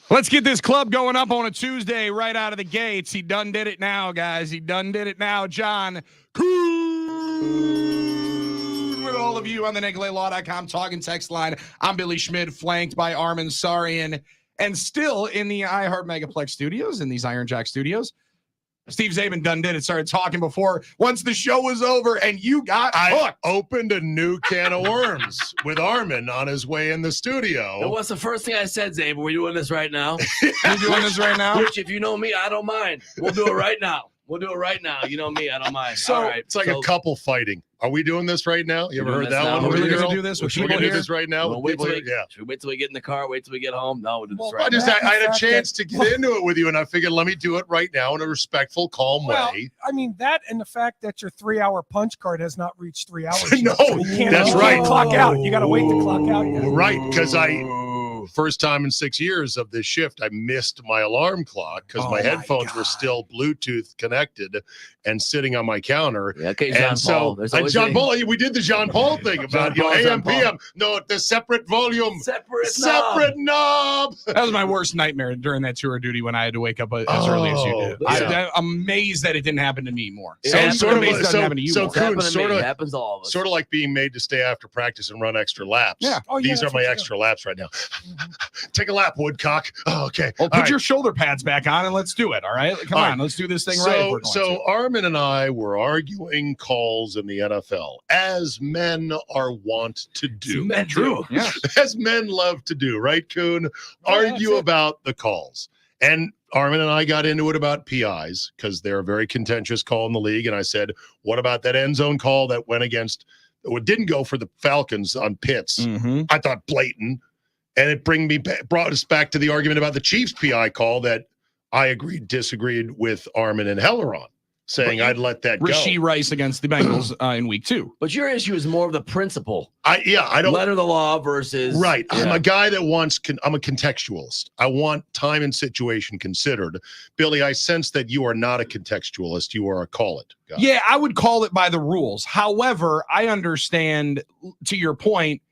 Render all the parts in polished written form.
Let's get this club going up on a Tuesday right out of the gates. He done did it now, guys. He done did it now. John Kuhn with all of you on the NicoletLaw.com talking text line. I'm Billy Schmidt, flanked by Armin Sarian, and still in the iHeart Megaplex studios, in these Iron Jack studios. Steve Zabin done did it. Started talking before once the show was over, and you got hooked. I opened a new can of worms with Armin on his way in the studio. And what's the first thing I said, Zabe? We're doing this right now. You doing this right now? Which, if you know me, I don't mind. We'll do it right now. We'll do it right now. You know me, I don't mind. So all right. it's like a couple fighting. Are we doing this right now? You ever heard that one? Are we with really the going to girl? do this with Should we people do here? this right now? We'll with wait people till here? we, Yeah. Should we wait till we get in the car? Wait till we get home? No, we'll do this I right just now. I had a chance to get into it with you, and I figured let me do it right now in a respectful, calm way. I mean, that and the fact that your 3-hour punch card has not reached 3 hours. No, yet, so you can't that's right. Clock out. You got to wait to clock out. Yet. Right, because first time in 6 years of this shift, I missed my alarm clock because my headphones were still Bluetooth connected and sitting on my counter. Yeah, okay, And John so, Paul. There's always John a- Paul, we did the John Paul thing about Paul, John AM, Paul. PM. No, the separate volume, Separate knob. That was my worst nightmare during that tour of duty when I had to wake up as early as you did. Yeah. I'm amazed that it didn't happen to me more. It So I'm happens sort of to amazed me. it doesn't happen to you more. It's happened to Sort me. of- It happens to all of us. Sort of like being made to stay after practice and run extra laps. Yeah. Oh, yeah, These are that's my what you extra laps right now. Take a lap, Woodcock. Oh, okay. Well, All put right. your shoulder pads back on and let's do it. All right. Come All on. right. Let's do this thing right. if we're going So to. Armin and I were arguing calls in the NFL, as men are wont to do. Men do. Yeah. As men love to do, right, Kuhn? Argue that's it. about the calls. And Armin and I got into it about PIs because they're a very contentious call in the league. And I said, what about that end zone call that went against, it didn't go for the Falcons on Pitts? Mm-hmm. I thought blatant. And it brought us back to the argument about the Chiefs PI call that I disagreed with Armin and Heller on, saying I'd let that go. Rasheed Rice against the Bengals in week 2. But your issue is more of the principle. I don't. Letter of the law versus. Right. I'm Yeah. a guy that I'm a contextualist. I want time and situation considered. Billy, I sense that you are not a contextualist. You are a call it guy. Yeah, I would call it by the rules. However, I understand, to your point,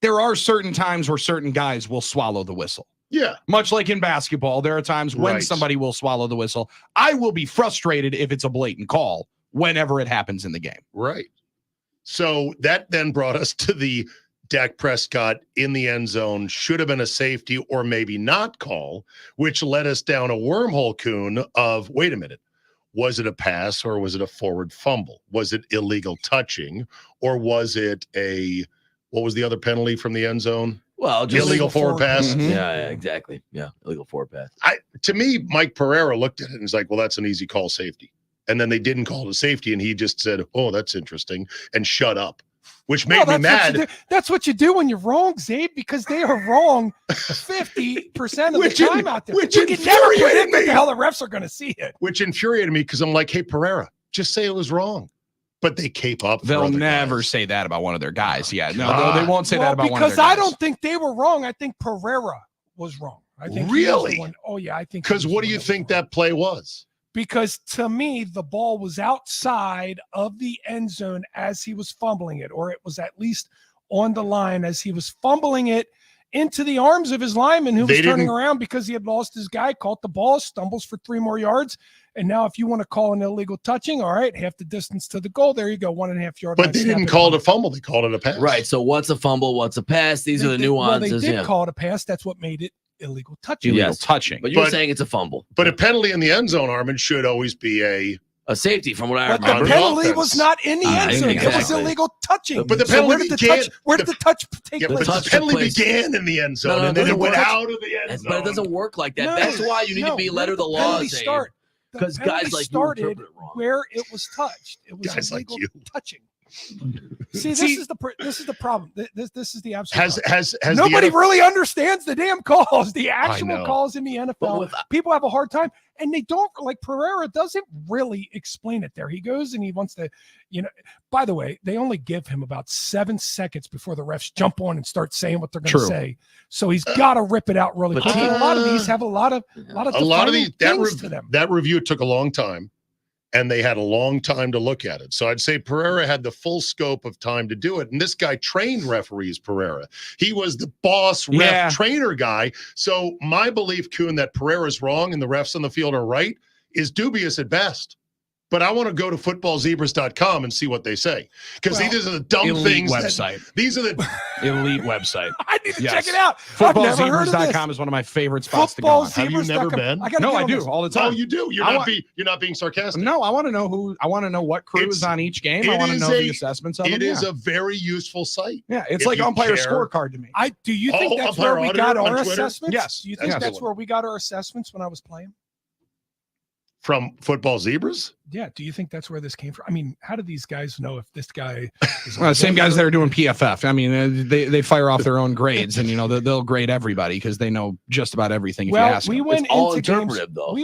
there are certain times where certain guys will swallow the whistle. Yeah. Much like in basketball, there are times when Right. somebody will swallow the whistle. I will be frustrated if it's a blatant call whenever it happens in the game. Right. So that then brought us to the Dak Prescott in the end zone should have been a safety or maybe not call, which led us down a wormhole, Kuhn, of wait a minute. Was it a pass or was it a forward fumble? Was it illegal touching or was it what was the other penalty from the end zone? Well, just Illegal forward pass. Mhm. Yeah, exactly. Yeah, illegal forward pass. To me, Mike Pereira looked at it and was like, well, that's an easy call safety. And then they didn't call it a safety. And he just said, oh, that's interesting. And shut up, which made me mad. That's what you do when you're wrong, Zabe, because they are wrong 50% of the time out there. which You can never infuriated predict what me. the hell the refs are going to see it. Which infuriated me because I'm like, hey, Pereira, just say it was wrong. But they cape up. for They'll other never guys. say that about one of their guys. Yeah, no, God. they won't say that about one of because their guys. I don't think they were wrong. I think Pereira was wrong. I think he was the Really? one. Oh yeah, I think. he Because was what the do you one think was wrong. that play was? Because to me, the ball was outside of the end zone as he was fumbling it, or it was at least on the line as he was fumbling it into the arms of his lineman who was They turning didn't- around because he had lost his guy, caught the ball, stumbles for 3 more yards. And now if you want to call an illegal touching, all right, half the distance to the goal. There you go, 1.5 yard. But line, they snap didn't it call on. it a fumble. They called it a pass. Right. So what's a fumble? What's a pass? These are the nuances. Well, they did yeah. call it a pass. That's what made it illegal touching. Illegal Yes. touching. But you're But- saying it's a fumble. But a penalty in the end zone, Armin, should always be A safety, from what I But the remember. penalty offense. was not in the end zone. It was exactly. illegal touching. But the So where penalty did the began- touch? Where did the touch take Yeah, place? but the touch took penalty place. began in the end zone, No, and then the it went touch- out of the end zone. But it doesn't work like that. No, That's why you need to be where letter of did the law. penalty Zabe. start? The 'Cause guys penalty like you started interpret it wrong. where it was touched. It was Guys like illegal you. touching. See, this is the problem. This is the absolute. Has problem. has Nobody the really understands the damn calls, the know. actual calls in the But NFL. with- People have a hard time, and they don't like Pereira doesn't really explain it there. He goes and he wants to, by the way, they only give him about 7 seconds before the refs jump on and start saying what they're going to True. say. So he's got to rip it out really But quick. And a lot of these have a lot of a lot of defining these things to them. that review took a long time, and they had a long time to look at it. So I'd say Pereira had the full scope of time to do it. And this guy trained referees, Pereira. He was the boss ref trainer guy. So my belief, Kuhn, that Pereira's wrong and the refs on the field are right is dubious at best. But I want to go to footballzebras.com and see what they say. Because these are the dumb things. These are the elite website. I need to check it out. Footballzebras.com is one of my favorite spots to go on. Have you never been? No, I do all the time. Oh, you do? You're not being sarcastic. No, I want to know what crew is on each game. I want to know the assessments of them. It is a very useful site. Yeah, it's like umpire scorecard to me. Do you think that's where we got our assessments? Yes. Do you think that's where we got our assessments when I was playing? From Football Zebras? Yeah. Do you think that's where this came from? I mean, how do these guys know if this guy is same guys that are doing PFF? I mean, they fire off their own grades, and they'll grade everybody because they know just about everything. If you ask them. We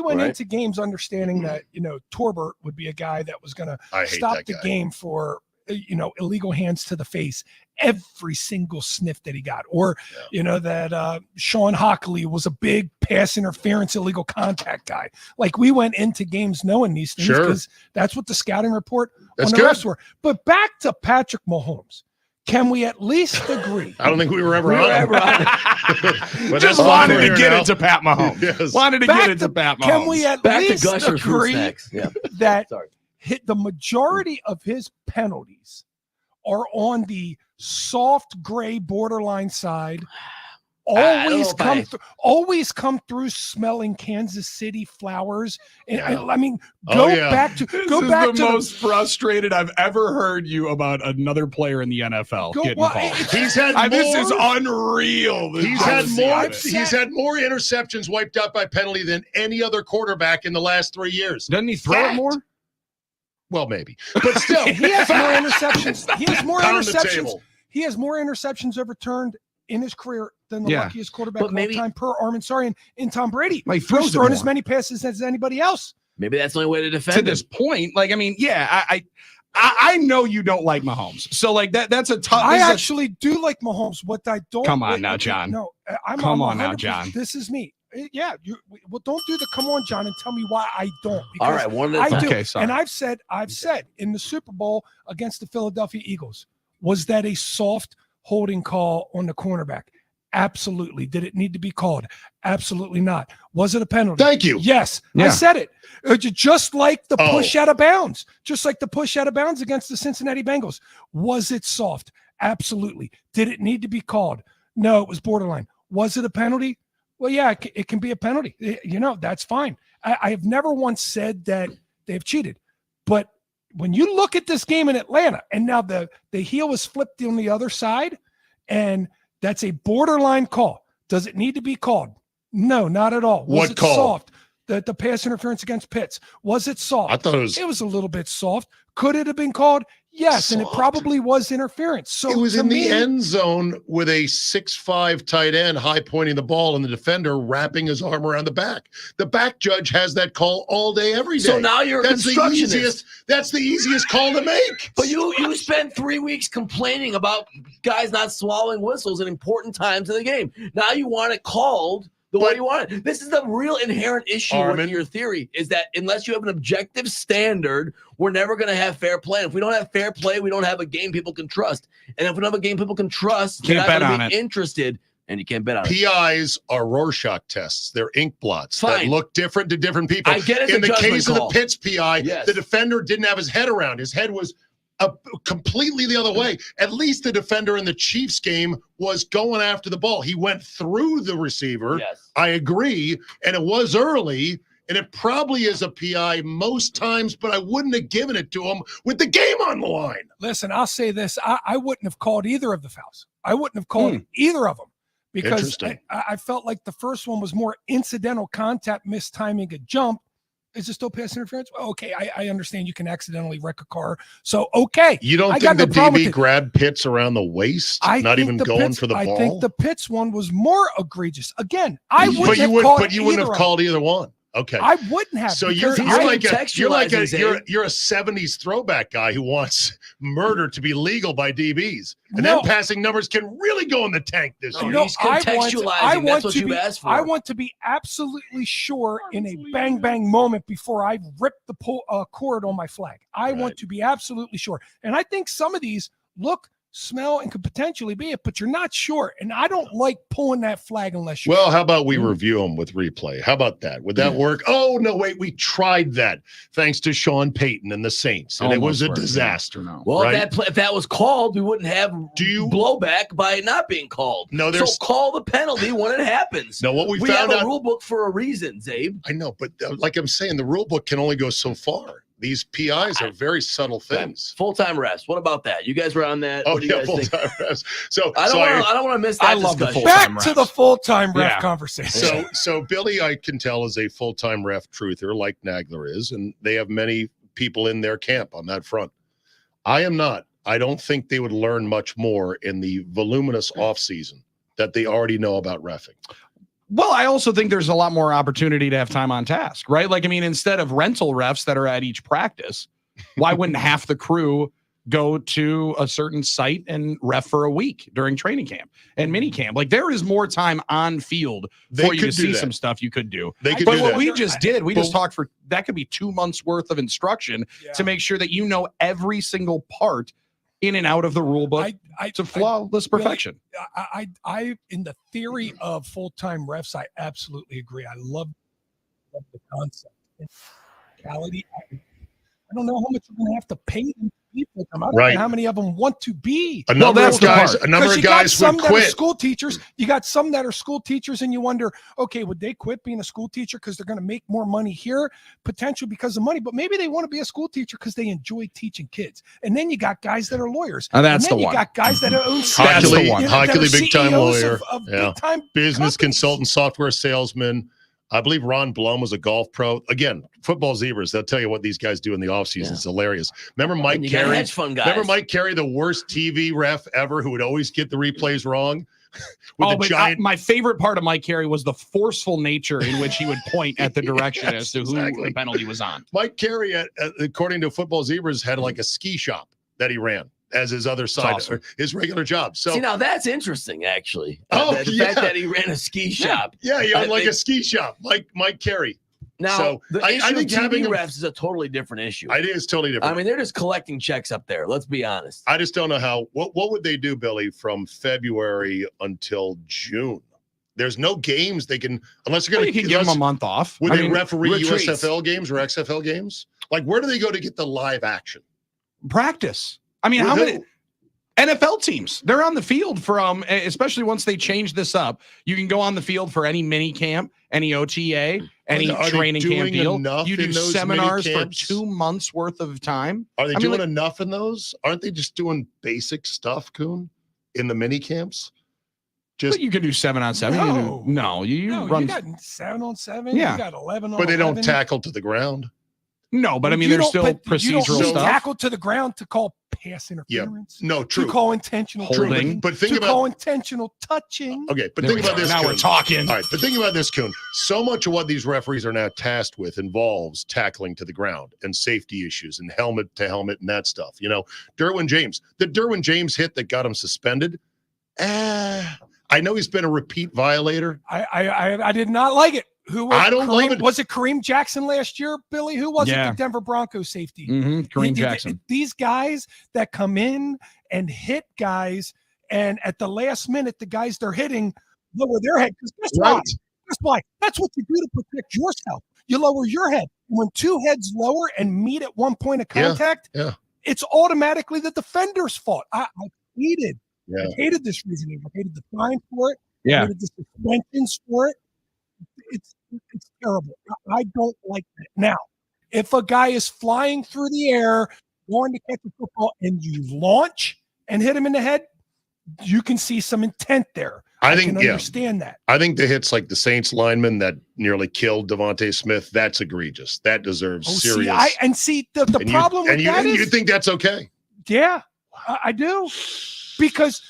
went into games understanding that Torbert would be a guy that was going to stop the game for illegal hands to the face every single sniff that he got, or that Sean Hockley was a big pass interference illegal contact guy. Like, we went into games knowing these things because that's what the scouting report on the refs were. But back to Patrick Mahomes. Can we at least agree? I don't think we were ever on. But just wanted to get into Pat Mahomes. Yes. Wanted to get into Pat Mahomes. Can we at least agree that the majority of his penalties are on the soft gray borderline side? Always come through smelling Kansas City flowers. And I mean, go back to the most frustrated I've ever heard you about another player in the NFL getting involved. He's had more, this is unreal. He's had more interceptions wiped out by penalty than any other quarterback in the last 3 years. Doesn't he throw it more? Well, maybe, but still, he has more interceptions. He has more interceptions. He has more interceptions overturned in his career than the luckiest quarterback of all time per Armin Sarian in Tom Brady. Like, he's thrown as many passes as anybody else. Maybe that's the only way to defend to this point. Like, I mean, I know you don't like Mahomes, so like that's a tough. I actually do like Mahomes. What I don't. Come on now, John. No, come on now, John. This is me. Yeah, don't do the come on, John, and tell me why I don't. All right, I do. Okay, sorry. And I've said in the Super Bowl against the Philadelphia Eagles, was that a soft holding call on the cornerback? Absolutely. Did it need to be called? Absolutely not. Was it a penalty? Thank you. Yes, I said it. Just like the push out of bounds, against the Cincinnati Bengals. Was it soft? Absolutely. Did it need to be called? No, it was borderline. Was it a penalty? Well, yeah, it can be a penalty. That's fine. I have never once said that they've cheated. But when you look at this game in Atlanta, and now the heel is flipped on the other side, and that's a borderline call. Does it need to be called? No, not at all. Was it soft? The pass interference against Pitts. Was it soft? I thought it was a little bit soft. Could it have been called? Yes, and it probably was interference. So it was in the end zone with a 6'5" tight end high pointing the ball and the defender wrapping his arm around the back. The back judge has that call all day, every day. So now you're a constructionist. That's the easiest call to make. But you spent 3 weeks complaining about guys not swallowing whistles at important times of the game. Now you want it called the way you want it. This is the real inherent issue with your theory, is that unless you have an objective standard, we're never going to have fair play. If we don't have fair play, we don't have a game people can trust. And if we don't have a game people can trust, they're not going to be interested, and you can't bet on it. PIs are Rorschach tests. They're ink blots that look different to different people. I get it. In the case of the Pitts PI, the defender didn't have his head around. His head was completely the other way. At least the defender in the Chiefs game was going after the ball. He went through the receiver. Yes. I agree. And it was early, and it probably is a PI most times, but I wouldn't have given it to him with the game on the line. Listen, I'll say this. I wouldn't have called either of the fouls. I wouldn't have called either of them because I felt like the first one was more incidental contact, mistiming a jump. Is it still pass interference? Well, okay, I understand you can accidentally wreck a car. So, okay. You don't think the DB grabbed Pitts around the waist, not even going for the ball? I think the Pitts one was more egregious. Again, I wouldn't have called either one. Okay. I wouldn't have. So you're because you're I- like you're a 70s throwback guy who wants murder to be legal by DBs. And No. then passing numbers can really go in the tank this year. No, he's contextualizing. That's what you've asked for. I want to be absolutely sure in a bang bang moment before I rip the cord on my flag. I want to be absolutely sure. And I think some of these look, smell, and could potentially be it, but you're not sure. And I don't like pulling that flag unless you're Well, how about we review them with replay? How about that? Would that work? Oh, no, wait. We tried that thanks to Sean Payton and the Saints, and it was a disaster. No. Well, right? if that was called, we wouldn't have blowback by it not being called. No, so call the penalty when it happens. No, what we found have out, a rule book for a reason, Zabe. I know, but like I'm saying, the rule book can only go so far. These PIs are very subtle things. Full-time refs. What about that? You guys were on that. Oh, what do you yeah, guys think? full-time refs. So I don't want to miss that I love the discussion. full-time back to the full-time ref Yeah. conversation. So Billy, I can tell, is a full-time ref truther like Nagler is, and they have many people in their camp on that front. I am not. I don't think they would learn much more in the voluminous offseason that they already know about reffing. Well, I also think there's a lot more opportunity to have time on task, right? Like, I mean, instead of rental refs that are at each practice, why wouldn't half the crew go to a certain site and ref for a week during training camp and mini camp? Like, there is more time on field for you to see some stuff you could do. They could But do what that. we just did, we just talked for that could be 2 months worth of instruction to make sure that you know every single part in and out of the rule book to flawless perfection. I in the theory of full-time refs, I absolutely agree. I love the concept. In reality, I don't know how much you're going to have to pay them to be full-time. I don't know how many of them want to be. A number of guys would quit. School teachers. You got some that are school teachers, and you wonder, okay, would they quit being a school teacher because they're going to make more money here, potentially because of money? But maybe they want to be a school teacher because they enjoy teaching kids. And then you got guys that are lawyers. And that's and then the you one. got guys that own Hockey, big-time lawyer, big-time business consultant, software salesman. I believe Ron Blum was a golf pro. Again, football zebras, they'll tell you what these guys do in the offseason. It's hilarious. Remember Mike Carey? Remember Mike Carey, the worst TV ref ever who would always get the replays wrong? My favorite part of Mike Carey was the forceful nature in which he would point at the direction as to who the penalty was on. Mike Carey, according to Football Zebras, had like a ski shop that he ran as his other side, his regular job. So see, now that's interesting, actually. The fact that he ran a ski shop. Yeah, he owned a ski shop, like Mike Carey. Now, so I think having refs is a totally different issue. I think it's totally different. I mean, they're just collecting checks up there. Let's be honest. I just don't know how. What would they do, Billy, from February until June? There's no games they can, unless you're going to give them a month off. Would they referee USFL games or XFL games? Like, where do they go to get the live action? Practice. I mean, how many NFL teams? They're on the field from, especially once they change this up. You can go on the field for any mini camp, any OTA, any training camp deal. You do seminars for 2 months worth of time. Are they doing enough in those? Aren't they just doing basic stuff, Kuhn, in the mini camps? But you can do 7-on-7. No, you run. You got 7-on-7. Yeah. You got 11-on-11. But they don't tackle to the ground. No, but I mean, there's still procedural stuff. Tackle to the ground to call pass interference. Yeah. No, true. To call intentional holding. But think about call intentional touching. Okay, but think about this. Now Kuhn. we're talking. All right, but think about this, Kuhn. So much of what these referees are now tasked with involves tackling to the ground and safety issues and helmet to helmet and that stuff. You know, Derwin James, the Derwin James hit that got him suspended. I know he's been a repeat violator. I did not like it. Who was I don't love it. Was it Kareem Jackson last year, Billy? Who was it? Yeah. The Denver Broncos safety. Kareem Jackson. These guys that come in and hit guys, and at the last minute, the guys they're hitting lower their head. Guess why? That's what you do to protect yourself. You lower your head. When two heads lower and meet at one point of contact, it's automatically the defender's fault. I hated this reasoning. I hated the fine for it. I hated the suspensions for it. It's terrible. I don't like that. Now, if a guy is flying through the air, going to catch a football, and you launch and hit him in the head, you can see some intent there. I can understand that. I think the hits like the Saints lineman that nearly killed Devontae Smith, that's egregious. That deserves serious. The problem with that is you think that's okay? Yeah, I do. Because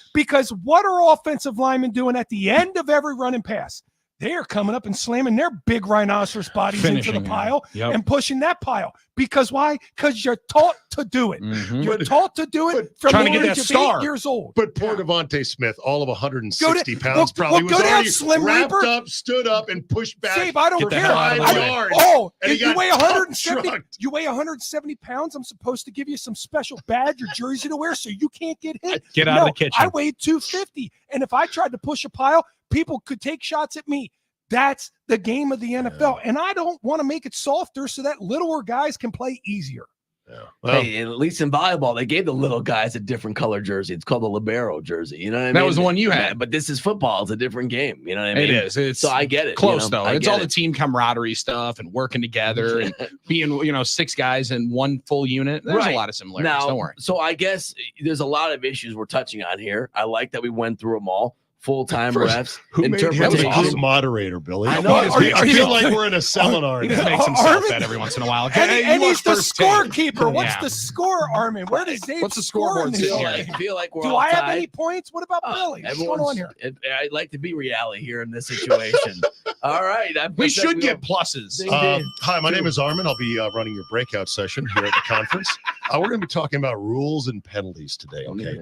what are offensive linemen doing at the end of every run and pass? They are coming up and slamming their big rhinoceros bodies Finishing into the it. pile Yep. and pushing that pile. Because why? Because you're taught to do it. Mhm. You're taught to do it from trying the to get age that of star. 8 years old. But poor Devontae Smith, all of 160 Go to- pounds, probably well, was go down, already Slim wrapped Reaper. up, stood up, and pushed back. Save, I don't Get the care. hell out of the five way. yards. Oh, and he if you got weigh 170, trucked. you weigh 170 pounds. I'm supposed to give you some special badge or jersey to wear so you can't get hit. Get out of the kitchen. I weighed 250, and if I tried to push a pile, people could take shots at me. That's the game of the NFL, and I don't want to make it softer so that littler guys can play easier. Yeah. Well, Hey, at least in volleyball, they gave the little guys a different color jersey. It's called the libero jersey. You know what I mean? That was the one you had. But this is football. It's a different game. You know what I mean? It is. It's So I get it. close you know? though. I It's get all it. the team camaraderie stuff and working together and being, 6 guys in one full unit. There's Right. a lot of similarities. Now, Don't worry. so I guess there's a lot of issues we're touching on here. I like that we went through them all. Full-time First, refs, who made him a interpretation. good moderator, Billy? I know. I feel like we're in a seminar. He now. just makes himself Armin- bet every once in a while. And, Hey, and you he's are the first take. scorekeeper. What's Yeah. the score, Armin? Where does Dave What's the score in scoreboard this say? Yeah, game? I feel like we're Do all I have tied. any points? What about Billy? What's going on here? I like to be reality here in this situation. All right. We should get pluses. Ding, Hi, my name is Armin. I'll be running your breakout session here at the conference. We're going to be talking about rules and penalties today. Okay.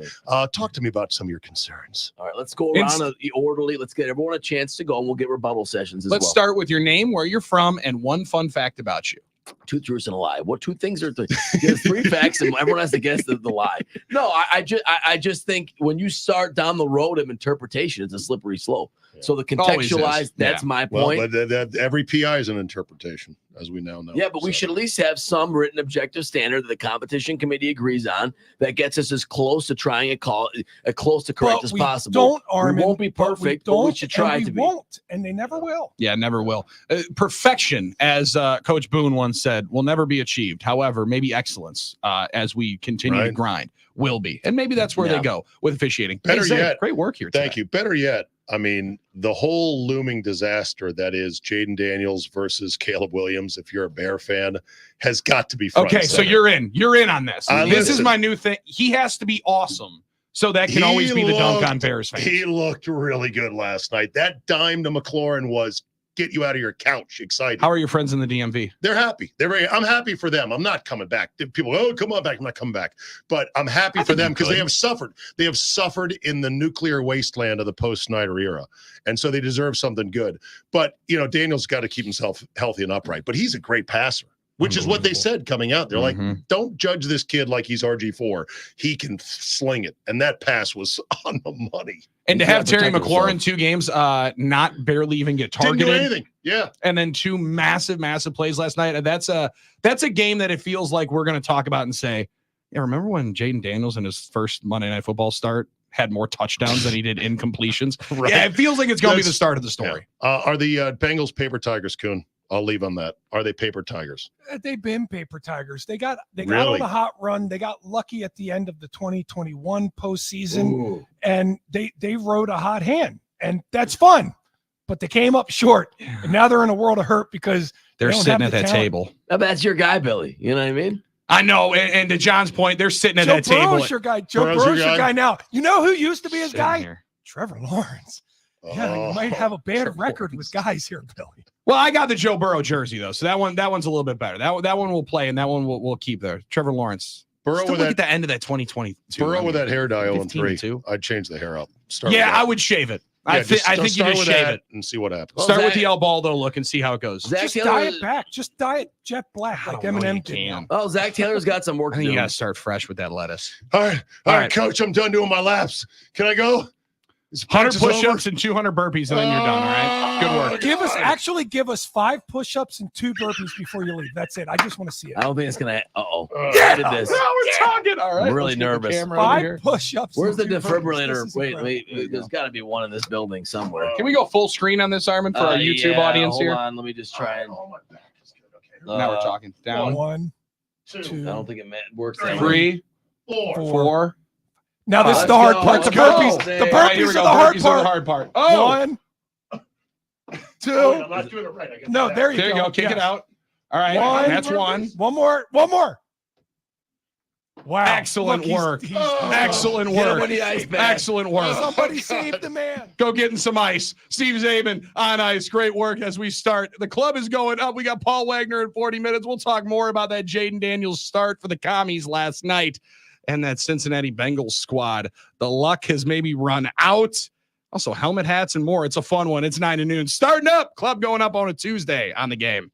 Talk to me about some of your concerns. All right. Let's go around the orderly. Let's get everyone a chance to go, and we'll get rebuttal sessions as Let's well. start with your name, where you're from, and one fun fact about you. 2 truths and a lie. What 2 things are there's 3 facts, and everyone has to guess the lie. No, I just think when you start down the road of interpretation, it's a slippery slope. Yeah. So the Always is. contextualize, that's Yeah. my Well, point. but every PI is an interpretation, as we now know. Yeah, but we So- should at least have some written objective standard that the competition committee agrees on that gets us as close to trying to call close to correct But as we possible. don't, Armin. We won't be but perfect, but we don't, should try and to we be. won't, and they never will. Yeah, never will. Perfection, as Coach Boone once said, will never be achieved. However, maybe excellence, as we continue to Right. grind, will be. And maybe that's where Yeah. they go with officiating. Better Zay, yet- great work here. Thank you. Better yet, I mean, the whole looming disaster that is Jaden Daniels versus Caleb Williams, if you're a Bear fan, has got to be front Okay, and so center. you're in on this. This is listen. my new thing. He has to be awesome, so that can He always be the dunk looked- on Bears fans. He looked really good last night. That dime to McLaurin was get you out of your couch excited. How are your friends in the DMV? They're happy. I'm happy for them. I'm not coming back. People go, oh, come on back. I'm not coming back. But I'm happy for them because they have suffered. They have suffered in the nuclear wasteland of the post-Snyder era. And so they deserve something good. But, Daniel's got to keep himself healthy and upright. But he's a great passer, which is what they said coming out. They're like, Mhm. don't judge this kid like he's RG4. He can sling it. And that pass was on the money. And to He's have gotta Terry protect McLaurin himself. 2 games, not barely even get Didn't do targeted, anything. Yeah. and then 2 massive plays last night. And that's a game that it feels like we're going to talk about and say, yeah, remember when Jaden Daniels in his first Monday Night Football start had more touchdowns than he did incompletions? Right. Yeah, it feels like it's going to be the That's- start of the story. Yeah. Are the Bengals paper tigers, Kuhn? I'll leave on that. Are they paper tigers? They've been paper tigers. They got Really? on a hot run. They got lucky at the end of the 2021 postseason, Ooh. and they rode a hot hand, and that's fun. But they came up short, and now they're in a world of hurt because They're They don't sitting have at the that talent. table. Now, that's your guy, Billy. You know what I mean? I know. And to John's point, they're sitting at Joe that table. Burrow's your guy. Joe Burrow's your Burrow's your guy? guy now. You know who used to be his sitting guy? here. Trevor Lawrence. Yeah, Oh, you might have a bad Trevor record Lawrence. with guys here, Billy. Well, I got the Joe Burrow jersey though, so that one's a little bit better. That one will play, and that one we'll keep there. Trevor Lawrence. Burrow Still with look at that. the end of that 2022. Burrow with that hair dye 15 0-3. 2. I'd change the hair up. Start Yeah, with I that. would shave it. Yeah, I think you start just with shave that it. and see what happens. Well, Start with Zach- the El Baldo look and see how it goes. Zach Just Taylor dye was- it back. Just dye it jet black I like don't know, you Eminem did. can. Oh, Zach Taylor's got some work I to think you do. got to start fresh with that lettuce. All right, All right. Coach. I'm done doing my laps. Can I go? Is 100 practice over? push-ups and 200 burpees, and then you're done. All right. Good work. Give us 5 push-ups and 2 burpees before you leave. That's it. I just want to see it. I don't think it's gonna. Yeah. I did this. Now we're talking. All right. I'm really let's get the nervous. camera over 5 here. push-ups. Where's the and 2 burpees. This defibrillator? is Wait, incredible. wait. There you There's got to be one in this building somewhere. Can we go full screen on this, Armin, for our YouTube audience hold here? on, let me just try and. Oh, my back is good. Okay. Now we're talking. Down. 1, 2, 2. I don't think it works. Three. that way. 3, 4. 4. Now this is Let's the hard go. part. The Let's go. burpees. There. The All All right, here burpees we are go. the hard Burpees are the part. hard part. Oh, 1, 2. I'm not doing it right. I got No, that. there you there you go. go. Kick Yes. it out. All right. One. That's one. One more. Wow. Excellent Look, he's- work. he's- Excellent Get him work. with the ice bag. Excellent work. Somebody Oh, save God. the man. Go getting some ice. Steve Zabin on ice. Great work as we start. The club is going up. We got Paul Wagner in 40 minutes. We'll talk more about that Jaden Daniels start for the Commies last night and that Cincinnati Bengals squad. The luck has maybe run out. Also, helmet hats and more. It's a fun one. It's 9 to noon. Starting up. Club going up on a Tuesday on the game.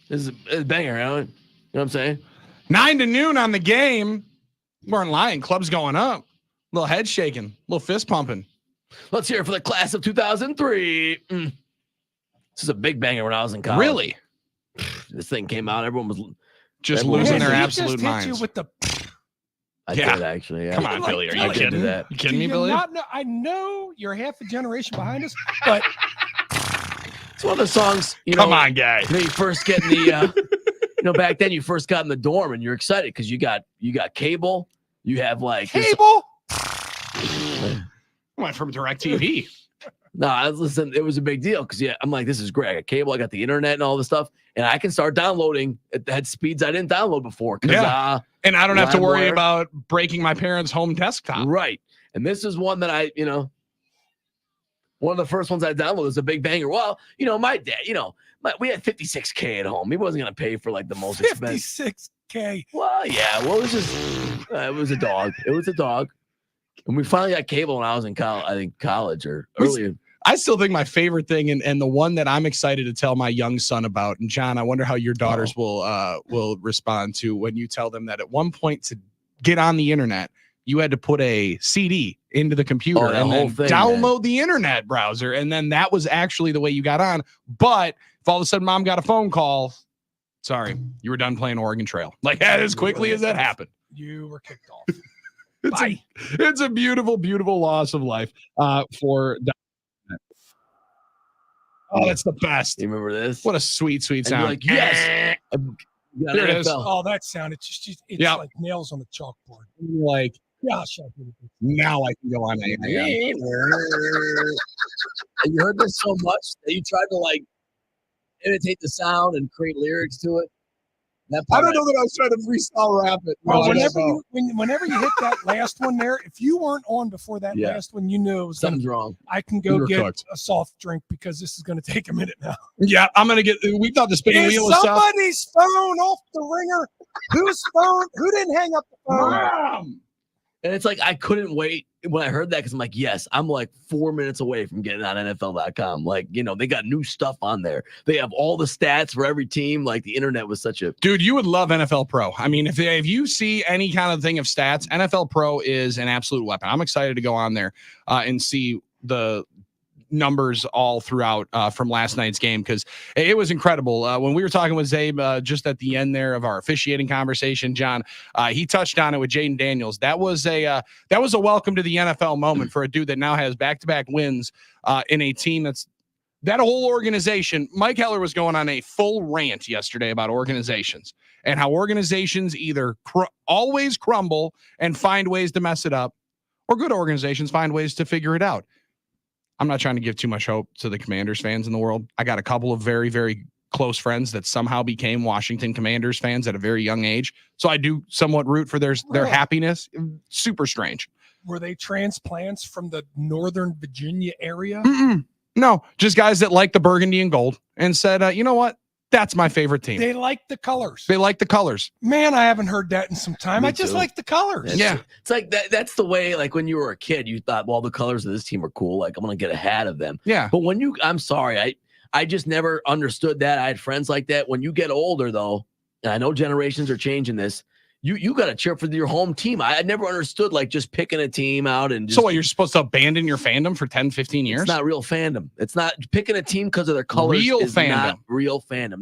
This is a banger. You know what I'm saying? 9 to noon on the game. We're in line. Club's going up. Little head shaking. Little fist pumping. Let's hear it for the class of 2003. This is a big banger when I was in college. Really? This thing came out. Everyone was Just Everyone- losing Man, their he absolute just hit minds. you with the. I Yeah. did actually. Yeah. Come on, Like, Billy. Are I you did kidding? that. You kidding Do me, you Billy? not know- I know you're half a generation behind us, but It's one of the songs. Come on, guy. You first get in the. Back then you first got in the dorm and you're excited because you got cable. You have like this- cable. Went from DirecTV. No, listen, it was a big deal because I'm like, this is great. I got cable, I got the internet and all this stuff, and I can start downloading at speeds I didn't download before. Yeah. And I don't have to worry LimeWire. about breaking my parents' home desktop. Right. And this is one that one of the first ones I downloaded is a big banger. Well, my dad, we had 56K at home. He wasn't going to pay for like the most expensive. 56K. Well, yeah. Well, it was just, it was a dog. It was a dog. And we finally got cable when I was in college, I think college or earlier. I still think my favorite thing and the one that I'm excited to tell my young son about, and John, I wonder how your daughters will respond to when you tell them that at one point to get on the internet, you had to put a CD into the computer that and whole then thing, download the internet browser. And then that was actually the way you got on. But if all of a sudden mom got a phone call, sorry, you were done playing Oregon Trail. Like as quickly as that happened. You were kicked off. It's a beautiful, beautiful loss of life for. Oh, that's the best. You remember this? What a sweet, sweet And you're sound. like, yes. There it is. Oh, that sound. It's Yep. like nails on the chalkboard. Like, Gosh, I did it. now I can go on AM. And you heard this so much that you tried to like imitate the sound and create lyrics to it. That I part don't know that I was trying to freestyle rap it. Well, No, I whenever don't know. whenever you hit that last one there, if you weren't on before that Yeah. last one, you knew it was gonna, something's wrong. I can You go were get cooked. a soft drink because this is going to take a minute now. Yeah, I'm gonna get. We thought the spinning Is wheel was stuff. somebody's phone off the ringer? Whose phone? Who didn't hang up the phone? Mom! And it's like I couldn't wait when I heard that because I'm like, yes, I'm like 4 minutes away from getting on NFL.com. Like, they got new stuff on there. They have all the stats for every team. Like the internet was such a Dude, you would love NFL Pro. I mean, if you see any kind of thing of stats, NFL Pro is an absolute weapon. I'm excited to go on there and see the numbers all throughout from last night's game because it was incredible. When we were talking with Zabe just at the end there of our officiating conversation, John, he touched on it with Jaden Daniels. That was a welcome to the NFL moment for a dude that now has back-to-back wins in a team that whole organization. Mike Heller was going on a full rant yesterday about organizations and how organizations either always crumble and find ways to mess it up, or good organizations find ways to figure it out. I'm not trying to give too much hope to the Commanders fans in the world. I got a couple of very, very close friends that somehow became Washington Commanders fans at a very young age. So I do somewhat root for their happiness. Super strange. Were they transplants from the Northern Virginia area? Mm-mm. No, just guys that like the burgundy and gold and said, you know what? That's my favorite team. They like the colors. They like the colors. Man, I haven't heard that in some time. Me I just too. like the colors. Yeah. It's like that's the way, like when you were a kid, you thought, well, the colors of this team are cool. Like I'm gonna get a hat of them. Yeah. But I'm sorry, I just never understood that. I had friends like that. When you get older, though, and I know generations are changing this, you got to cheer for your home team. I never understood like just picking a team out and just, So what, you're supposed to abandon your fandom for 10, 15 years? It's not real fandom. It's not picking a team because of their colors. Real is fandom. Not real fandom.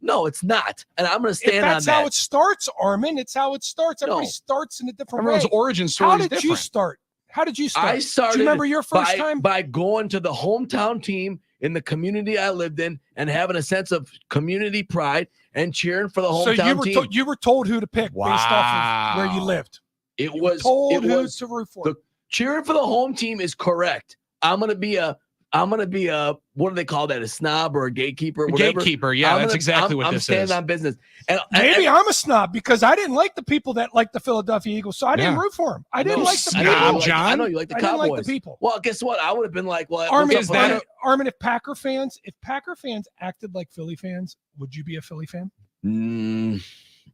No, it's not. And I'm going to If stand on that's that. how it starts, Armin, it's how it starts. Everybody No. starts in a different Everyone's way. origin story How is did different. you start? How did you start? I started. Do you remember your first time? by going to the hometown team in the community I lived in and having a sense of community pride and cheering for the So hometown team. you were told who to pick based off of where you Wow. lived. It was Told it who was to root for. the- cheering for the home team is correct. I'm gonna be a what do they call that? A snob or a gatekeeper? Whatever. Gatekeeper. Yeah, I'm that's gonna- exactly what I'm this standing is. on business. And Maybe I'm a snob because I didn't like the people that like the Philadelphia Eagles, so I didn't Yeah. root for them. I didn't No, like the I people. know you like- John. I know you like the I didn't Cowboys. like the people. Well, guess what? I would have been like, well, Armin, what's up, buddy? Armin, if Packer fans acted like Philly fans, would you be a Philly fan?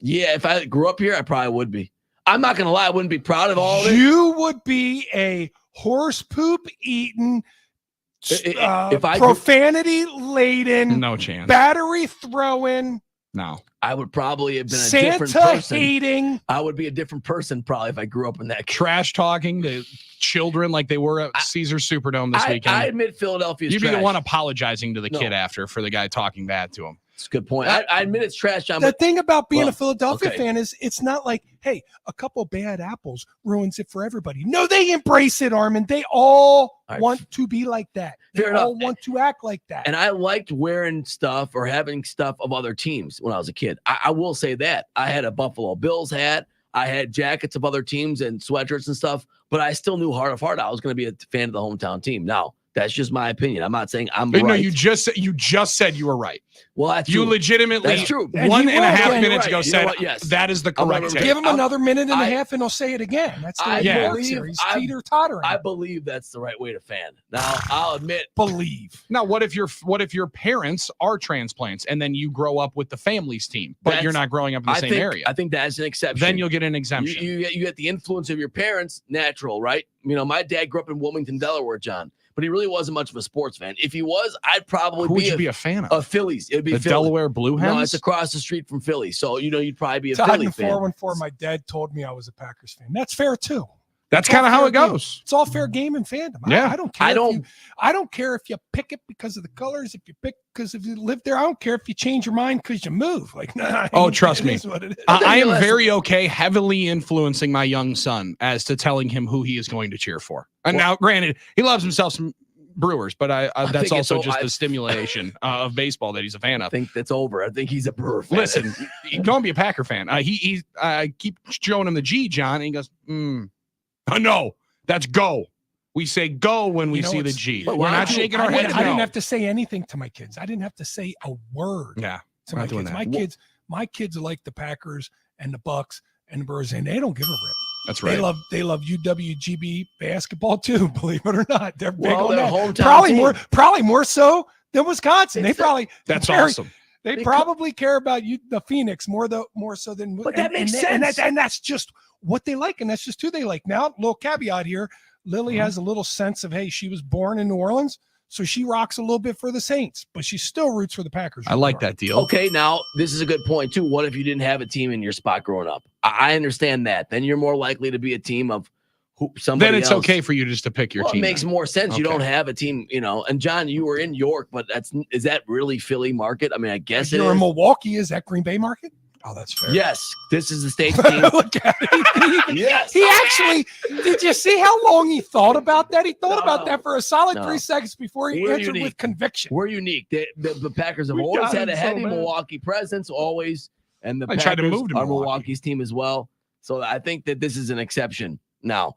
Yeah, if I grew up here, I probably would be. I'm not gonna lie, I wouldn't be proud of all of it. You would be a horse poop eating, If I grew- profanity laden, No chance. battery throwing, No. I would probably have been a different Santa person. hating. I would be a different person probably if I grew up in that. Trash talking to children like they were at Caesars Superdome this weekend. I admit Philadelphia's You'd be trash. the one apologizing to the No. kid after for the guy talking bad to him. It's a good point. I admit it's trash, John. The But thing about being Well, a Philadelphia okay. fan is it's not like, hey, a couple bad apples ruins it for everybody. No, they embrace it, Armin. They all All right. want to be like that. They Fair all enough. want to act like that. and I liked wearing stuff or having stuff of other teams when I was a kid. I will say that. I had a Buffalo Bills hat. I had jackets of other teams and sweatshirts and stuff, but I still knew heart of heart I was going to be a fan of the hometown team. Now, that's just my opinion. I'm not saying I'm No, right. you just said you were right. well, that's You true. legitimately That's true. And one he and a will, half Glenn, minutes you're ago right. You know said what? Yes. that is the I'll correct never take. Give him I'll- another minute and a I- half, and he'll say it again. That's the way I it works believe- here. He's I- teeter tottering. I believe that's the right way to fan. Now, I'll admit, believe. Now, what if your parents are transplants and then you grow up with the family's team, but That's- you're not growing up in the same area? I think that's an exception. Then you'll get an exemption. You get the influence of your parents, natural, right? You know, my dad grew up in Wilmington, Delaware, John, but he really wasn't much of a sports fan. If he was, I'd probably Who would be you a, be a fan a of? Phillies. It'd be The Philly. Delaware Blue No, Hens? it's across the street from Philly. So, you'd probably be a Todd Philly in fan. 414, my dad told me I was a Packers fan. That's fair too. That's It's all kind of how fair it game. goes. It's all fair game in fandom. Yeah. I don't care. I don't- I don't care if you pick it because of the colors. If you pick because if you live there, I don't care if you change your mind because you move. Like, nah. Oh, trust it me. is what it is. I am Listen. very okay heavily influencing my young son as to telling him who he is going to cheer for. And now, granted, he loves himself some Brewers, but think that's it's also all- just I- the stimulation of baseball that he's a fan I of. think that's over. I think he's a Brewer fan. Listen, don't be a Packer fan. I keep showing him the G, John, and he goes, no, that's go. We say go when we You know, see the it's- G. But We're why not don't you- shaking I our didn't, heads. I didn't no. have to say anything to my kids. I didn't have to say a word Yeah, to we're my not doing kids. that. My kids like the Packers and the Bucks and the Brewers, and they don't give a rip. that's right. They love UWGB basketball too. Believe it or not, they're big Well, on their that. hometown team. Probably more so than Wisconsin. It's That's very- awesome. They They probably care about the Phoenix more so than. But that makes and sense. and that's just what they like, and that's just who they like. Now, little caveat here: Lily Uh-huh. has a little sense of, hey, she was born in New Orleans, so she rocks a little bit for the Saints, but she still roots for the Packers. I like that deal. Okay, now this is a good point too. What if you didn't have a team in your spot growing up? I understand that. Then you're more likely to be a team of somebody Then it's else. okay for you just to pick your Well, team. it makes then. more sense. You Okay. don't have a team, And John, you were in York, but is that really Philly market? I mean, I guess it You're in is. Milwaukee. Is that Green Bay market? Oh, that's fair. Yes, this is the state team. Look at it. Yes. He actually, did you see how long he thought about that? He thought about that for a solid No. 3 seconds before he We're answered unique. with conviction. We're unique. The Packers have We always got had a him so heavy bad. Milwaukee presence, always, and the I Packers tried to move to are Milwaukee. Milwaukee's team as well. So I think that this is an exception. Now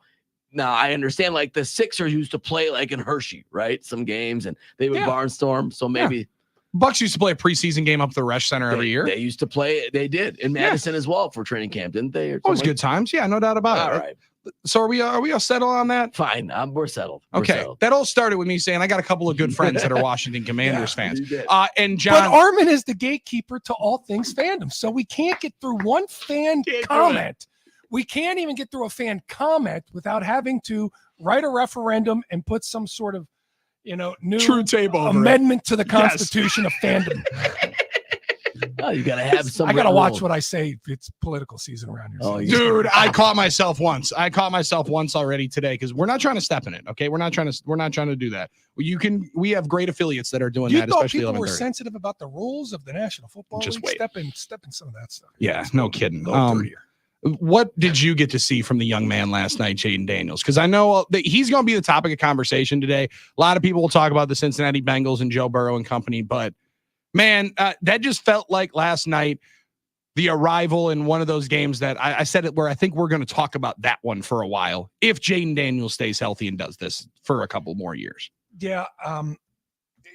I understand like the Sixers used to play like in Hershey, right? Some games, and they would Yeah. barnstorm. So maybe Bucks used to play a preseason game up at the Resch Center every year. They used to play. They did in Madison as well for training camp, didn't they? Or Always something good times. Yeah, no doubt like about that? All it. right, So are we all settled on that? fine. We're settled. We're Okay. settled. That all started with me saying I got a couple of good friends that are Washington Commanders fans. You did. And But John, Armin is the gatekeeper to all things fandom. So we can't get through one fan Can't do comment. We can't even get through a fan comment without having to write a referendum and put some sort of, new true tape over it. amendment to the Constitution of fandom. Oh, you got to have some. I got to written watch rules. what I say. It's political season around here. Oh, So- you- Dude, I caught myself once. Already today because we're not trying to step in it. Okay, we're not trying to do that. We have great affiliates that are doing You that, thought especially people were 11:30. sensitive about the rules of the National Football Just League? wait. Step in some of that stuff. Yeah, no kidding. Go through here. What did you get to see from the young man last night, Jaden Daniels? Because I know that he's going to be the topic of conversation today. A lot of people will talk about the Cincinnati Bengals and Joe Burrow and company, but man, that just felt like last night the arrival in one of those games that I said it where I think we're going to talk about that one for a while if Jaden Daniels stays healthy and does this for a couple more years. Yeah.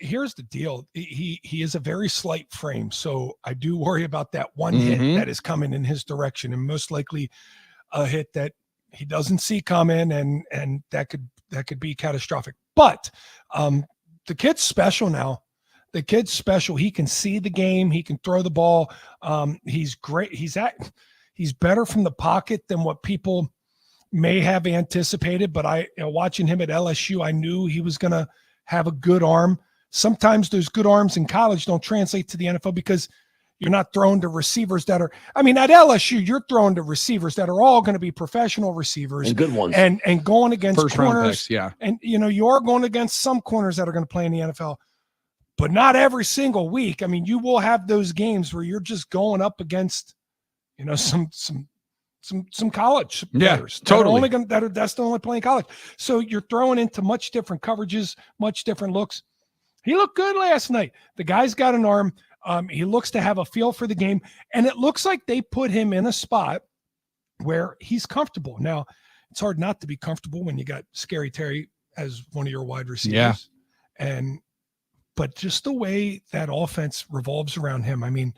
Here's the deal. He is a very slight frame, so I do worry about that one Mhm. hit that is coming in his direction, and most likely a hit that he doesn't see coming, and that could be catastrophic. But the kid's special now. The kid's special. He can see the game. He can throw the ball. He's great. He's better from the pocket than what people may have anticipated. But watching him at LSU, I knew he was going to have a good arm. Sometimes those good arms in college don't translate to the NFL because You're not throwing to receivers that are, I mean, at LSU, you're throwing to receivers that are all going to be professional receivers And good ones. and going against First round corners. picks, yeah. And, you are going against some corners that are going to play in the NFL, but not every single week. I mean, you will have those games where you're just going up against, some college players. Totally. That's the only playing college. So you're throwing into much different coverages, much different looks. He looked good last night. The guy's got an arm. He looks to have a feel for the game, and it looks like they put him in a spot where he's comfortable. Now, it's hard not to be comfortable when you got Scary Terry as one of your wide receivers. Yeah. But just the way that offense revolves around him, I mean,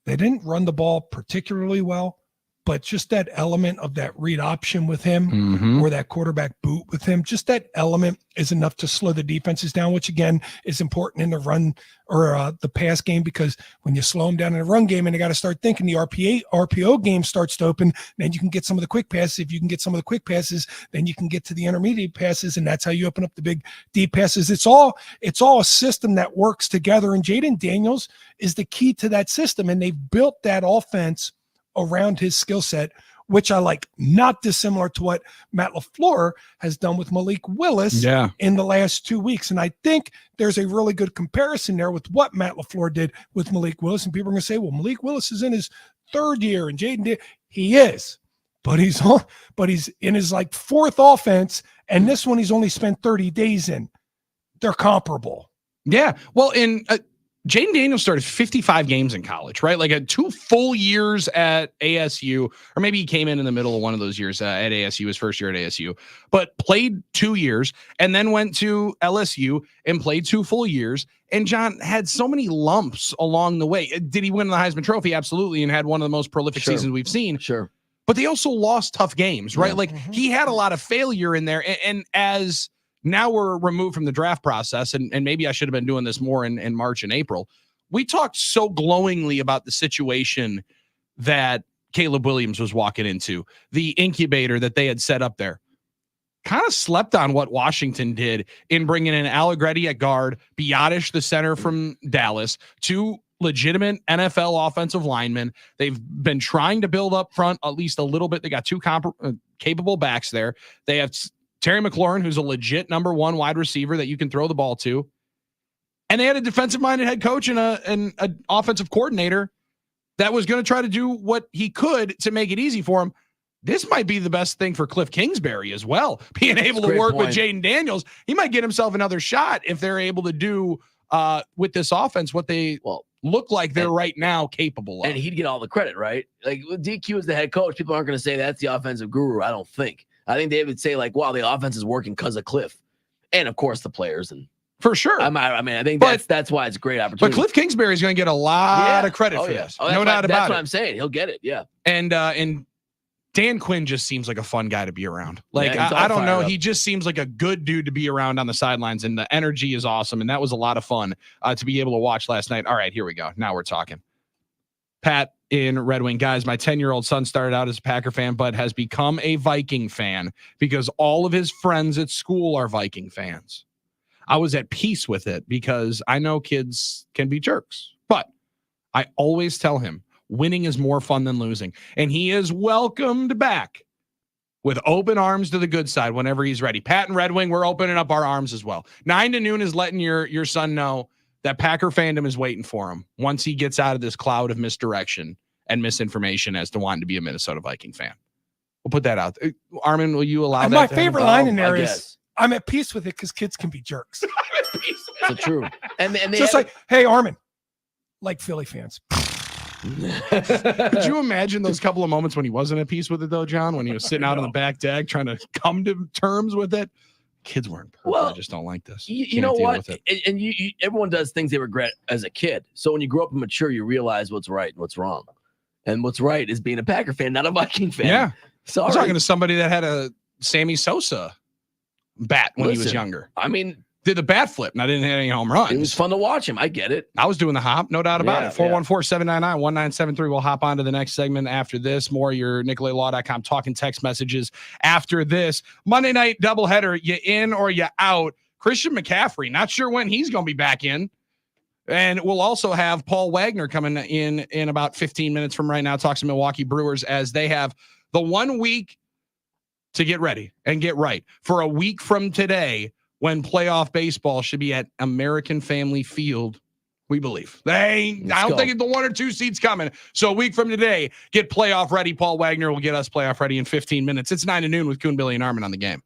they didn't run the ball particularly well, but just that element of that read option with him or that quarterback boot with him, just that element is enough to slow the defenses down, which again is important in the run or the pass game, because when you slow them down in the run game and they got to start thinking, the RPO game starts to open, then you can get some of the quick passes. If you can get some of the quick passes, then you can get to the intermediate passes, and that's how you open up the big deep passes. It's all a system that works together, and Jaden Daniels is the key to that system, and they've built that offense around his skill set, which I like, not dissimilar to what Matt LaFleur has done with Malik Willis in the last 2 weeks. And I think there's a really good comparison there with what Matt LaFleur did with Malik Willis. And people are going to say, well, Malik Willis is in his third year and Jaden did. He is, but he's in his like fourth offense. And this one, he's only spent 30 days in. They're comparable. Yeah. Well, Jaden Daniels started 55 games in college, right? Like 2 full years at ASU, or maybe he came in the middle of one of those years at ASU, his first year at ASU, but played 2 years and then went to LSU and played 2 full years. And John had so many lumps along the way. Did he win the Heisman Trophy? Absolutely. And had one of the most prolific seasons we've seen. Sure. But they also lost tough games, right? Like he had a lot of failure in there. And as now we're removed from the draft process, and maybe I should have been doing this more in March and April. We talked so glowingly about the situation that Caleb Williams was walking into, the incubator that they had set up there. Kind of slept on what Washington did in bringing in Allegretti at guard, Biotish, the center from Dallas, 2 legitimate NFL offensive linemen. They've been trying to build up front at least a little bit. They got 2 capable backs there. They have Terry McLaurin, who's a legit number 1 wide receiver that you can throw the ball to. And they had a defensive-minded head coach and an offensive coordinator that was going to try to do what he could to make it easy for him. This might be the best thing for Cliff Kingsbury as well, being able to work with Jaden Daniels. He might get himself another shot if they're able to do with this offense what they look like they're right now capable of. And he'd get all the credit, right? Like DQ is the head coach. People aren't going to say that's the offensive guru, I don't think. I think they would say like, wow, the offense is working because of Cliff. And of course the players. And for sure. I think that's why it's a great opportunity. But Cliff Kingsbury is going to get a lot of credit for this. No doubt about it. That's what I'm saying. He'll get it. Yeah. And Dan Quinn just seems like a fun guy to be around. Like, I don't know. He just seems like a good dude to be around on the sidelines, and the energy is awesome. And that was a lot of fun to be able to watch last night. All right, here we go. Now we're talking. Pat in Red Wing. Guys, my 10-year-old son started out as a Packer fan, but has become a Viking fan because all of his friends at school are Viking fans. I was at peace with it because I know kids can be jerks, but I always tell him winning is more fun than losing. And he is welcomed back with open arms to the good side whenever he's ready. Pat and Red Wing, we're opening up our arms as well. 9 to noon is letting your son know that Packer fandom is waiting for him once he gets out of this cloud of misdirection and misinformation as to wanting to be a Minnesota Viking fan. We'll put that out. Armin, will you allow that? My favorite line in there is, I'm at peace with it because kids can be jerks. It's true. And they just like, hey, Armin, like Philly fans. Could you imagine those couple of moments when he wasn't at peace with it, though, John? When he was sitting out on the back deck trying to come to terms with it? Kids weren't perfect. Well, I just don't like this. You know what? And you everyone does things they regret as a kid. So when you grow up and mature, you realize what's right and what's wrong. And what's right is being a Packer fan, not a Viking fan. Yeah. Sorry. I was talking to somebody that had a Sammy Sosa bat when he was younger. I mean, did the bat flip and I didn't hit any home runs. It was fun to watch him. I get it. I was doing the hop, no doubt about it. 414-799-1973. We'll hop on to the next segment after this. More your NicoletLaw.com talking text messages after this. Monday night doubleheader. You in or you out? Christian McCaffrey, not sure when he's going to be back in. And we'll also have Paul Wagner coming in about 15 minutes from right now, talks to Milwaukee Brewers as they have the 1 week to get ready and get right for a week from today when playoff baseball should be at American Family Field. We believe I don't think the 1 or 2 seats coming. So a week from today, get playoff ready. Paul Wagner will get us playoff ready in 15 minutes. It's 9 to noon with Kuhn, Billy, and Armin on the Game.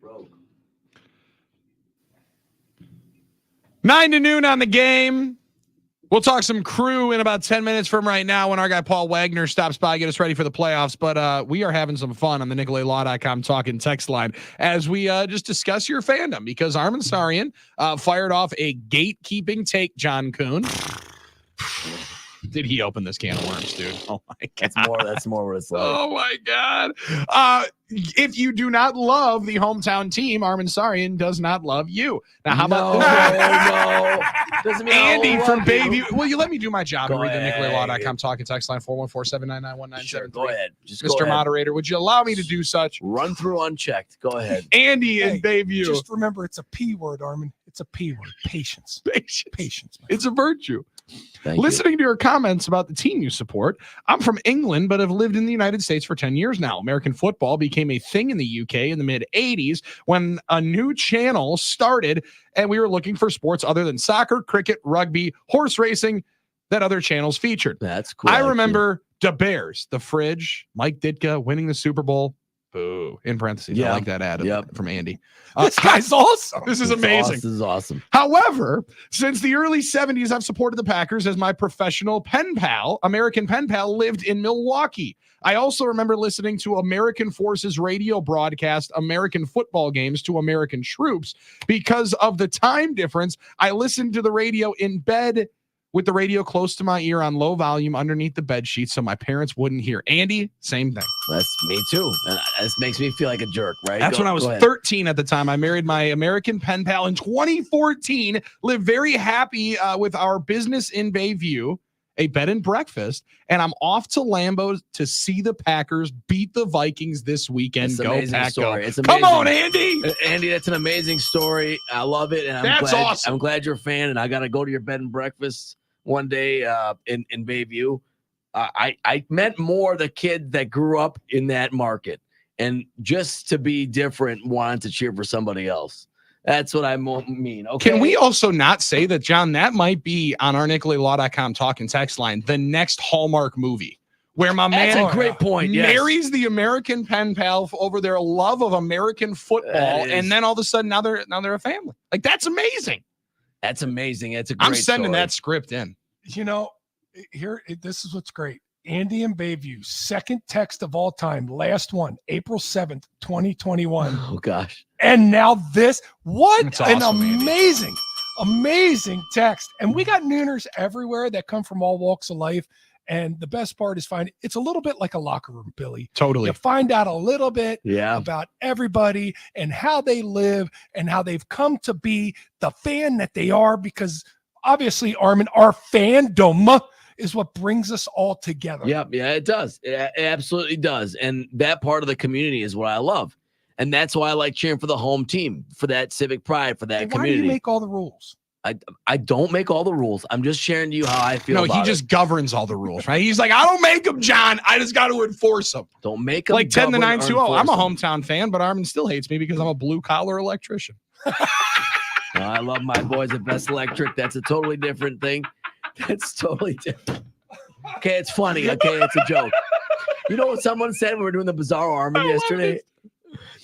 Broke. 9 to noon on the game. We'll talk some Crew in about 10 minutes from right now when our guy Paul Wagner stops by, get us ready for the playoffs. But we are having some fun on the NicoletLaw.com talking text line as we just discuss your fandom, because Armin Sarian fired off a gatekeeping take, John Kuhn. Did he open this can of worms, dude? Oh my God. That's more what it's like. Oh my God. If you do not love the hometown team, Armin Sarian does not love you. Now, how about no. Doesn't mean Andy I from love you. Bayview? Will you let me do my job and read the ahead. NicoletLaw.com talking text line 414-799-1973? Sure, go ahead. Just go Mr. ahead. Moderator, would you allow me to do such? Run through unchecked. Go ahead. Andy in Hey, Bayview. Just remember, it's a P word, Armin. It's a P word. Patience. Patience. Man. It's a virtue. Thank you. Listening to your comments about the team you support, I'm from England, but have lived in the United States for 10 years now. American football became a thing in the UK in the mid 80s when a new channel started and we were looking for sports other than soccer, cricket, rugby, horse racing that other channels featured. That's cool. I actually. remember the Bears, the Fridge, Mike Ditka winning the Super Bowl. Boo. In parentheses. I Yeah. like that ad Yep. from Andy. This guy's awesome. This is This amazing. This is awesome. However, since the early 70s, I've supported the Packers as my professional pen pal. American pen pal lived in Milwaukee. I also remember listening to American Forces radio broadcast American football games to American troops. Because of the time difference, I listened to the radio in bed with the radio close to my ear on low volume underneath the bed sheet so my parents wouldn't hear. Andy, same thing. That's me too. And this makes me feel like a jerk, right? That's when I was go ahead. 13 at the time. I married my American pen pal in 2014, lived very happy with our business in Bayview, a bed and breakfast, and I'm off to Lambeau to see the Packers beat the Vikings this weekend. It's an Go amazing Pack, story. go. It's Come amazing. on, Andy. Andy, that's an amazing story. I love it. And That's awesome. I'm glad you're a fan, and I got to go to your bed and breakfast one day in Bayview. I meant more the kid that grew up in that market, and just to be different, wanted to cheer for somebody else. That's what I mean. Okay. Can we also not say that, John, that might be on our NicoletLaw.com talking text line, the next Hallmark movie where my That's man a great point. Yes. marries the American pen pal over their love of American football, That is- and then all of a sudden now they're a family. Like, that's amazing. That's amazing. It's a great I'm sending story. that script in. You know, this is what's great. Andy and Bayview, second text of all time. Last one, April 7th, 2021. Oh gosh. And now this. What That's an awesome, Andy. amazing text. And we got Nooners everywhere that come from all walks of life. And the best part is it's a little bit like a locker room, Billy. Totally. You find out a little bit Yeah. about everybody and how they live and how they've come to be the fan that they are, because obviously, Armin, our fandom is what brings us all together. Yeah, it does. It absolutely does. And that part of the community is what I love. And that's why I like cheering for the home team, for that civic pride, for that Then why do community. you make all the rules? I don't make all the rules. I'm just sharing to you how I feel. No, about he just governs all the rules, right? He's like, I don't make them, John. I just got to enforce them. don't make them Like 10 to 9 2 0. I'm a home. hometown fan, but Armin still hates me because I'm a blue collar electrician. I love my boys at Best Electric. That's a totally different thing. That's totally different. Okay, it's funny. Okay, it's a joke. You know what someone said when we were doing the Bizarro Armin yesterday?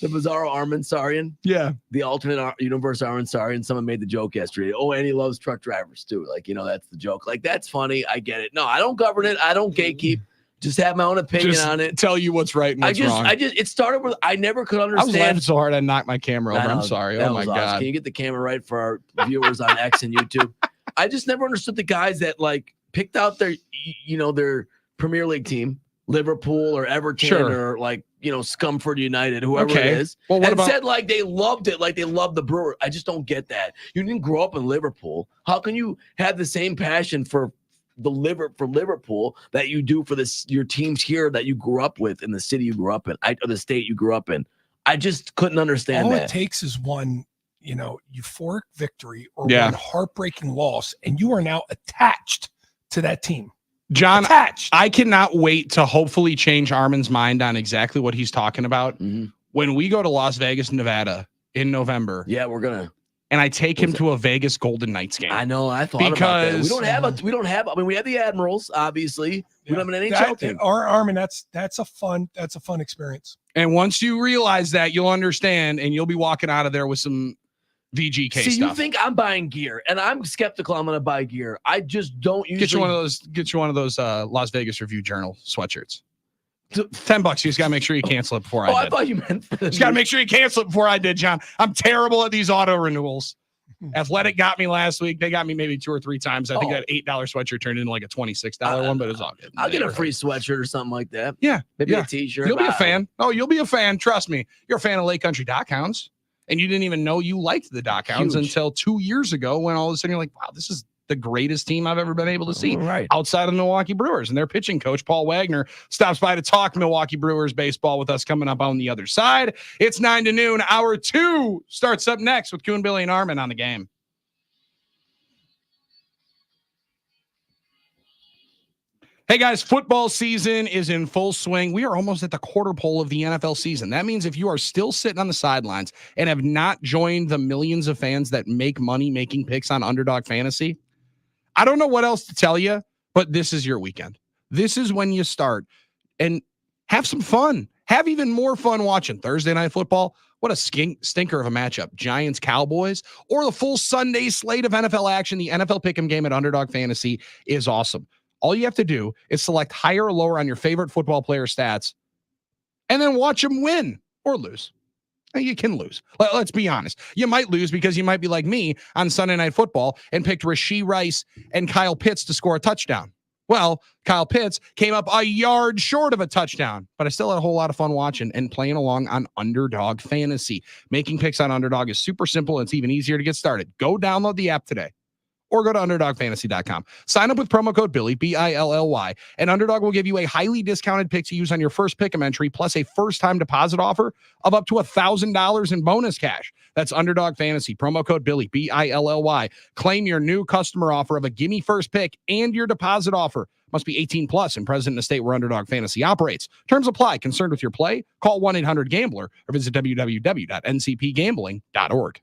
The Bizarro Armin Sarian, Yeah. the alternate universe Armin Sarian. Someone made the joke yesterday. Oh, and he loves truck drivers too. Like, that's the joke. Like, that's funny. I get it. No, I don't govern it. I don't gatekeep. Just have my own opinion Just on it. tell you what's right and what's wrong. It started with, I never could I was laughing understand. so hard I knocked my camera over. I I'm know, sorry. that Oh my was awesome. God. Can you get the camera right for our viewers on X and YouTube? I just never understood the guys that like picked out their Premier League team, Liverpool or Everton Sure. or like, Scumford United, whoever Okay. it is. Well, what and about said like they loved it, like they loved the Brewer. I just don't get that. You didn't grow up in Liverpool. How can you have the same passion for Liverpool that you do for your teams here that you grew up with in the city you grew up in, or the state you grew up in? I just couldn't understand All that. it takes is one, euphoric victory or Yeah. one heartbreaking loss, and you are now attached to that team. John? Attached. I cannot wait to hopefully change Armin's mind on exactly what he's talking about Mhm. when we go to Las Vegas, Nevada in November, Yeah, we're gonna. and I take him What's to a Vegas Golden Knights game. I know. I thought about that. Because- We don't have. I mean, we have the Admirals, obviously. We don't have an NHL team. Armin, that's a fun experience. And once you realize that, you'll understand, and you'll be walking out of there with some VGK See, stuff. you think I'm buying gear, and I'm skeptical I'm going to buy gear. I just don't usually. Get you one of those Las Vegas Review Journal sweatshirts. $10. You just got to make sure you cancel it before I did. I thought you meant. Just got to make sure you cancel it before I did, John. I'm terrible at these auto renewals. Athletic got me last week. They got me maybe 2 or 3 times. I think that $8 sweatshirt turned into like a $26 one, but it's all good. I'll get a free sweatshirt or something like that. Yeah. Maybe a t-shirt. You'll be a fan. Oh, you'll be a fan. Trust me. You're a fan of Lake Country Dockhounds. And you didn't even know you liked the Dockhounds until 2 years ago when all of a sudden you're like, wow, this is the greatest team I've ever been able to see outside of the Milwaukee Brewers. And their pitching coach, Paul Wagner, stops by to talk Milwaukee Brewers baseball with us coming up on the other side. It's 9 to noon. Hour 2 starts up next with Kuhn, Billy, and Armin on the game. Hey guys, football season is in full swing. We are almost at the quarter pole of the NFL season. That means if you are still sitting on the sidelines and have not joined the millions of fans that make money making picks on Underdog Fantasy, I don't know what else to tell you, but this is your weekend. This is when you start and have some fun. Have even more fun watching Thursday Night Football. What a stinker of a matchup. Giants, Cowboys, or the full Sunday slate of NFL action. The NFL Pick'em game at Underdog Fantasy is awesome. All you have to do is select higher or lower on your favorite football player stats and then watch them win or lose. You can lose. Let's be honest. You might lose because you might be like me on Sunday Night Football and picked Rashee Rice and Kyle Pitts to score a touchdown. Well, Kyle Pitts came up a yard short of a touchdown, but I still had a whole lot of fun watching and playing along on Underdog Fantasy. Making picks on Underdog is super simple. And it's even easier to get started. Go download the app today. Or go to UnderdogFantasy.com. Sign up with promo code Billy, BILLY, and Underdog will give you a highly discounted pick to use on your first pick'em entry, plus a first-time deposit offer of up to $1,000 in bonus cash. That's Underdog Fantasy, promo code Billy, BILLY. Claim your new customer offer of a gimme first pick and your deposit offer. Must be 18 plus and present in a state where Underdog Fantasy operates. Terms apply. Concerned with your play? Call 1-800-GAMBLER or visit www.ncpgambling.org.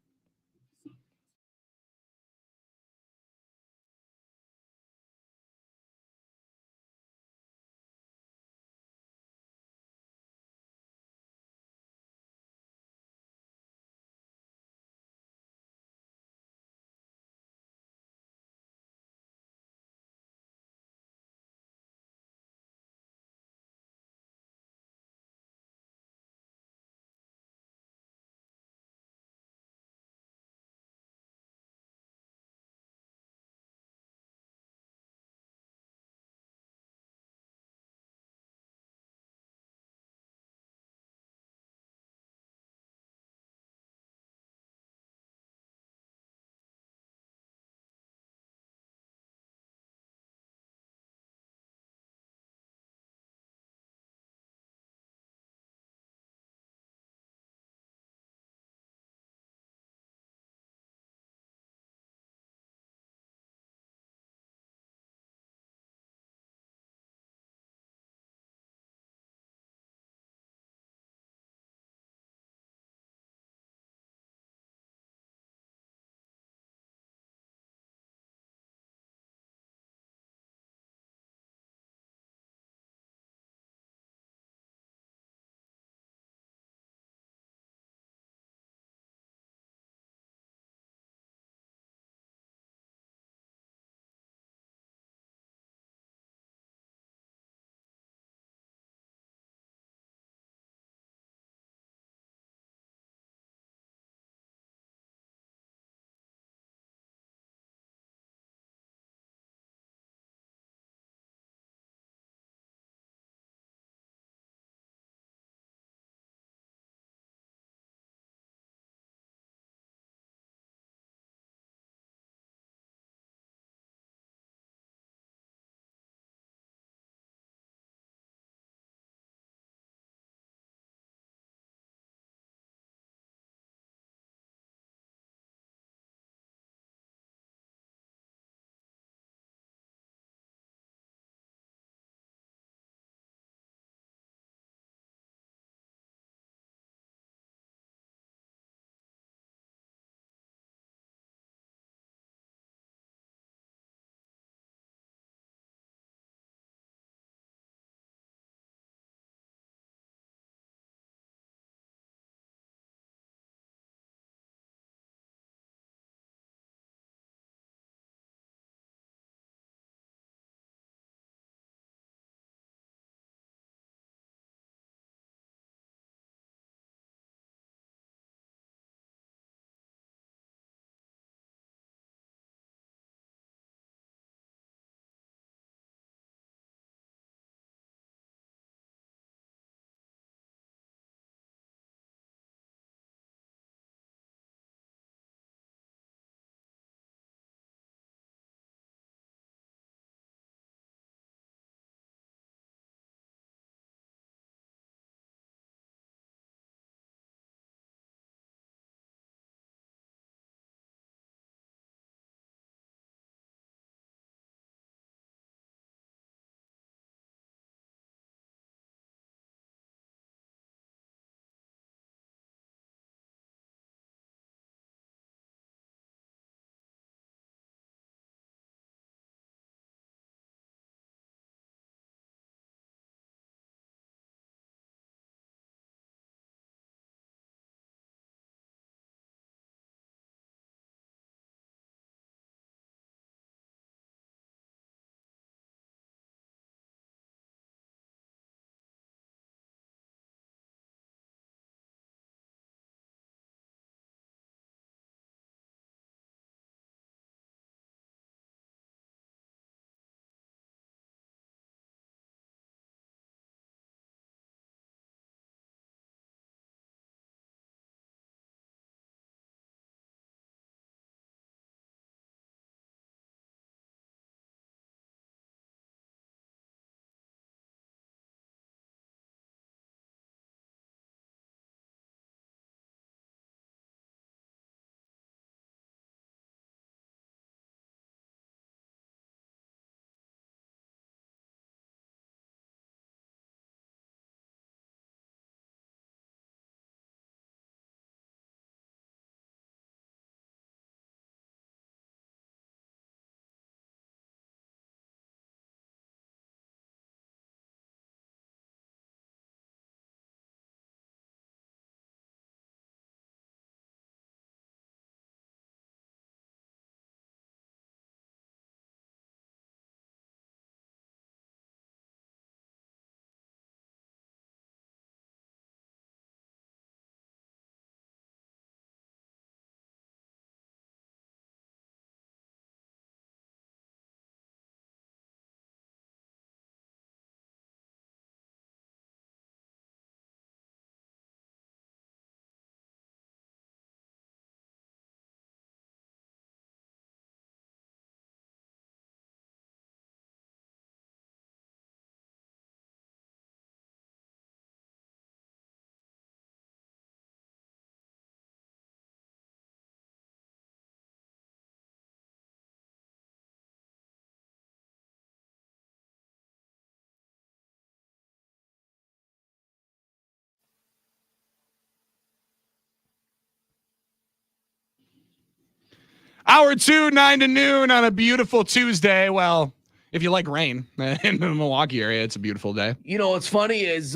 Hour 2, 9 to noon on a beautiful Tuesday. Well, if you like rain in the Milwaukee area, it's a beautiful day. You know, what's funny is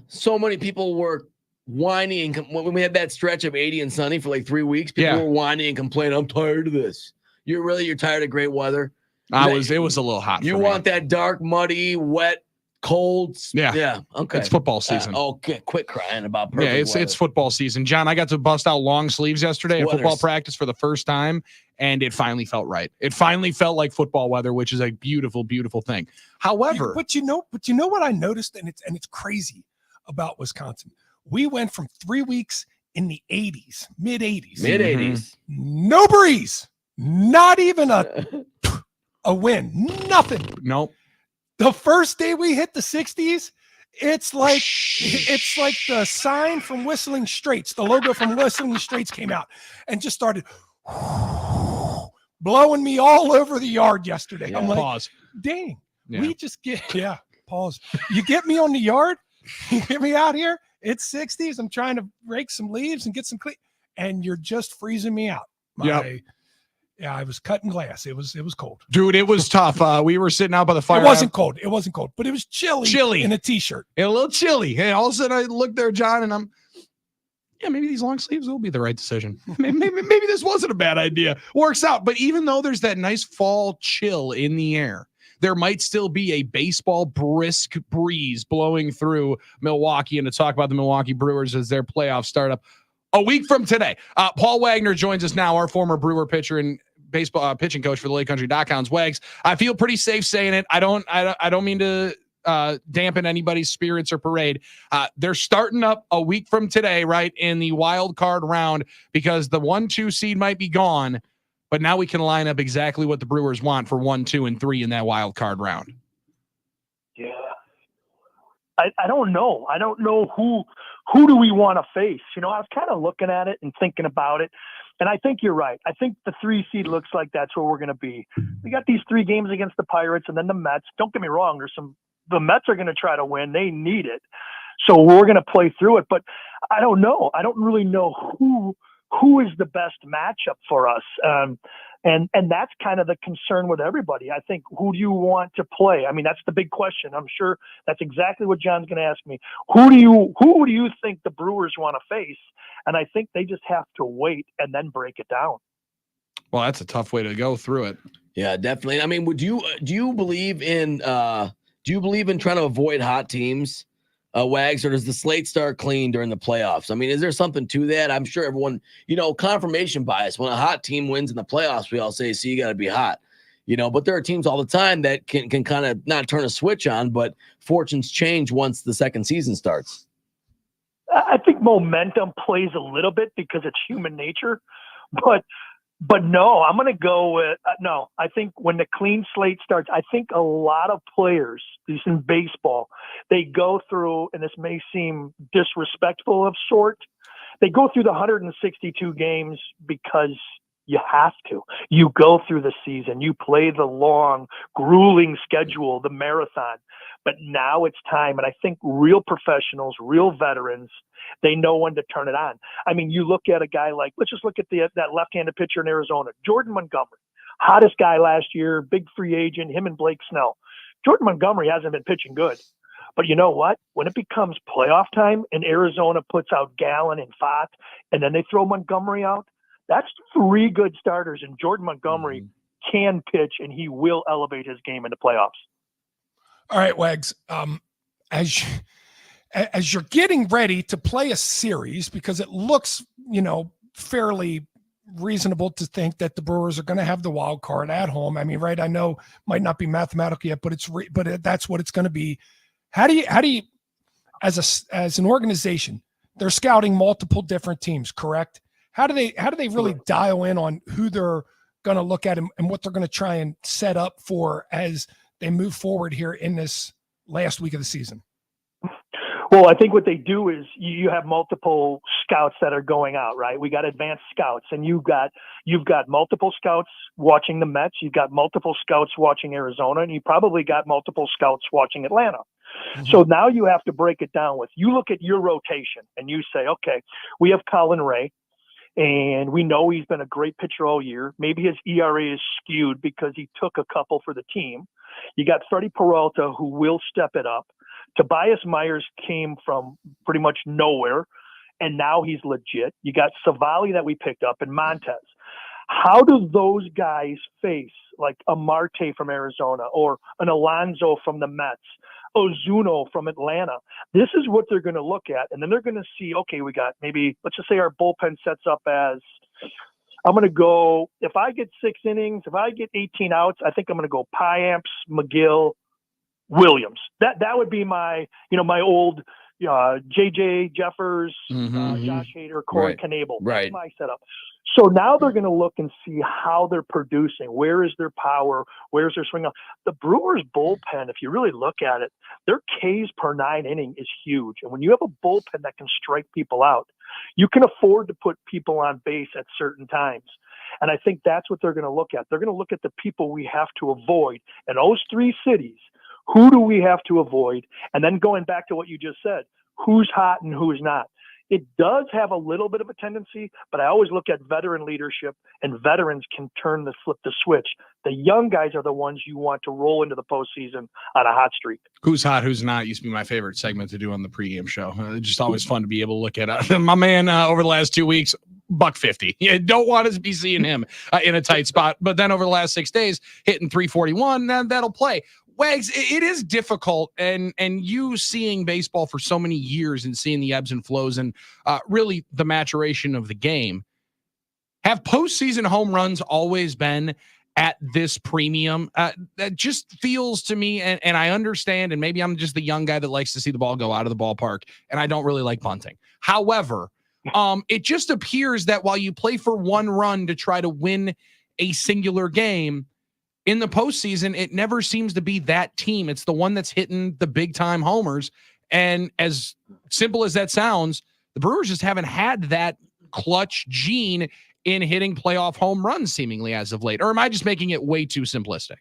so many people were whining when we had that stretch of 80 and sunny for like 3 weeks. People were whining and complaining, I'm tired of this. You're tired of great weather? It was a little hot. You want that dark, muddy, wet, cold? Yeah. Okay. It's football season. Okay. Quit crying about perfect weather. It's football season. John, I got to bust out long sleeves yesterday at football practice for the first time, and it finally felt right. It finally felt like football weather, which is a beautiful, beautiful thing. However, but you know what I noticed, and it's crazy about Wisconsin. We went from 3 weeks in the 80s, mid 80s, no breeze, not even a wind, nothing. Nope. The first day we hit the 60s, it's like the sign from Whistling Straits, the logo from Whistling Straits came out and just started blowing me all over the yard yesterday. Yeah. I'm like, pause. Dang, Yeah. we just pause. You get me on the yard, you get me out here, it's 60s. I'm trying to rake some leaves and get some clean, and you're just freezing me out. Yeah, I was cutting glass. It was cold. Dude, it was tough. We were sitting out by the fire. It wasn't cold, but it was chilly in a t-shirt. A little chilly. And all of a sudden I looked there, John, and maybe these long sleeves will be the right decision. Maybe this wasn't a bad idea. Works out. But even though there's that nice fall chill in the air, there might still be a baseball brisk breeze blowing through Milwaukee. And to talk about the Milwaukee Brewers as their playoff startup a week from today. Paul Wagner joins us now, our former Brewer pitcher and baseball pitching coach for the LakeCountry.com's. Wags, I feel pretty safe saying it. I don't mean to dampen anybody's spirits or parade. They're starting up a week from today, right, in the wild card round, because the 1-2 seed might be gone, but now we can line up exactly what the Brewers want for 1, 2, and 3 in that wild card round. Yeah. I don't know. I don't know who do we want to face? You know, I was kind of looking at it and thinking about it, and I think you're right. I think the 3 seed looks like that's where we're going to be. We got these 3 games against the Pirates and then the Mets. Don't get me wrong. The Mets are going to try to win. They need it. So we're going to play through it, but I don't know. I don't really know who is the best matchup for us. And that's kind of the concern with everybody. I think, who do you want to play? I mean, that's the big question. I'm sure that's exactly what John's going to ask me. Who do you think the Brewers want to face? And I think they just have to wait and then break it down. Well, that's a tough way to go through it. Yeah, definitely. I mean, do you believe in trying to avoid hot teams, Wags, or does the slate start clean during the playoffs? I mean, is there something to that? I'm sure everyone, confirmation bias. When a hot team wins in the playoffs, we all say, "See, you got to be hot," But there are teams all the time that can kind of not turn a switch on, but fortunes change once the second season starts. I think momentum plays a little bit because it's human nature, but no, I'm going to go with no. I think when the clean slate starts, I think a lot of players, at least in baseball, they go through, and this may seem disrespectful of sort, they go through the 162 games because you have to. You go through the season, you play the long, grueling schedule, the marathon. But now it's time, and I think real professionals, real veterans, they know when to turn it on. I mean, you look at a guy like, let's just look at that left-handed pitcher in Arizona, Jordan Montgomery, hottest guy last year, big free agent, him and Blake Snell. Jordan Montgomery hasn't been pitching good. But you know what? When it becomes playoff time and Arizona puts out Gallen and Fott, and then they throw Montgomery out, that's 3 good starters, and Jordan Montgomery can pitch, and he will elevate his game in the playoffs. All right, Wags. As you're getting ready to play a series, because it looks, fairly reasonable to think that the Brewers are going to have the wild card at home. I mean, right? I know might not be mathematical yet, but that's what it's going to be. How do you, as an organization, they're scouting multiple different teams, correct? How do they really dial in on who they're going to look at and what they're going to try and set up for as they move forward here in this last week of the season? Well, I think what they do is you have multiple scouts that are going out, right? We got advanced scouts, and you've got multiple scouts watching the Mets. You've got multiple scouts watching Arizona, and you probably got multiple scouts watching Atlanta. Mm-hmm. So now you have to break it down with, you look at your rotation and you say, okay, we have Colin Ray. And we know he's been a great pitcher all year. Maybe his ERA is skewed because he took a couple for the team. You got Freddie Peralta, who will step it up. Tobias Myers came from pretty much nowhere, and now he's legit. You got Savali that we picked up and Montez. How do those guys face like a Marte from Arizona or an Alonso from the Mets, Ozuna from Atlanta? This is what they're going to look at, and then they're going to see, okay, we got maybe, let's just say our bullpen sets up as, I'm going to go, if I get 6 innings, if I get 18 outs, I think I'm going to go Piamps, McGill, Williams. That would be my, my old JJ Jeffers, Josh Hader, Corey Knebel. Right. That's my setup. So now they're going to look and see how they're producing. Where is their power? Where's their swing? The Brewers bullpen, if you really look at it, their Ks per 9 inning is huge. And when you have a bullpen that can strike people out, you can afford to put people on base at certain times. And I think that's what they're going to look at. They're going to look at the people we have to avoid in those 3 cities. Who do we have to avoid? And then going back to what you just said, who's hot and who's not? It does have a little bit of a tendency, but I always look at veteran leadership, and veterans can flip the switch. The young guys are the ones you want to roll into the postseason on a hot streak. Who's hot, who's not used to be my favorite segment to do on the pregame show. Just always fun to be able to look at my man over the last 2 weeks. $150. You don't want to be seeing him in a tight spot, but then over the last 6 days, hitting 341, that'll play. Wags, it is difficult, and you seeing baseball for so many years and seeing the ebbs and flows and really the maturation of the game. Have postseason home runs always been at this premium? That just feels to me, and I understand, and maybe I'm just the young guy that likes to see the ball go out of the ballpark, and I don't really like bunting. However, it just appears that while you play for one run to try to win a singular game, in the postseason, it never seems to be that team. It's the one that's hitting the big time homers. And as simple as that sounds, the Brewers just haven't had that clutch gene in hitting playoff home runs seemingly as of late. Or am I just making it way too simplistic?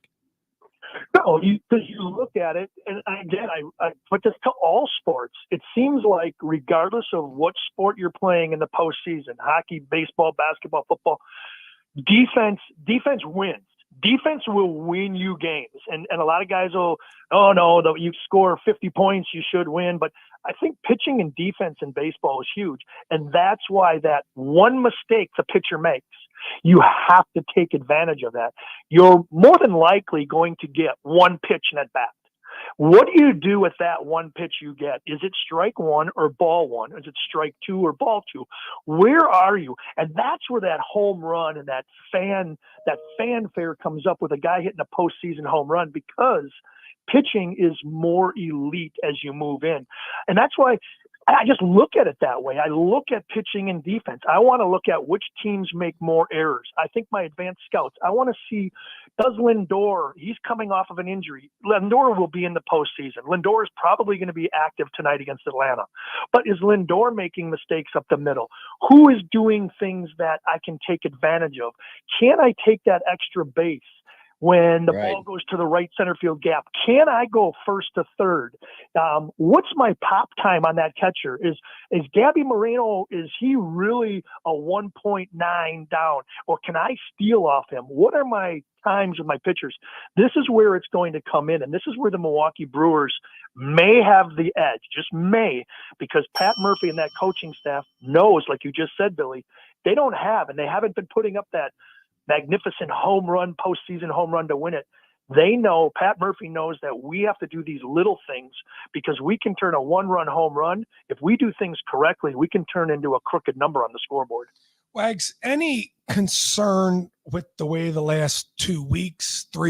No, because you look at it, and again, I put this to all sports. It seems like regardless of what sport you're playing in the postseason, hockey, baseball, basketball, football, defense wins. Defense will win you games. And a lot of guys will, you score 50 points, you should win. But I think pitching and defense in baseball is huge. And that's why that one mistake the pitcher makes, you have to take advantage of that. You're more than likely going to get one pitch in at bat. What do you do with that one pitch you get? Is it strike one or ball one? Is it strike two or ball two? Where are you? And that's where that home run and that fanfare comes up with a guy hitting a postseason home run, because pitching is more elite as you move in. And that's why I just look at it that way. I look at pitching and defense. I want to look at which teams make more errors. I think my advanced scouts, I want to see, does Lindor, he's coming off of an injury. Lindor will be in the postseason. Lindor is probably going to be active tonight against Atlanta. But is Lindor making mistakes up the middle? Who is doing things that I can take advantage of? Can I take that extra base when the ball goes to the right center field gap? Can I go first to third? What's my pop time on that catcher? Is Gabby Moreno, is he really a 1.9 down? Or can I steal off him? What are my times with my pitchers? This is where it's going to come in. And this is where the Milwaukee Brewers may have the edge, just may, because Pat Murphy and that coaching staff knows, like you just said, Billy, they don't have, and they haven't been putting up that magnificent postseason home run to win it. They know, Pat Murphy knows, that we have to do these little things, because we can turn a one-run home run. If we do things correctly, we can turn into a crooked number on the scoreboard. Wags, any concern with the way the last 3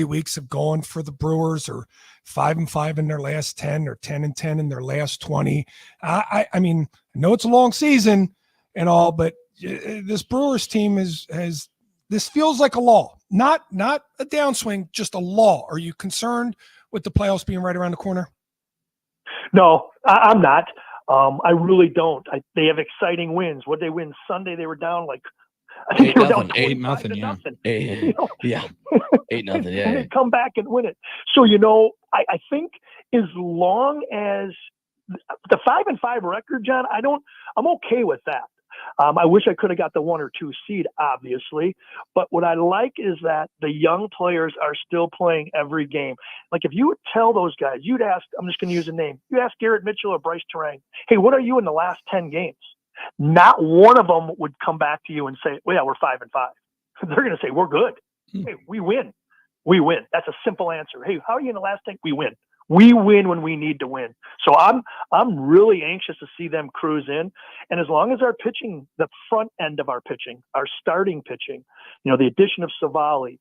weeks have gone for the Brewers, or 5-5 in their last 10, or 10-10 in their last 20? I mean, I know it's a long season and all, but this Brewers team has this feels like a law, not a downswing, just a law. Are you concerned with the playoffs being right around the corner? No, I'm not. I really don't. They have exciting wins. What they win Sunday, they were down like, I think they were down 8-0, yeah. 8-0, yeah. 8-0, yeah. And they come back and win it. So, I think as long as the 5-5 record, John, I'm okay with that. I wish I could have got the 1 or 2 seed, obviously. But what I like is that the young players are still playing every game. Like if you would tell those guys, you'd ask, I'm just going to use a name. You ask Garrett Mitchell or Bryce Terang, hey, what are you in the last 10 games? Not one of them would come back to you and say, well, yeah, we're 5-5. They're going to say, we're good. Hey, we win. We win. That's a simple answer. Hey, how are you in the last 10? We win. We win when we need to win. So I'm really anxious to see them cruise in. And as long as our pitching, the front end of our pitching, our starting pitching, the addition of Savali,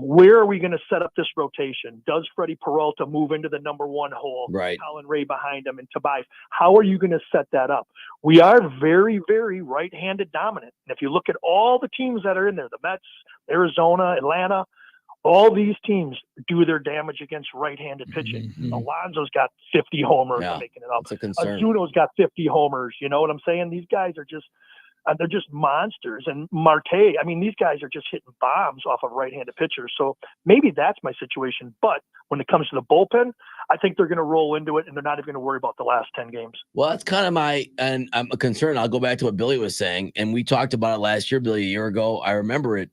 where are we going to set up this rotation? Does Freddie Peralta move into the number 1 hole? Right. Colin Ray behind him and Tobias. How are you going to set that up? We are very, very right-handed dominant. And if you look at all the teams that are in there, the Mets, Arizona, Atlanta, all these teams do their damage against right-handed pitching. Mhm. Alonso's got 50 homers. Yeah, I'm making it up. That's a concern. Azuno's got 50 homers. You know what I'm saying? These guys are just they're just monsters. And Marte, I mean, these guys are just hitting bombs off of right-handed pitchers. So maybe that's my situation. But when it comes to the bullpen, I think they're going to roll into it, and they're not even going to worry about the last 10 games. Well, that's kind of and I'm concerned. I'll go back to what Billy was saying, and we talked about it last year, Billy, a year ago. I remember it.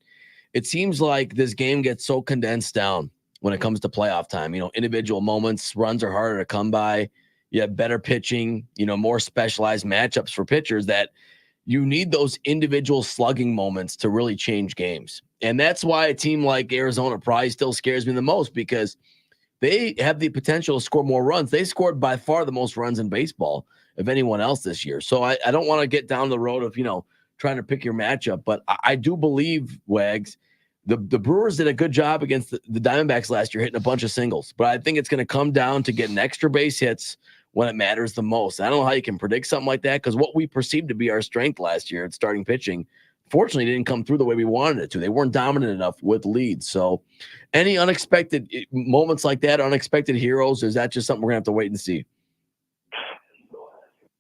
It seems like this game gets so condensed down when it comes to playoff time. Individual moments, runs are harder to come by. You have better pitching, more specialized matchups for pitchers that you need those individual slugging moments to really change games. And that's why a team like Arizona probably still scares me the most, because they have the potential to score more runs. They scored by far the most runs in baseball of anyone else this year. So I don't want to get down the road of, trying to pick your matchup, but I do believe, Wags, the Brewers did a good job against the Diamondbacks last year, hitting a bunch of singles. But I think it's going to come down to getting extra base hits when it matters the most. I don't know how you can predict something like that, because what we perceived to be our strength last year at starting pitching, fortunately, didn't come through the way we wanted it to. They weren't dominant enough with leads. So any unexpected moments like that, unexpected heroes, is that just something we're going to have to wait and see?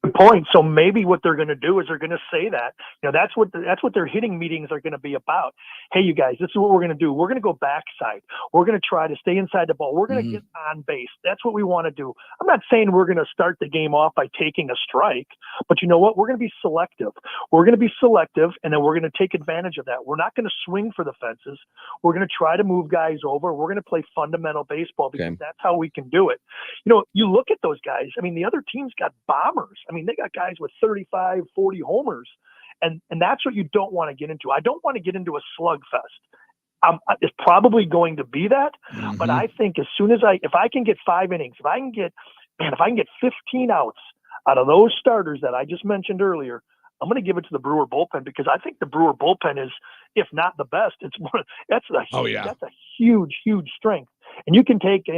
Good point. So maybe what they're going to do is they're going to say that, that's what their hitting meetings are going to be about. Hey, you guys, this is what we're going to do. We're going to go backside. We're going to try to stay inside the ball. We're going to get on base. That's what we want to do. I'm not saying we're going to start the game off by taking a strike, but you know what? We're going to be selective. We're going to be selective, and then we're going to take advantage of that. We're not going to swing for the fences. We're going to try to move guys over. We're going to play fundamental baseball, because that's how we can do it. You look at those guys. I mean, the other team's got bombers. I mean, they got guys with 35, 40 homers. And that's what you don't want to get into. I don't want to get into a slugfest. It's probably going to be that, but I think as soon as if I can get 5 innings, if I can get 15 outs out of those starters that I just mentioned earlier, I'm going to give it to the Brewer bullpen, because I think the Brewer bullpen is, if not the best, that's a huge, huge strength. And you can take,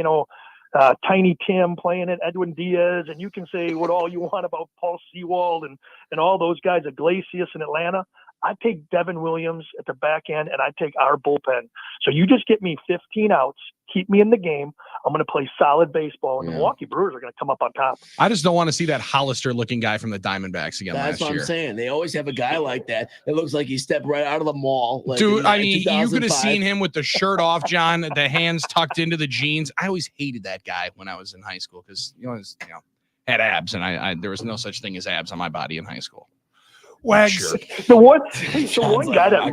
Tiny Tim playing it, Edwin Diaz, and you can say what all you want about Paul Sewald and all those guys, Iglesias in Atlanta. I take Devin Williams at the back end, and I take our bullpen. So you just get me 15 outs, keep me in the game. I'm going to play solid baseball, and the Milwaukee Brewers are going to come up on top. I just don't want to see that Hollister-looking guy from the Diamondbacks again That's last year. That's what I'm saying. They always have a guy like that. It looks like he stepped right out of the mall. Dude, I mean, you could have seen him with the shirt off, John, the hands tucked into the jeans. I always hated that guy when I was in high school, because had abs, and I there was no such thing as abs on my body in high school. Wags. Sure. The one guy that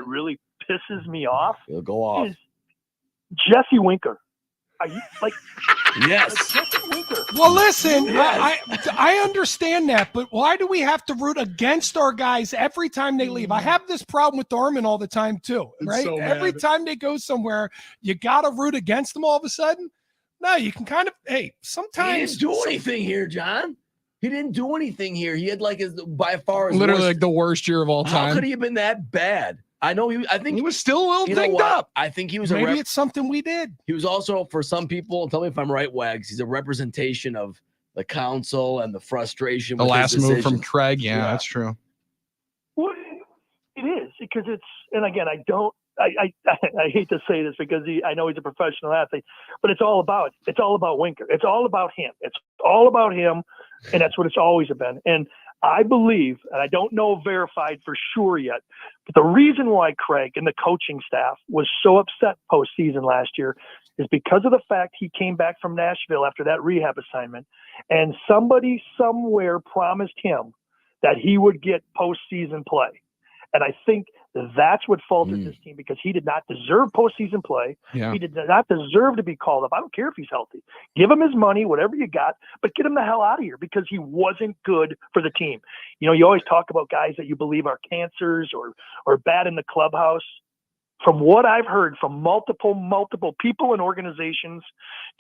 really pisses me off He'll go off. is Jesse Winker. Are you like yes? Jesse Winker. Well, listen, I understand that, but why do we have to root against our guys every time they leave? I have this problem with Armin all the time too, right? So every time they go somewhere, you got to root against them all of a sudden. No, you can kind of, sometimes. He didn't do anything here, John. He didn't do anything here. He had by far his literally worst, the worst year of all time. How could he have been that bad? I know I think he was still a little you know dinged what? up. I think he was Maybe it's something we did. He was also, for some people, tell me if I'm right, Wags, he's a representation of the council and the frustration. The with last his move from decisions. Craig. Yeah, that's true. Well, it is, because and again, I hate to say this, because I know he's a professional athlete, but it's all about Winker. It's all about him. It's all about him, and that's what it's always been. And I believe, and I don't know verified for sure yet, but the reason why Craig and the coaching staff was so upset postseason last year is because of the fact he came back from Nashville after that rehab assignment, and somebody somewhere promised him that he would get postseason play. And I think that's what faltered this team, because he did not deserve postseason play. Yeah. He did not deserve to be called up. I don't care if he's healthy. Give him his money, whatever you got, but get him the hell out of here, because he wasn't good for the team. You know, you always talk about guys that you believe are cancers or bad in the clubhouse. From what I've heard from multiple people and organizations,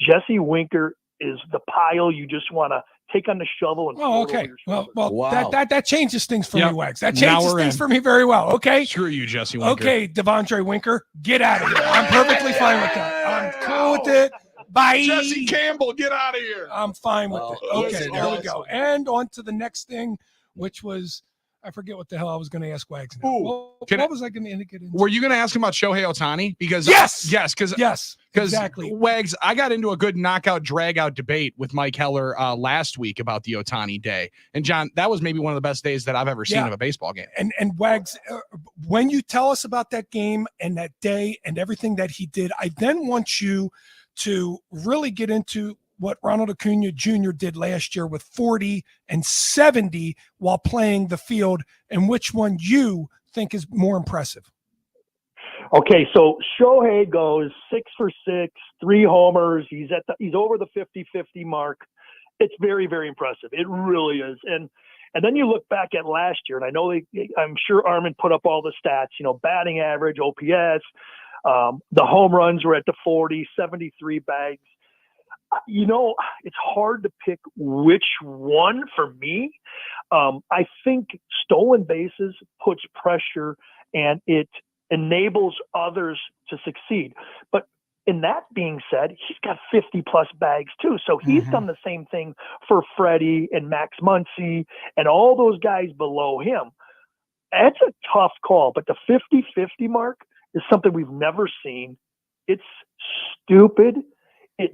Jesse Winker is the pile you just want to take on the shovel and Oh, throw it over okay. your Well, shoulder. Wow. that changes things for Yep. me, Wags. That Now changes we're things in. for me very well. Okay. Screw you, Jesse Winker. Okay, Devondre Winker, get out of here. I'm perfectly fine with that. I'm cool with it. Bye. Jesse Campbell, get out of here. I'm fine with it. Okay, listen, there we listen. go. And on to the next thing, which was, I forget what the hell I was going to ask Wags now. Ooh, What was I going to indicate? Were you going to ask him about Shohei Ohtani? Because Yes! because Yes, exactly. Wags, I got into a good knockout drag out debate with Mike Heller last week about the Ohtani day, and John, that was maybe one of the best days that I've ever seen Yeah. of a baseball game. And Wags, when you tell us about that game and that day and everything that he did, I then want you to really get into what Ronald Acuna Jr. did last year with 40 and 70 while playing the field, and which one you think is more impressive. Okay, so Shohei goes 6 for 6, 3 homers. He's over the 50-50 mark. It's very, very impressive. It really is. And then you look back at last year, and I know I'm sure Armin put up all the stats, you know, batting average, OPS, the home runs were at the 40, 73 bags. You know, it's hard to pick which one for me. I think stolen bases puts pressure and it enables others to succeed. But in that being said, he's got 50 plus bags too. So he's done the same thing for Freddie and Max Muncy and all those guys below him. That's a tough call, but the 50-50 mark is something we've never seen. It's stupid.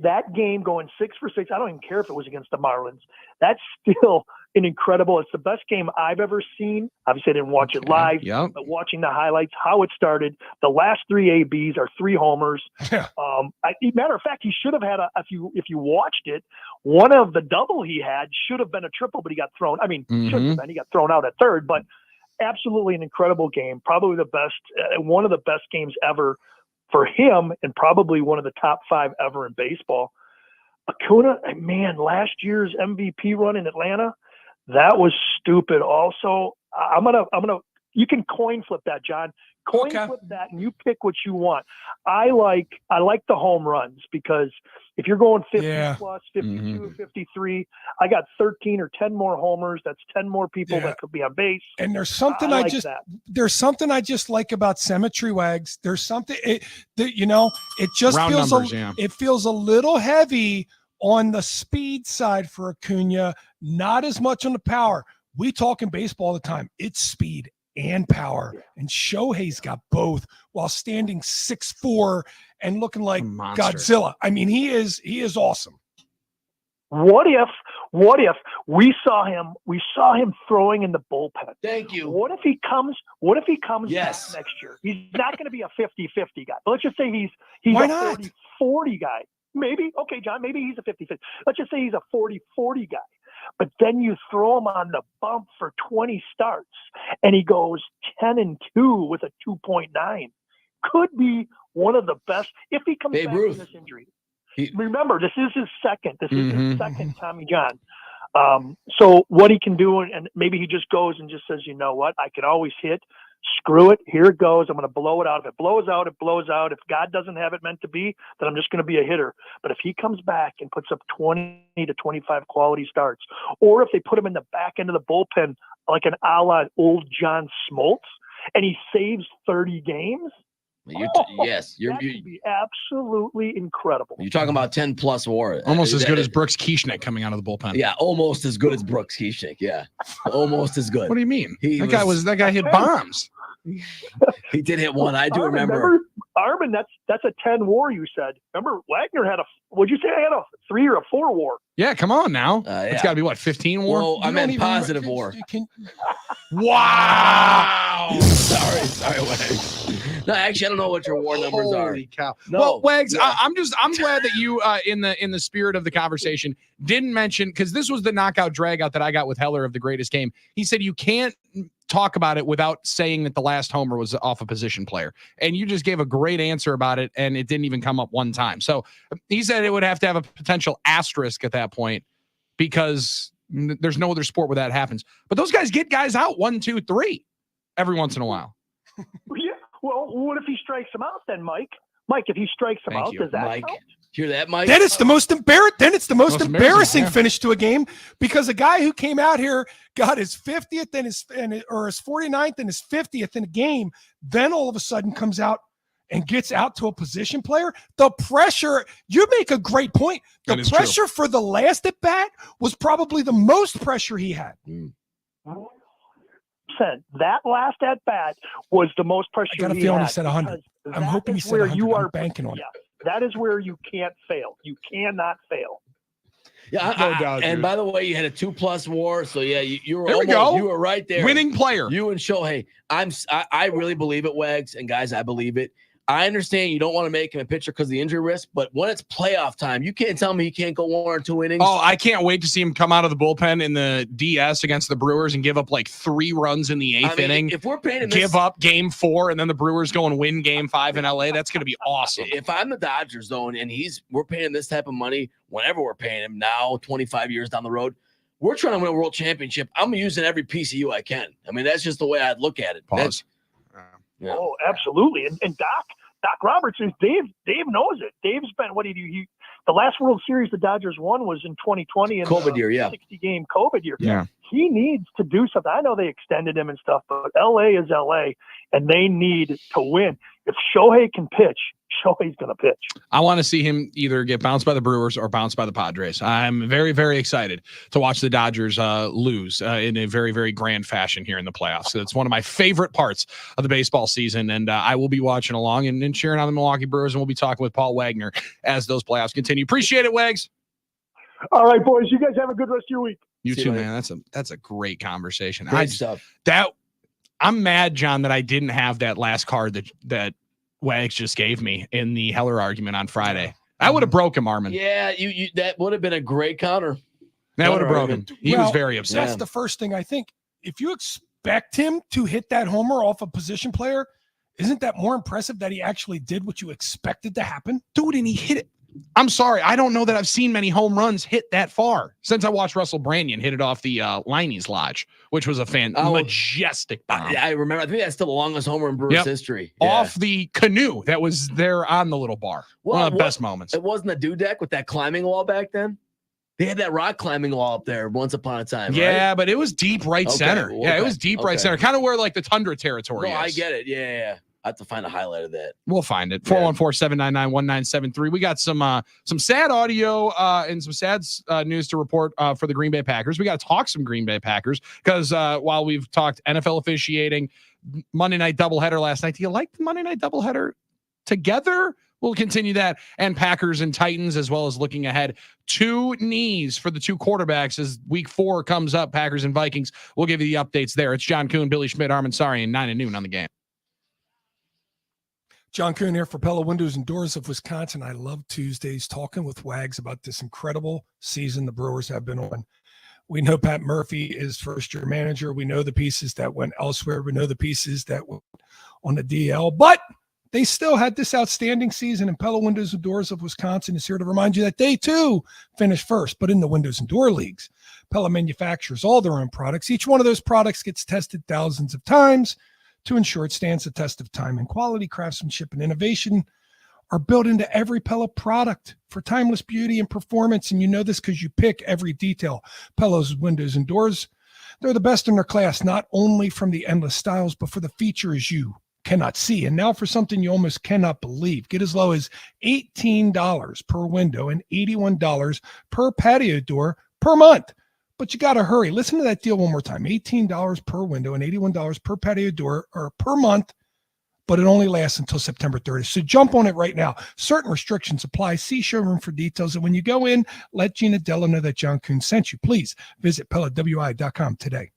That game going 6 for 6, I don't even care if it was against the Marlins. That's still an incredible. It's the best game I've ever seen. Obviously, I didn't watch it live, Yep. but watching the highlights, how it started, the last 3 ABs are 3 homers. Yeah. Matter of fact, he should have had if you watched it, one of the double he had should have been a triple, but he got thrown. I mean, shouldn't have been. He got thrown out at third, but absolutely an incredible game. Probably the best, one of the best games ever for him, and probably one of the top 5 ever in baseball. Acuna, man, last year's MVP run in Atlanta, that was stupid. Also, I'm gonna. You can coin flip that, John. Coin flip that, and you pick what you want. I like the home runs, because if you're going 50 plus, 52, 53, I got 13 or 10 more homers. That's 10 more people that could be on base. And there's something there's something I just like about Symmetry, Wags. There's something that, you know, it just Round feels numbers, it feels a little heavy on the speed side for Acuna, not as much on the power. We talk in baseball all the time. It's speed and power, and Shohei's got both while standing 6'4" and looking like Godzilla. I mean, he is awesome. What if we saw him throwing in the bullpen? Thank you. What if he comes Yes. back next year? He's not going to be a 50-50 guy. But let's just say he's Why a not? 40-40 guy. Maybe, okay, John, maybe he's a 50-50. Let's just say he's a 40-40 guy. But then you throw him on the bump for 20 starts, and he goes 10-2 with a 2.9. Could be one of the best if he comes Babe back Ruth. from this injury. Remember, this is his second. This is his second Tommy John. So what he can do, and maybe he just goes and just says, you know what, I can always hit. Screw it. Here it goes. I'm going to blow it out. If it blows out, it blows out. If God doesn't have it meant to be, then I'm just going to be a hitter. But if he comes back and puts up 20 to 25 quality starts, or if they put him in the back end of the bullpen like an a la old John Smoltz, and he saves 30 games, Yes, that would be absolutely incredible. You're talking about 10 plus WAR. Almost as good as Brooks Kieschnick coming out of the bullpen. Yeah, almost as good as Brooks Kieschnick. Yeah, almost as good. What do you mean? That guy hit bombs. He did hit one. I do Remember Armin, that's a 10 WAR. You said. Remember, Wagner had would you say I had a 3 or a 4 WAR? Yeah, come on now. Yeah. It's got to be what, 15 WAR? Well, I You meant don't even positive remember- WAR. Wow. Sorry, Wags. No, actually, I don't know what your WAR numbers are. Holy cow. No, Well, Wags, yeah. I'm glad that you in the spirit of the conversation didn't mention, because this was the knockout dragout that I got with Heller of the greatest game. He said you can't talk about it without saying that the last homer was off a position player. And you just gave a great answer about it, and it didn't even come up one time. So he said it would have to have a potential asterisk at that point, because there's no other sport where that happens. But those guys get guys out 1, 2, 3 every once in a while. Yeah. Well, what if he strikes him out then, Mike? Mike, if he strikes him Thank out, you, does that Mike. count? Hear that, Mike? Then it's the most embarrassing Most embarrassing, yeah. finish to a game, because a guy who came out here got his 50th and his 49th and his 50th in a game, then all of a sudden comes out and gets out to a position player. The pressure, you make a great point. The That is true. pressure for the last at bat was probably the most pressure he had. That last at bat was the most pressure. I got a he feeling had, he said 100. because I'm that hoping he is said where 100. you I'm are banking on it. That is where you can't fail. You cannot fail. Yeah, No doubt, and dude. by the way, you had a 2+ WAR, so yeah, you were There we almost, go. you were right there. Winning player. You and Shohei. I really believe it, Wags, and guys, I believe it. I understand you don't want to make him a pitcher because of the injury risk, but when it's playoff time, you can't tell me he can't go 1 or 2 innings. Oh, I can't wait to see him come out of the bullpen in the DS against the Brewers and give up like 3 runs in the 8th inning. If we're paying him this, Give up game 4, and then the Brewers go and win game 5 in LA. That's going to be awesome. if I'm the Dodgers, though, and we're paying him this type of money, whenever we're paying him now, 25 years down the road, we're trying to win a world championship. I'm using every piece of you I can. I mean, that's just the way I'd look at it. Pause. Yeah. Oh, absolutely. And Doc Roberts is Dave knows it. Dave's been the last World Series the Dodgers won was in 2020 in COVID year, yeah. 60-game COVID year. Yeah. He needs to do something. I know they extended him and stuff, but LA is LA, and they need to win. If Shohei can pitch, Shohei's going to pitch. I want to see him either get bounced by the Brewers or bounced by the Padres. I'm very, very excited to watch the Dodgers lose in a very, very grand fashion here in the playoffs. So it's one of my favorite parts of the baseball season, and I will be watching along and cheering on the Milwaukee Brewers, and we'll be talking with Paul Wagner as those playoffs continue. Appreciate it, Wags. All right, boys. You guys have a good rest of your week. You See too, you later. man. That's a great conversation. Great stuff. I'm mad, John, that I didn't have that last card that Wags just gave me in the Heller argument on Friday. I would have broke him, Armin. Yeah, you that would have been a great counter. That would have broken argument. him. He was Well, very upset. That's the first thing I think. If you expect him to hit that homer off a position player, isn't that more impressive that he actually did what you expected to happen? Dude, and he hit it. I'm sorry. I don't know that I've seen many home runs hit that far since I watched Russell Branyan hit it off the Liney's Lodge, which was a majestic bomb. I remember. I think that's still the longest homer in Brewers Yep. history. Off the canoe that was there on the little bar. One of the best moments. It wasn't a deck with that climbing wall back then. They had that rock climbing wall up there once upon a time. Yeah, but it was deep right Okay, center. Yeah, it was deep right okay. center. Kind of where like the Tundra territory right? No, is. I get it. Yeah. I have to find a highlight of that. We'll find it. Yeah. 414-799-1973. We got some sad audio and some sad news to report for the Green Bay Packers. We got to talk some Green Bay Packers because while we've talked NFL officiating, Monday night doubleheader last night. Do you like the Monday night doubleheader together? We'll continue that. And Packers and Titans, as well as looking ahead. 2 knees for the 2 quarterbacks as week 4 comes up. Packers and Vikings. We'll give you the updates there. It's John Kuhn, Billy Schmidt, Armin Sari, and 9 at noon on the game. John Kuhn here for Pella Windows and Doors of Wisconsin. I love Tuesdays talking with Wags about this incredible season the Brewers have been on. We know Pat Murphy is first-year manager. We know the pieces that went elsewhere. We know the pieces that went on the DL. But they still had this outstanding season, and Pella Windows and Doors of Wisconsin is here to remind you that they, too, finished first, but in the windows and door leagues. Pella manufactures all their own products. Each one of those products gets tested thousands of times to ensure it stands the test of time, and quality, craftsmanship, and innovation are built into every Pella product for timeless beauty and performance. And you know this because you pick every detail. Pella's windows and doors, they're the best in their class, not only from the endless styles, but for the features you cannot see. And now for something you almost cannot believe. Get as low as $18 per window and $81 per patio door per month. But you got to hurry. Listen to that deal one more time. $18 per window and $81 per patio door or per month. but it only lasts until September 30th. So jump on it right now. Certain restrictions apply. See showroom for details. And when you go in, let Gina Della know that John Kuhn sent you. Please visit PelletWI.com today.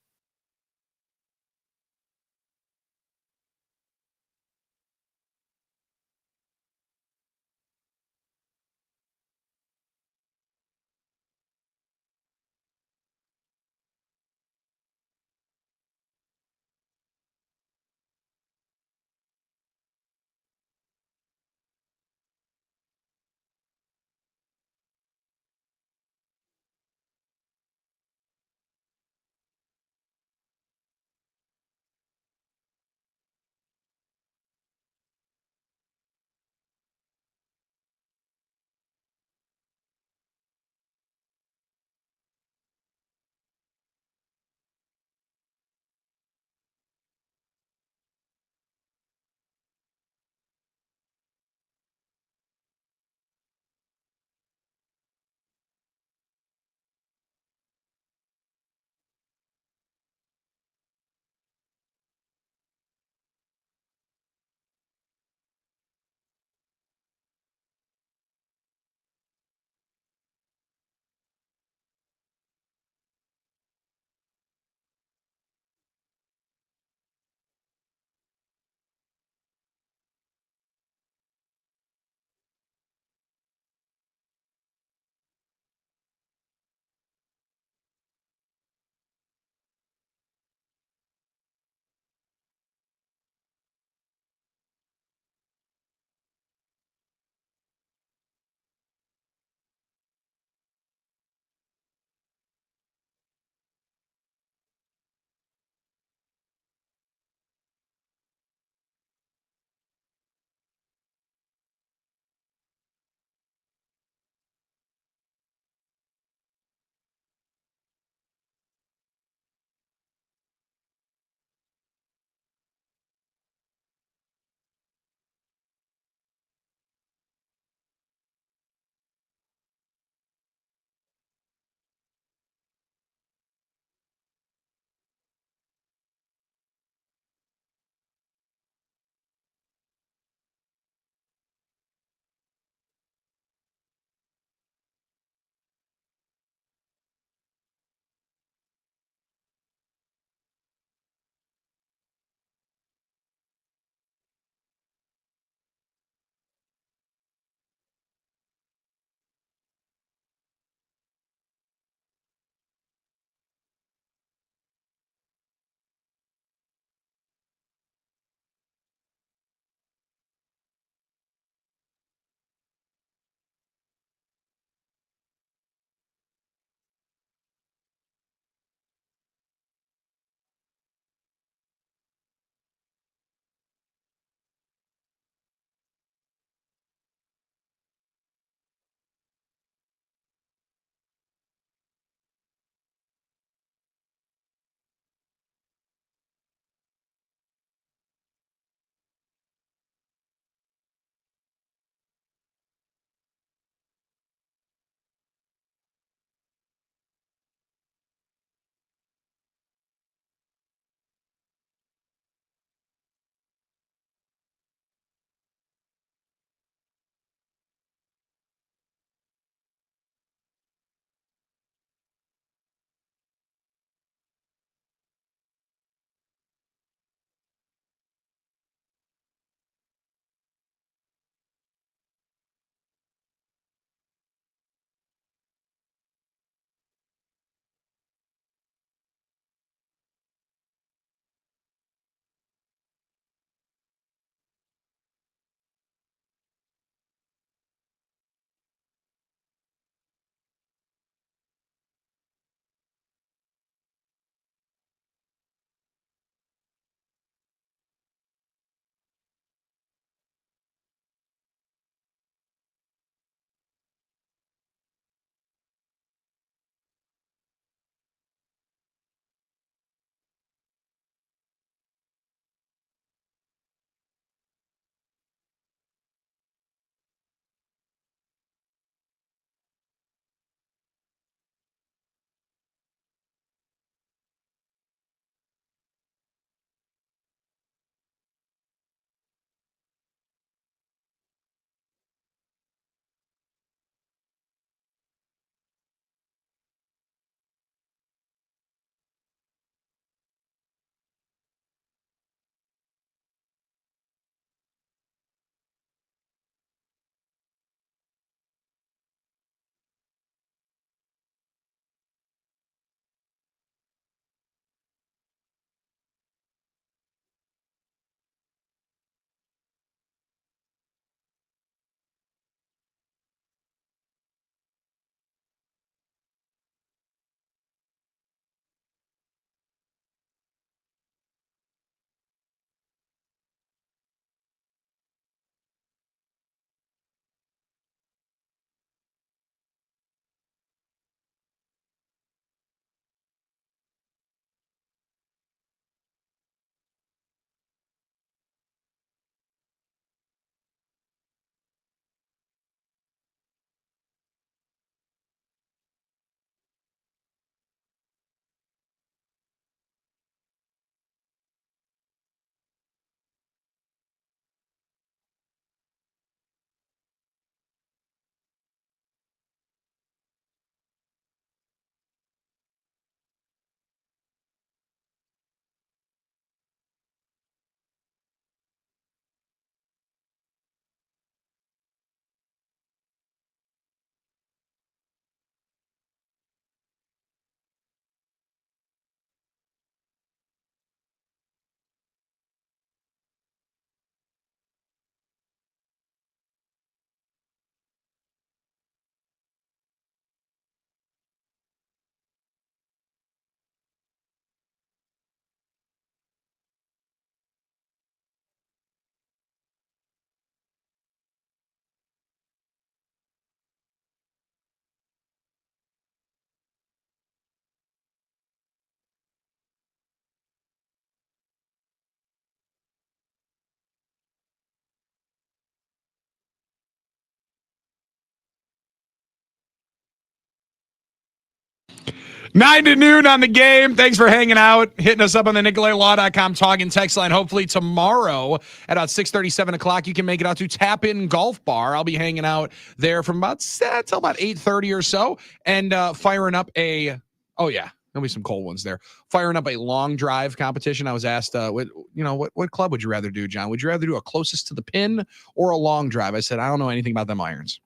9 to noon on the game. Thanks for hanging out, hitting us up on the NicoletLaw.com talking text line. Hopefully tomorrow at about 6:30, 7 o'clock, you can make it out to Tap In Golf Bar. I'll be hanging out there from about till about 8:30 or so, and firing up a. Oh yeah, there'll be some cold ones there. Firing up a long drive competition. I was asked, what club would you rather do, John? Would you rather do a closest to the pin or a long drive? I said I don't know anything about them irons.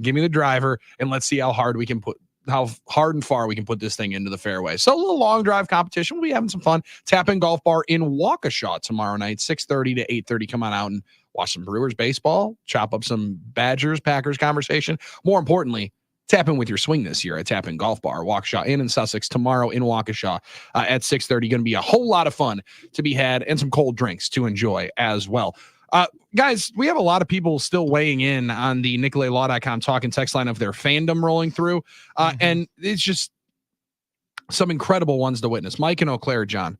Give me the driver, and let's see how hard and far we can put this thing into the fairway. So a little long drive competition. We'll be having some fun. Tap In Golf Bar in Waukesha tomorrow night, 6:30 to 8:30. Come on out and watch some Brewers baseball, chop up some Badgers, Packers conversation. More importantly, tap in with your swing this year at Tap In Golf Bar, Waukesha, and in Sussex tomorrow in Waukesha at 6:30. Going to be a whole lot of fun to be had and some cold drinks to enjoy as well. Guys, we have a lot of people still weighing in on the NicoletLaw.com talking text line of their fandom rolling through. And it's just some incredible ones to witness. Mike and Eau Claire, John.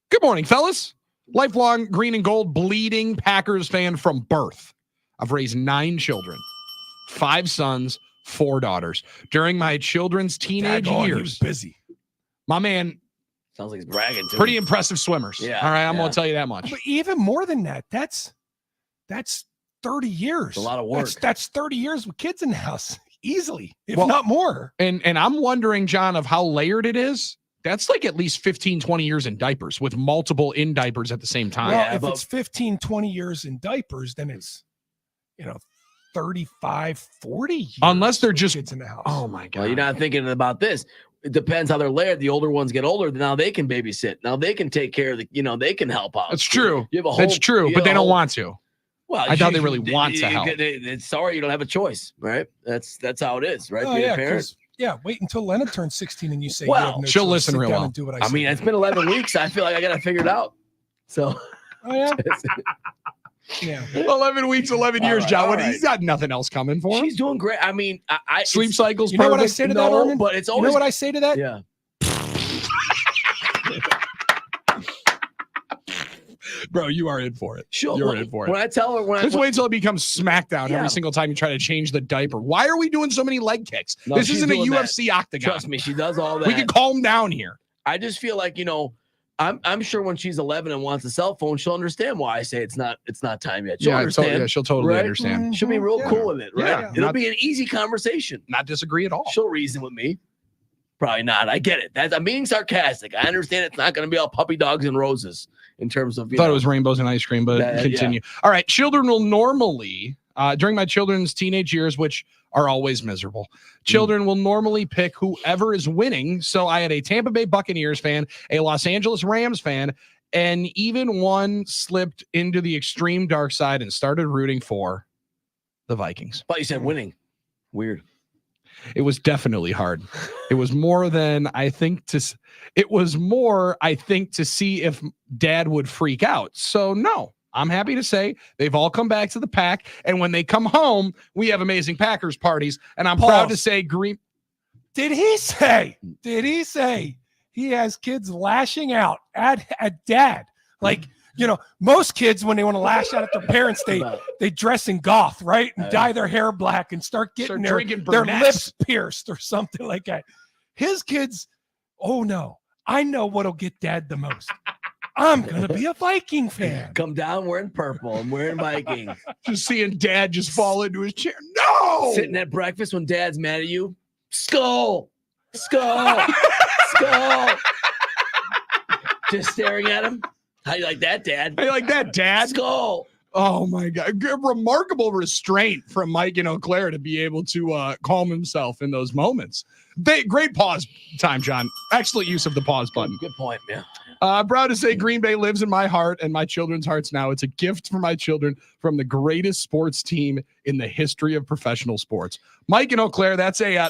Good morning, fellas. Lifelong green and gold bleeding Packers fan from birth. I've raised 9 children, 5 sons, 4 daughters. During my children's teenage years, he was busy. My man, Sounds like he's bragging too. pretty impressive swimmers. Yeah, All right, I'm yeah. going to tell you that much. But even more than that, that's 30 years. It's a lot of work. That's 30 years with kids in the house, easily, if Well, not more. And I'm wondering, John, of how layered it is. That's like at least 15, 20 years in diapers with multiple in diapers at the same time. Well, Yeah, if but- it's 15, 20 years in diapers, then it's, 35, 40 years. Unless they're with just- kids in the house. Oh my God. Well, you're not thinking about this. It depends how they're layered. The older ones get older. Now they can babysit. Now they can take care of they can help out. That's true. You have a whole, That's true, you but have they a don't whole- want to. Well, I doubt they really want to help. Sorry, you don't have a choice, right? That's how it is, right? Oh, Being yeah, a parent. 'cause- yeah, wait until Lena turns 16 and you say, Well, you have no she'll choice. listen Sit real down well. and do what I say. mean, it's been 11 weeks. I feel like I got to figure it out. So, Oh, yeah? Yeah. 11 weeks, 11 All years, right, John. all What, right. he's got nothing else coming for him. she's doing great. I mean, I Sleep it's- cycle's You know what I perfect. say to that, no, Armin? but it's You always know what I say to that? yeah. Bro, you are in for it. She'll, You're in for it. when I tell her Just wait till it becomes SmackDown Yeah. every single time you try to change the diaper. Why are we doing so many leg kicks? No, This she's isn't a doing that. UFC octagon. Trust me, she does all that. We can calm down here. I just feel like I'm sure when she's 11 and wants a cell phone, she'll understand why I say it's not time yet. She'll understand. she'll totally right? understand. She'll be real Yeah. cool with it, right? Yeah. It'll Not- be an easy conversation. Not disagree at all. She'll reason with me. Probably not. I get it. I'm being sarcastic. I understand it's not going to be all puppy dogs and roses in terms of. I thought it was rainbows and ice cream, but Yeah. continue. All right. Children will normally, during my children's teenage years, which are always miserable, children will normally pick whoever is winning. So I had a Tampa Bay Buccaneers fan, a Los Angeles Rams fan, and even one slipped into the extreme dark side and started rooting for the Vikings. But you said winning. Weird. It was definitely hard. It was more than I think to see if dad would freak out. So no, I'm happy to say they've all come back to the pack. And when they come home, we have amazing Packers parties. And I'm proud to Pause. say Green. Did he say he has kids lashing out at dad? Like, most kids, when they want to lash out at their parents, they dress in goth, right? And dye their hair black and start getting drinking their Burnett's. lips pierced or something like that. His kids, oh no, I know what'll get dad the most. I'm going to be a Viking fan. Come down wearing purple. I'm wearing Vikings. Just seeing dad just fall into his chair. No! Sitting at breakfast when dad's mad at you. Skull. Skull. Skull. Just staring at him. How you like that, Dad? How you like that, Dad? Skull. Oh my God. Remarkable restraint from Mike and Eau Claire to be able to calm himself in those moments. Great pause time, John. Excellent use of the pause button. Good point, man. Proud to say Green Bay lives in my heart and my children's hearts now. It's a gift for my children from the greatest sports team in the history of professional sports. Mike and Eau Claire, that's a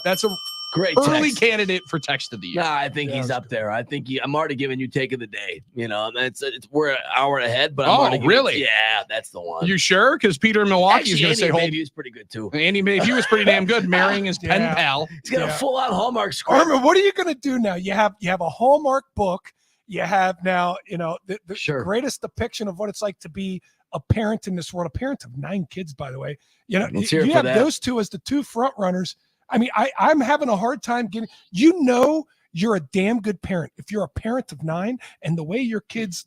Great early text. candidate for text of the year. Nah, I think he's up there. I think I'm already giving you take of the day. We're an hour ahead, but I'm Oh, already giving- really? Yeah, that's the one. You sure? Because Peter in Milwaukee is Actually, going to say, Andy hold. Mayhew's pretty good too. Andy Mayhew was pretty damn good, marrying his pen Yeah. pal. He's got a Yeah. full-on Hallmark script. Armin, what are you going to do now? You have a Hallmark book. You have now, the Sure. greatest depiction of what it's like to be a parent in this world, a parent of 9 kids, by the way. Let's hear it You for have that. those two as the two front runners. I mean, I'm having a hard time getting, you're a damn good parent. If you're a parent of 9 and the way your kids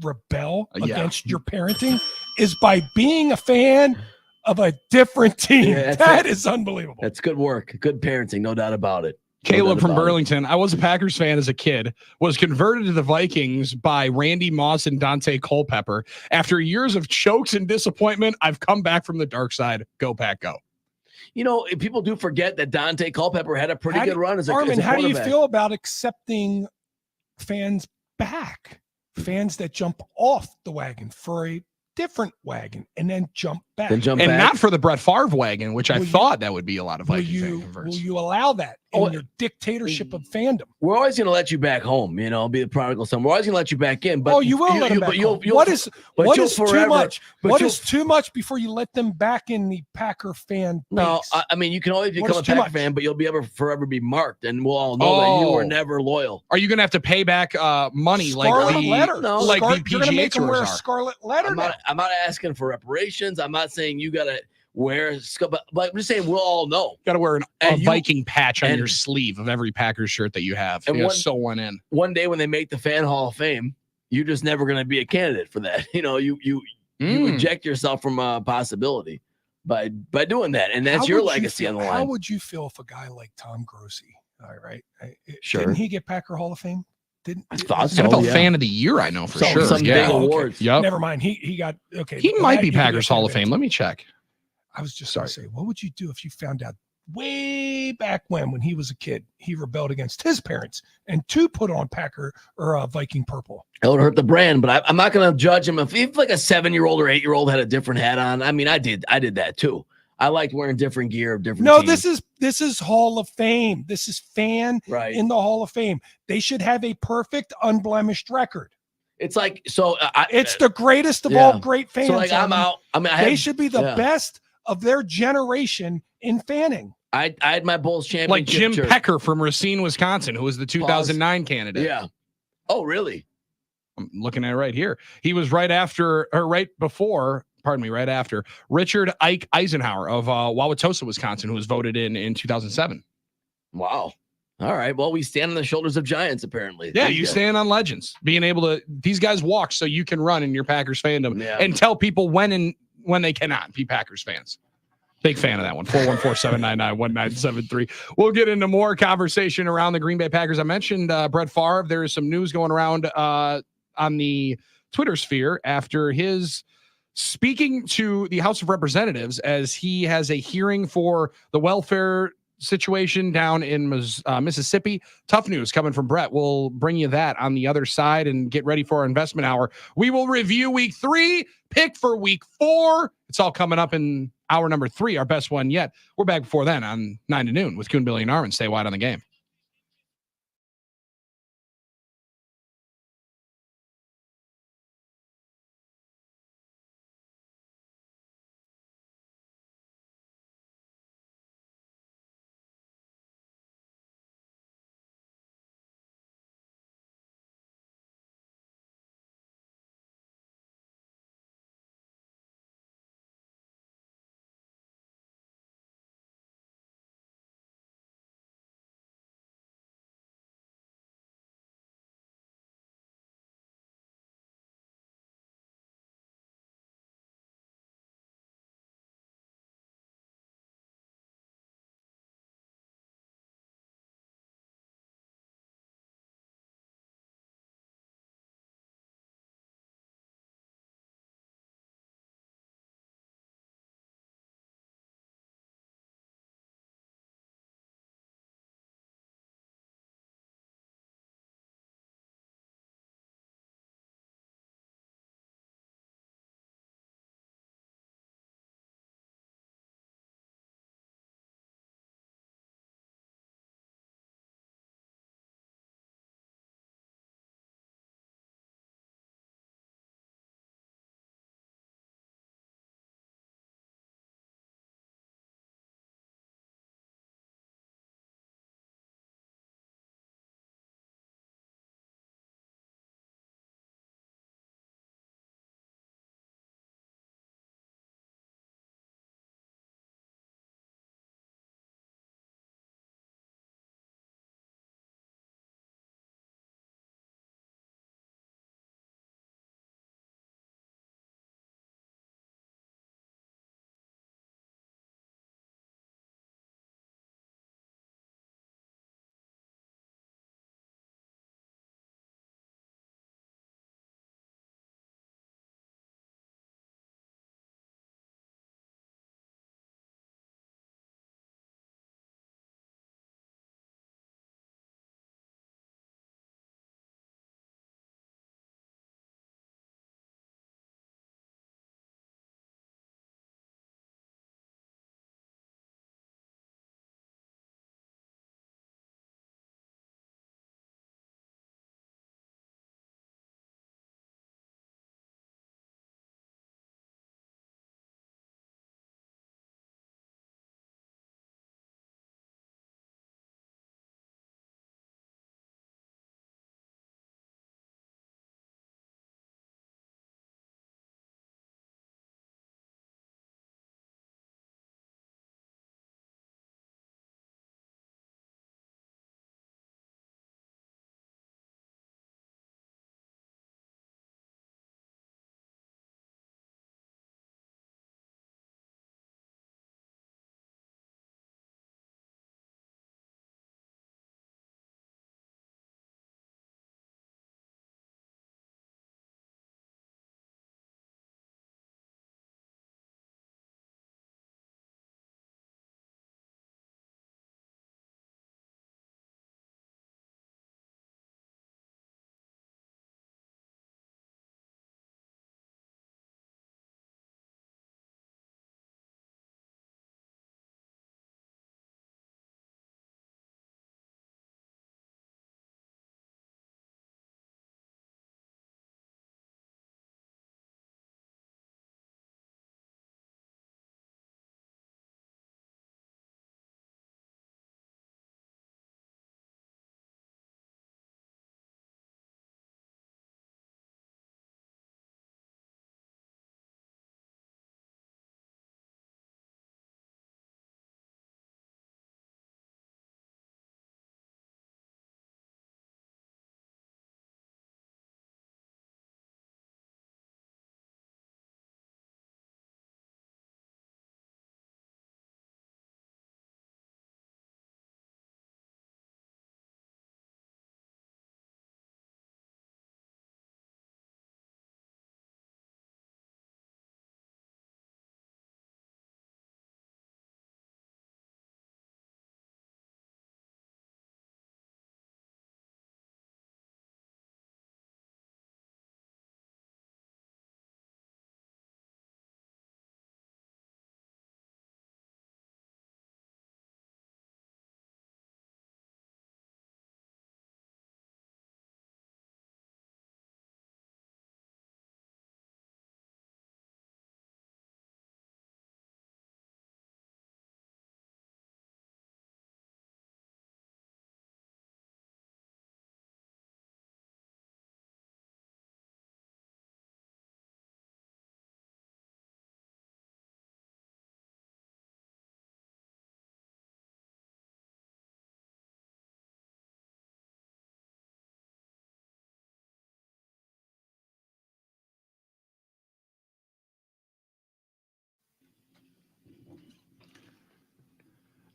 rebel Yeah. against your parenting is by being a fan of a different team. Yeah, That is unbelievable. That's good work. Good parenting, no doubt about it. No Caleb doubt from about it. Burlington. I was a Packers fan as a kid, was converted to the Vikings by Randy Moss and Dante Culpepper. After years of chokes and disappointment, I've come back from the dark side. Go Pack, go. You know, people do forget that Dante Culpepper had a pretty good run as a Armin, as a how do you quarterback. feel about accepting fans back? Fans that jump off the wagon for a different wagon and then jump back. Then jump And back. not for the Brett Favre wagon, which I Will you- thought that would be a lot of will Viking fan you converts. will you allow that in Oh, your dictatorship of fandom? We're always going to let you back home, you know, be the prodigal son. We're always going to let you back in. But Oh, you will let them back home. What is too much? What is too much before you let them back in the Packer fan No, base? I mean, you can always What become a is too Packer much? fan, but you'll be able to forever be marked, and we'll all know that you were Oh. never loyal. Are you going to have to pay back money Scarlet like the letter. no, like the You're going to PGA make them wear a tours are? scarlet letter now. I'm not asking for reparations. I'm not saying you got to wear, but I'm just saying we'll all know. Got to wear a And you- Viking patch on and- your sleeve of every Packers shirt that you have. And You gotta one- sew one in. One day when they make the Fan Hall of Fame, you're just never going to be a candidate for that. You know, you Mm. eject yourself from a possibility by doing that, and that's How your would you legacy feel- on the How line. would you feel if a guy like Tom Grossi, all right, Sure. didn't he get Packer Hall of Fame? I thought wasn't so. NFL he- yeah. fan of the year, I know for Some- sure. some yeah. big awards. Yep. Never mind. He got okay. He well, might that be you could Packers get Hall of fan Fame. Let me check. I was just going to say, what would you do if you found out way back when he was a kid, he rebelled against his parents and put on Packer or Viking purple? It would hurt the brand, but I'm not going to judge him if like a 7-year-old or 8-year-old had a different hat on. I mean, I did that too. I liked wearing different gear of different. No, teams. this is Hall of Fame. This is fan right. in the Hall of Fame. They should have a perfect, unblemished record. It's like so. It's the greatest of yeah. all great fans. So like I'm Armin. out. I mean, They should be the yeah. best of their generation in fanning. I had my Bulls championship. Like Jim shirt. Pecker from Racine, Wisconsin, who was the 2009 candidate. Yeah. Oh, really? I'm looking at it right here. He was right after Richard Ike Eisenhower of Wauwatosa, Wisconsin, who was voted in 2007. Wow. All right. Well, we stand on the shoulders of giants, apparently. Yeah, There you go. stand on legends. Being able to, these guys walk so you can run in your Packers fandom Yeah. and tell people when they cannot be Packers fans. Big fan of that one. 414-799-1973. We'll get into more conversation around the Green Bay Packers. I mentioned Brett Favre. There is some news going around on the Twitter sphere after his speaking to the House of Representatives as he has a hearing for the welfare situation down in Mississippi. Tough news coming from Brett. We'll bring you that on the other side and get ready for our investment hour. We will review week 3, pick for week 4. It's all coming up in hour number 3, our best one yet. We're back before then on 9 to noon with Kuhn, Billy, and Armin. Stay wide on the game.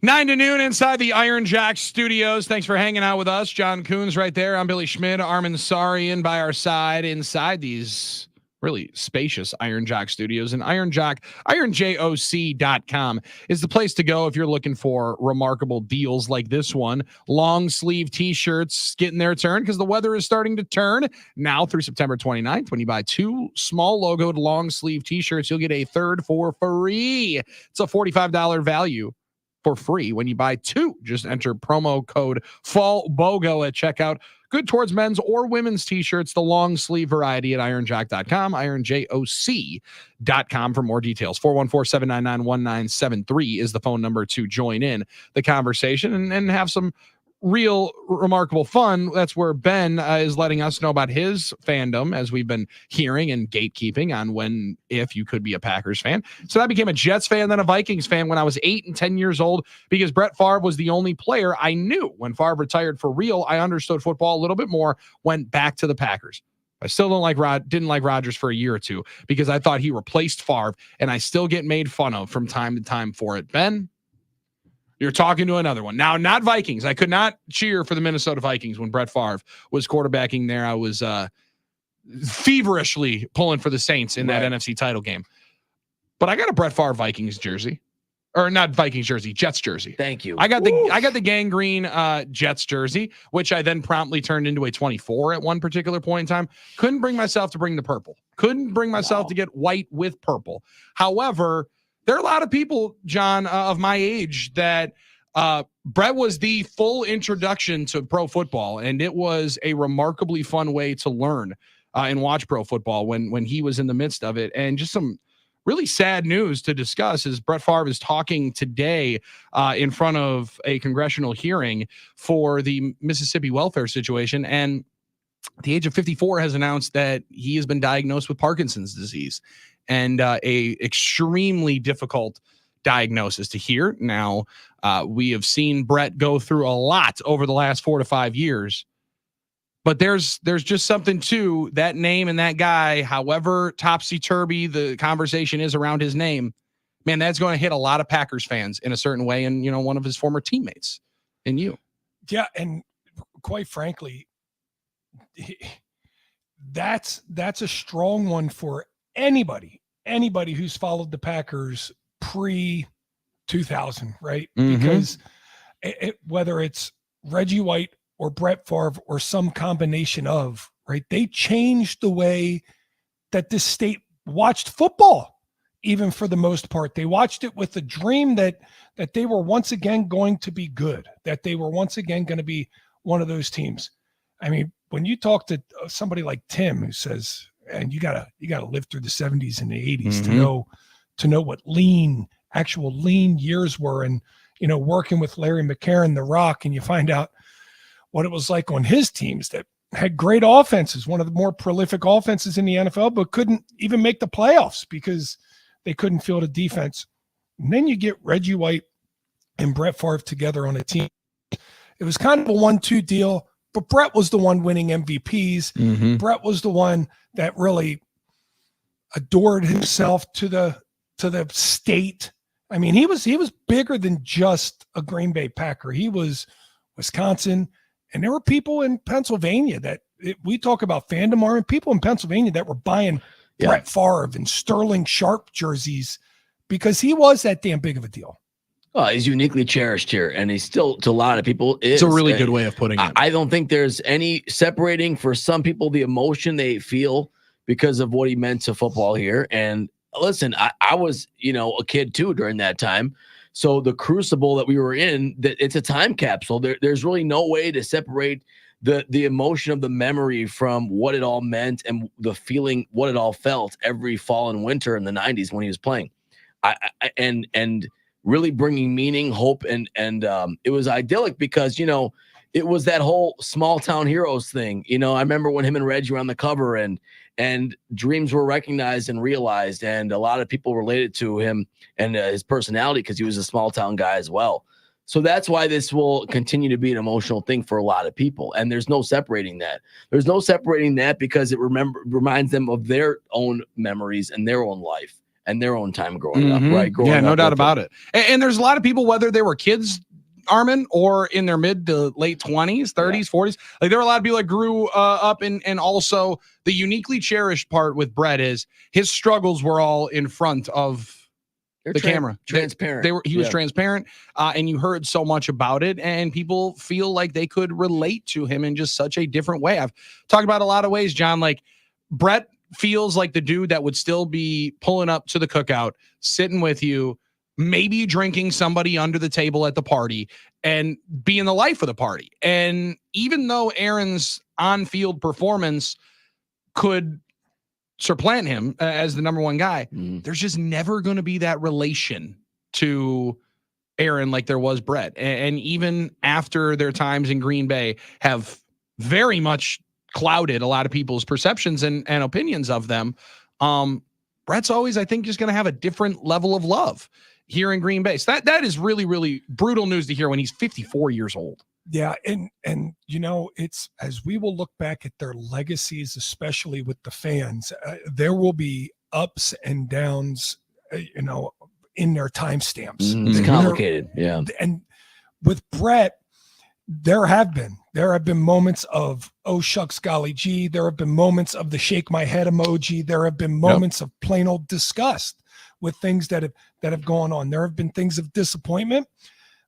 9 to noon inside the Iron Jack studios. Thanks for hanging out with us. John Coons right there. I'm Billy Schmidt. Armin Sarian by our side inside these really spacious Iron Jack studios. And ironjoc.com is the place to go if you're looking for remarkable deals like this one. Long sleeve t-shirts getting their turn because the weather is starting to turn now through September 29th. When you buy 2 small logoed long sleeve t-shirts, you'll get a third for free. It's a $45 value for free when you buy 2. Just enter promo code FALLBOGO at checkout. Good towards men's or women's t-shirts, the long sleeve variety at ironjoc.com, ironjoc.com for more details. 414-799-1973 is the phone number to join in the conversation and have some real remarkable fun. That's where Ben is letting us know about his fandom, as we've been hearing and gatekeeping on when, if you could be a Packers fan. So I became a Jets fan, then a Vikings fan when I was 8 and 10 years old, because Brett Favre was the only player I knew. When Favre retired for real, I understood football a little bit more, went back to the Packers. I still didn't like Rodgers for a year or two because I thought he replaced Favre, and I still get made fun of from time to time for it. Ben, you're talking to another one. Now, not Vikings. I could not cheer for the Minnesota Vikings when Brett Favre was quarterbacking there. I was feverishly pulling for the Saints in that NFC title game. But I got a Brett Favre Vikings jersey. Or not Vikings jersey, Jets jersey. Thank you. I got the gangrene Jets jersey, which I then promptly turned into a 24 at one particular point in time. Couldn't bring myself to bring the purple. Couldn't bring myself to get white with purple. However, there are a lot of people, John, of my age that Brett was the full introduction to pro football, and it was a remarkably fun way to learn and watch pro football when he was in the midst of it. And just some really sad news to discuss is Brett Favre is talking today in front of a congressional hearing for the Mississippi welfare situation, and at the age of 54 has announced that he has been diagnosed with Parkinson's disease. And a extremely difficult diagnosis to hear. Now, we have seen Brett go through a lot over the last 4 to 5 years, but there's just something to that name and that guy. However topsy-turvy the conversation is around his name, man, that's going to hit a lot of Packers fans in a certain way. And, one of his former teammates and you. Yeah, and quite frankly, that's a strong one for anybody who's followed the Packers pre 2000, right? Mm-hmm. Because whether it's Reggie White or Brett Favre or some combination of, right? They changed the way that this state watched football, even for the most part. They watched it with the dream that they were once again going to be good, that they were once again going to be one of those teams. I mean, when you talk to somebody like Tim, who says, and you gotta live through the 70s and the 80s to know what actual lean years were, and working with Larry McCarron, the Rock, and you find out what it was like on his teams that had great offenses, one of the more prolific offenses in the NFL, but couldn't even make the playoffs because they couldn't field a defense. And then you get Reggie White and Brett Favre together on a team. It was kind of a 1-2 deal. But Brett was the one winning MVPs. Mm-hmm. Brett was the one that really adored himself to the state. I mean, he was bigger than just a Green Bay Packer. He was Wisconsin, and there were people in Pennsylvania we talk about fandom, and people in Pennsylvania that were buying Brett Favre and Sterling Sharp jerseys because he was that damn big of a deal. Well, he's uniquely cherished here, and he's still, to a lot of people, is. It's a really good way of putting it. I don't think there's any separating for some people the emotion they feel because of what he meant to football here. And listen, I was, a kid too during that time. So the crucible that we were in, that it's a time capsule. There's really no way to separate the emotion of the memory from what it all meant and the feeling, what it all felt every fall and winter in the 90s when he was playing. And really bringing meaning, hope, and it was idyllic because, it was that whole small town heroes thing. I remember when him and Reggie were on the cover and dreams were recognized and realized, and a lot of people related to him and his personality because he was a small town guy as well. So that's why this will continue to be an emotional thing for a lot of people. And there's no separating that. There's no separating that because it reminds them of their own memories and their own life. and their own time growing up, Mhm. right? Growing Yeah, no up doubt with about it. And there's a lot of people, whether they were kids, Armin, or in their mid to late 20s, 30s, 40s, like there were a lot of people that grew up and also the uniquely cherished part with Brett is his struggles were all in front of They're the camera. transparent. He was transparent, and you heard so much about it, and people feel like they could relate to him in just such a different way. I've talked about a lot of ways, John, like Brett feels like the dude that would still be pulling up to the cookout, sitting with you, maybe drinking somebody under the table at the party and being the life of the party. And even though Aaron's on-field performance could supplant him as the number one guy, there's just never going to be that relation to Aaron like there was Brett. And even after their times in Green Bay have very much clouded a lot of people's perceptions and opinions of them, Brett's always, I think, just going to have a different level of love here in Green Bay. So that is really, really brutal news to hear when he's 54 years old. Yeah, and you know, it's as we will look back at their legacies, especially with the fans, there will be ups and downs, you know, in their timestamps. It's complicated, yeah. And with Brett, there have been moments of oh shucks golly gee. There have been moments of the shake my head emoji. There have been moments of plain old disgust with things that have gone on. There have been things of disappointment.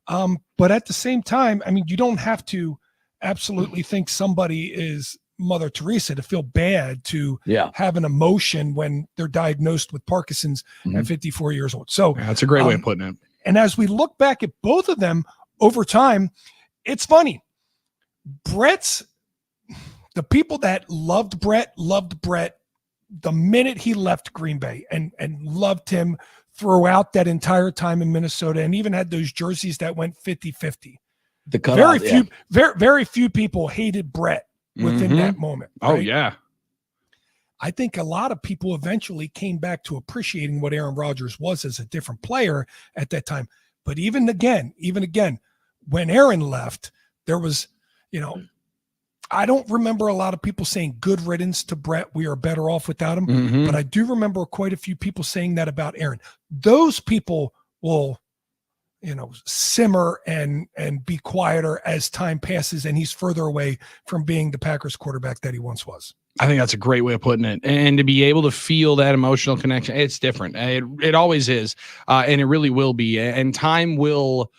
But at the same time, I mean, you don't have to absolutely think somebody is Mother Teresa to feel bad to have an emotion when they're diagnosed with Parkinson's at 54 years old. So that's a great way of putting it. And as we look back at both of them over time, it's funny. The people that loved Brett the minute he left Green Bay and loved him throughout that entire time in Minnesota, and even had those jerseys that went 50-50. Very few people hated Brett within that moment. Right? Oh yeah. I think a lot of people eventually came back to appreciating what Aaron Rodgers was as a different player at that time. But even again, when Aaron left, there was, you know, I don't remember a lot of people saying good riddance to Brett. We are better off without him. But I do remember quite a few people saying that about Aaron. Those people will, you know, simmer and be quieter as time passes and he's further away from being the Packers quarterback that he once was. I think that's a great way of putting it. And to be able to feel that emotional connection, it's different. It always is. And it really will be. And time will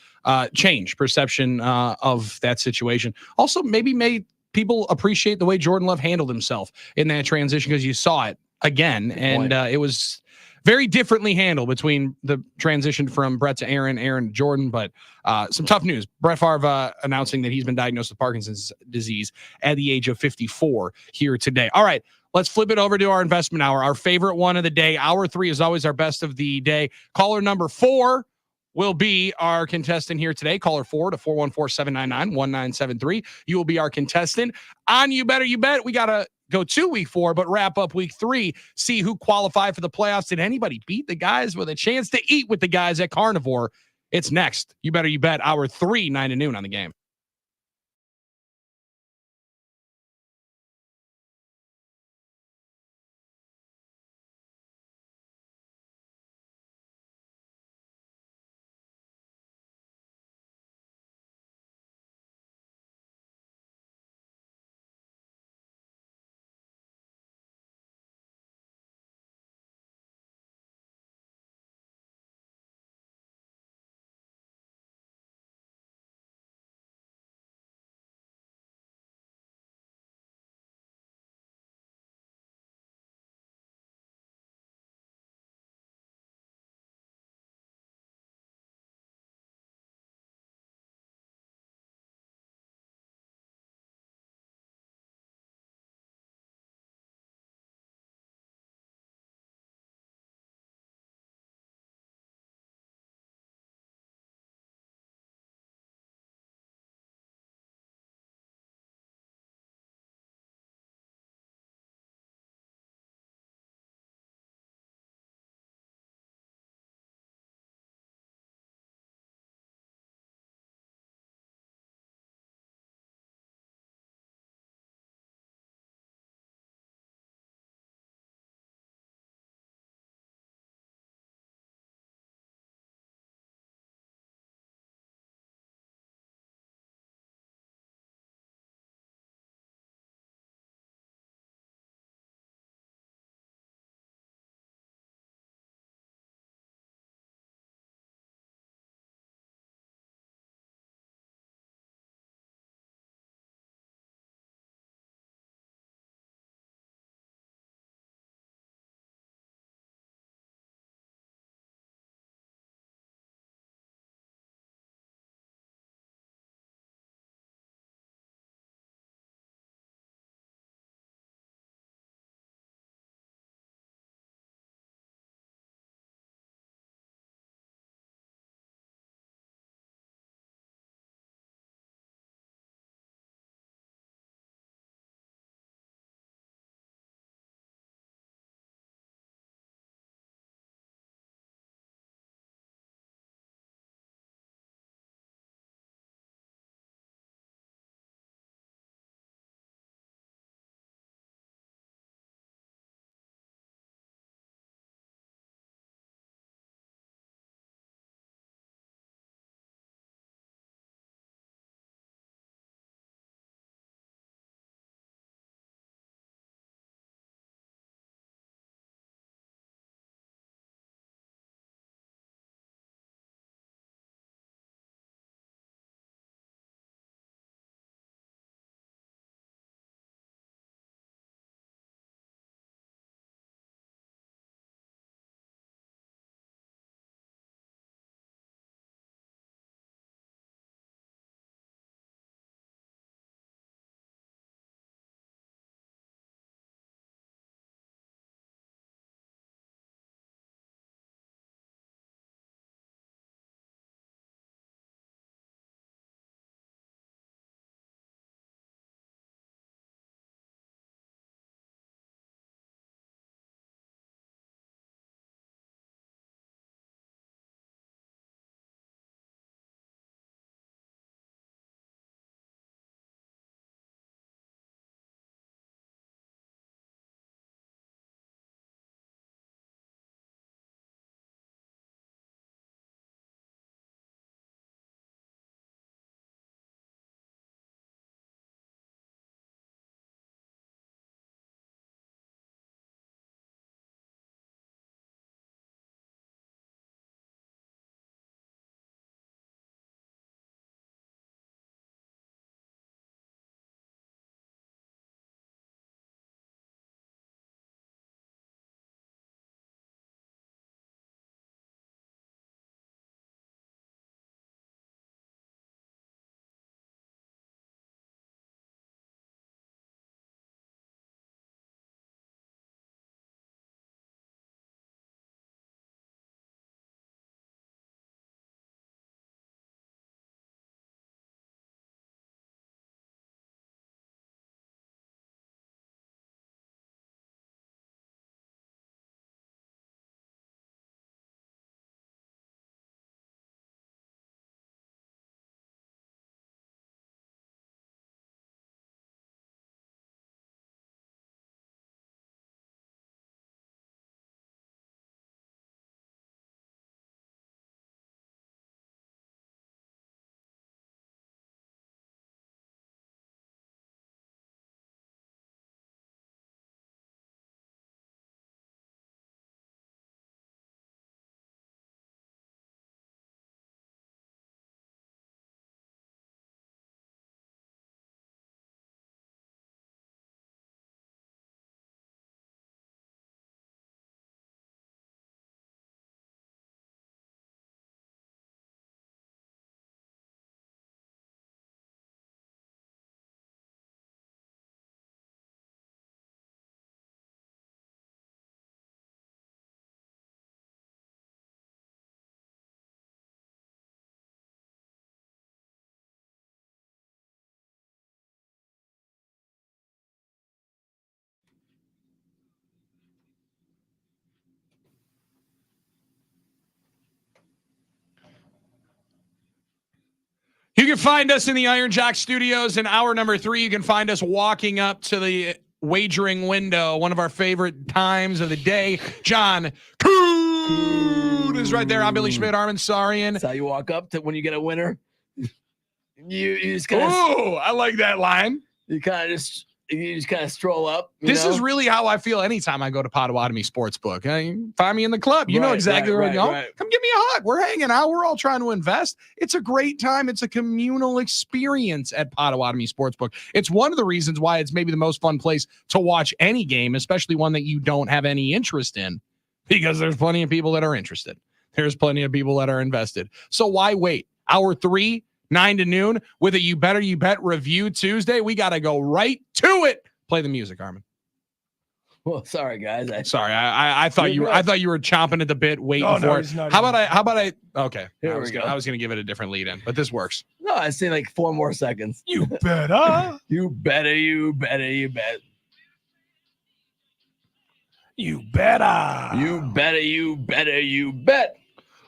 change perception of that situation. Also, maybe made people appreciate the way Jordan Love handled himself in that transition because you saw it again. And it was very differently handled between the transition from Brett to Aaron to Jordan. But some tough news. Brett Favre announcing that he's been diagnosed with Parkinson's disease at the age of 54 here today. All right, let's flip it over to our investment hour, our favorite one of the day. Hour 3 is always our best of the day. Caller number 4 will be our contestant here today. Caller 4 to 414-799-1973. You will be our contestant on You Better You Bet. We got to go to week 4, but wrap up week 3, see who qualified for the playoffs. Did anybody beat the guys with a chance to eat with the guys at Carnivore? It's next. You Better You Bet, hour 3, 9 to noon on the Game. You can find us in the Iron Jack Studios in hour number 3. You can find us walking up to the wagering window, one of our favorite times of the day. John Kuhn is right there. I'm Billy Schmidt, Armin Sarian. That's how you walk up to when you get a winner. You just kind of I like that line. you just kind of stroll up. This is really how I feel anytime I go to Potawatomi Sportsbook. Find me in the club. You know exactly where I'm going. Right. Come give me a hug. We're hanging out. We're all trying to invest. It's a great time. It's a communal experience at Potawatomi Sportsbook. It's one of the reasons why it's maybe the most fun place to watch any game, especially one that you don't have any interest in, because there's plenty of people that are interested. There's plenty of people that are invested. So why wait? Hour 3, 9 to noon with a You Better You Bet review Tuesday. We got to go right to it. Play the music, Armin. Well, sorry guys. Sorry, I thought you were chomping at the bit waiting for it. Not How about I okay. Here we go. I was gonna give it a different lead in, but this works. No, I say like 4 more seconds. You better. You better, you better, you bet. You better. You better, you better, you bet.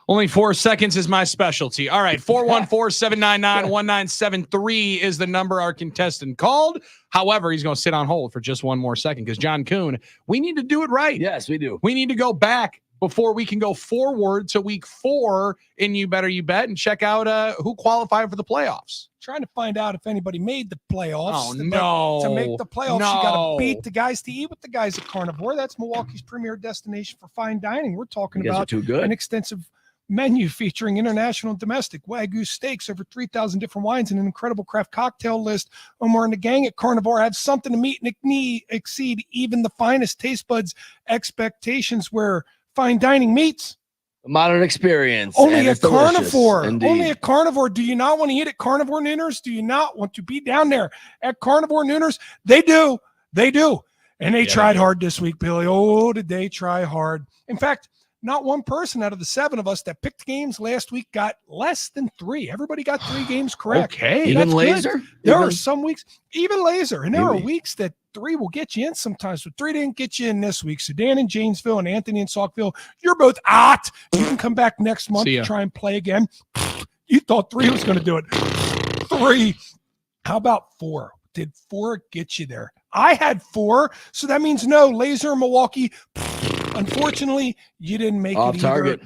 Only 4 seconds is my specialty. All right, 414-799-1973 is the number our contestant called. However, he's going to sit on hold for just one more second because John Kuhn, we need to do it right. Yes, we do. We need to go back before we can go forward to week 4 in You Better You Bet and check out who qualified for the playoffs. Trying to find out if anybody made the playoffs. Oh, no. To make the playoffs, you got No. to beat the guys to eat with the guys at Carnivore. That's Milwaukee's premier destination for fine dining. We're talking You guys are about too good. an extensive menu featuring international and domestic Wagyu steaks, over 3,000 different wines, and an incredible craft cocktail list. Omar and the gang at Carnivore have something to meet and exceed even the finest taste buds expectations, where fine dining meets. Modern experience. Only and at it's delicious. Carnivore. Indeed. Only at Carnivore. Do you not want to eat at Carnivore Nooners? Do you not want to be down there at Carnivore Nooners? They do. They do. And they tried hard this week, Billy. Oh, did they try hard? In fact, not one person out of the 7 of us that picked games last week got less than 3. Everybody got 3 games correct. Okay. Even That's laser? good. There Even- are some weeks, even laser, and there are Maybe. weeks that 3 will get you in sometimes, but 3 didn't get you in this week. So Dan in Janesville and Anthony in Saukville, you're both out. You can come back next month See ya. to try and play again. You thought 3 was going to do it. 3. How about 4? Did 4 get you there? I had 4, so that means no. Laser Milwaukee. Unfortunately, you didn't make Off it either. target.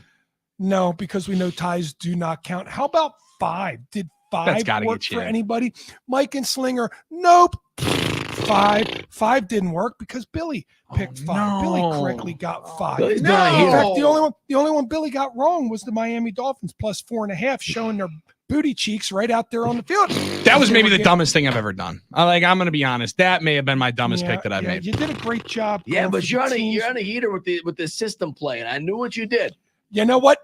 No, because we know ties do not count. How about 5? Did 5 gotta work get you for in. anybody? Mike and Slinger, nope. 5 didn't work because Billy picked 5. Billy no. correctly got 5. Billy's In been on here. fact, the only one Billy got wrong was the Miami Dolphins plus 4.5, showing their booty cheeks right out there on the field. That was They maybe were the getting- dumbest thing I've ever done. I'm going to be honest. That may have been my dumbest pick that I've made. You did a great job. Yeah, going but for you're the teams. on a heater with the system play, and I knew what you did. You know what?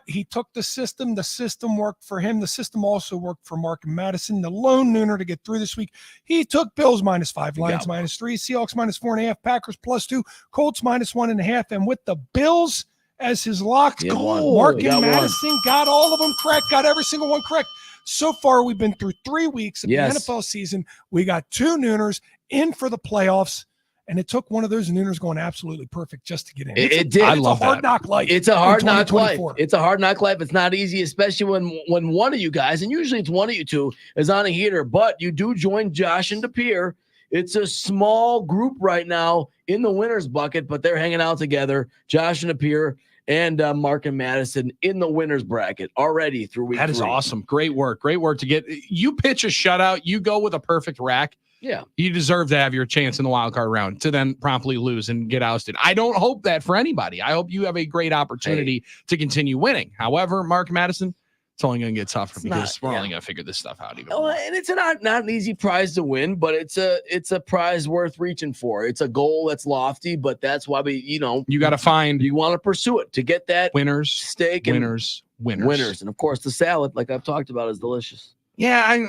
He took the system. The system worked for him. The system also worked for Mark and Madison, the lone nooner to get through this week. He took Bills -5, Lions -3, Seahawks -4.5, Packers +2, Colts -1.5. And with the Bills as his lock, He had one. Mark He and got one. Madison got all of them correct, got every single one correct. So far, we've been through 3 weeks of Yes. the NFL season. We got 2 nooners in for the playoffs. And it took one of those nooners going absolutely perfect just to get in. It did. I It's love a hard that. knock life. It's a hard in knock life. 2024. It's a hard knock life. It's not easy, especially when one of you guys, and usually it's one of you two, is on a heater. But you do join Josh and DePere. It's a small group right now in the winner's bucket, but they're hanging out together. Josh and DePere and Mark and Madison in the winner's bracket already through week That is 3. awesome. Great work. Great work to get. You pitch a shutout. You go with a perfect rack. Yeah. You deserve to have your chance in the wild card round to then promptly lose and get ousted. I don't hope that for anybody. I hope you have a great opportunity to continue winning. However, Mark Madison, it's only going to get tougher because we're only going to figure this stuff out even Oh, more. and it's not an easy prize to win, but it's a prize worth reaching for. It's a goal that's lofty, but that's why You got to find you want to pursue it to get that winners, steak and winners. winners. And of course, the salad, like I've talked about, is delicious. Yeah,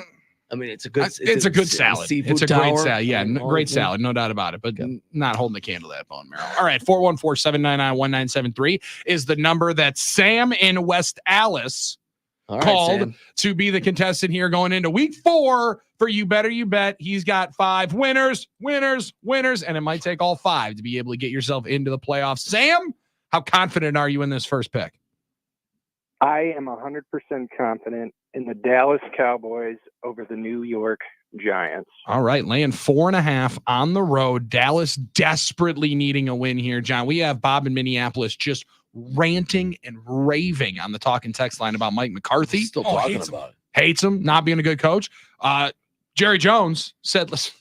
I mean, it's a good. it's a good salad. seafood It's a great tower salad. Yeah, and all great that. salad, no doubt about it. But Okay. not holding the candle to that bone marrow. All right, 414-799-1973 is the number that Sam in West Allis All right, called Sam. to be the contestant here going into week 4 for You Better You Bet. He's got 5 winners, and it might take all 5 to be able to get yourself into the playoffs. Sam, how confident are you in this first pick? I am 100% confident, in the Dallas Cowboys over the New York Giants. All right, laying 4.5 on the road. Dallas desperately needing a win here, John. We have Bob in Minneapolis just ranting and raving on the talking text line about Mike McCarthy. Still talking hates about it. Hates him, not being a good coach. Jerry Jones said, listen,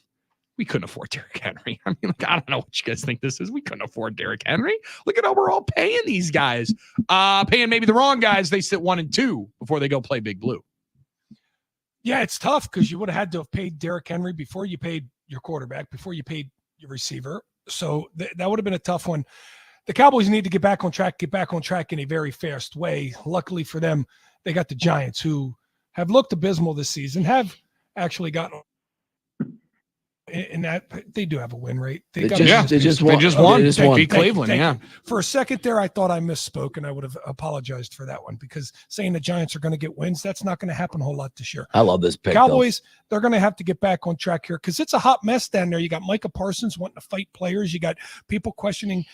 we couldn't afford Derrick Henry. I mean, I don't know what you guys think this is. We couldn't afford Derrick Henry. Look at how we're all paying these guys. Paying maybe the wrong guys. They sit 1 and 2 before they go play Big Blue. Yeah, it's tough because you would have had to have paid Derrick Henry before you paid your quarterback, before you paid your receiver. So that would have been a tough one. The Cowboys need to get back on track in a very fast way. Luckily for them, they got the Giants, who have looked abysmal this season, have actually gotten in that they do have a win rate. They just won. Beat Cleveland. Thank you. For a second there, I thought I misspoke, and I would have apologized for that one, because saying the Giants are going to get wins, that's not going to happen a whole lot this year. I love this pick. Cowboys, they're going to have to get back on track here because it's a hot mess down there. You got Micah Parsons wanting to fight players. You got people questioning,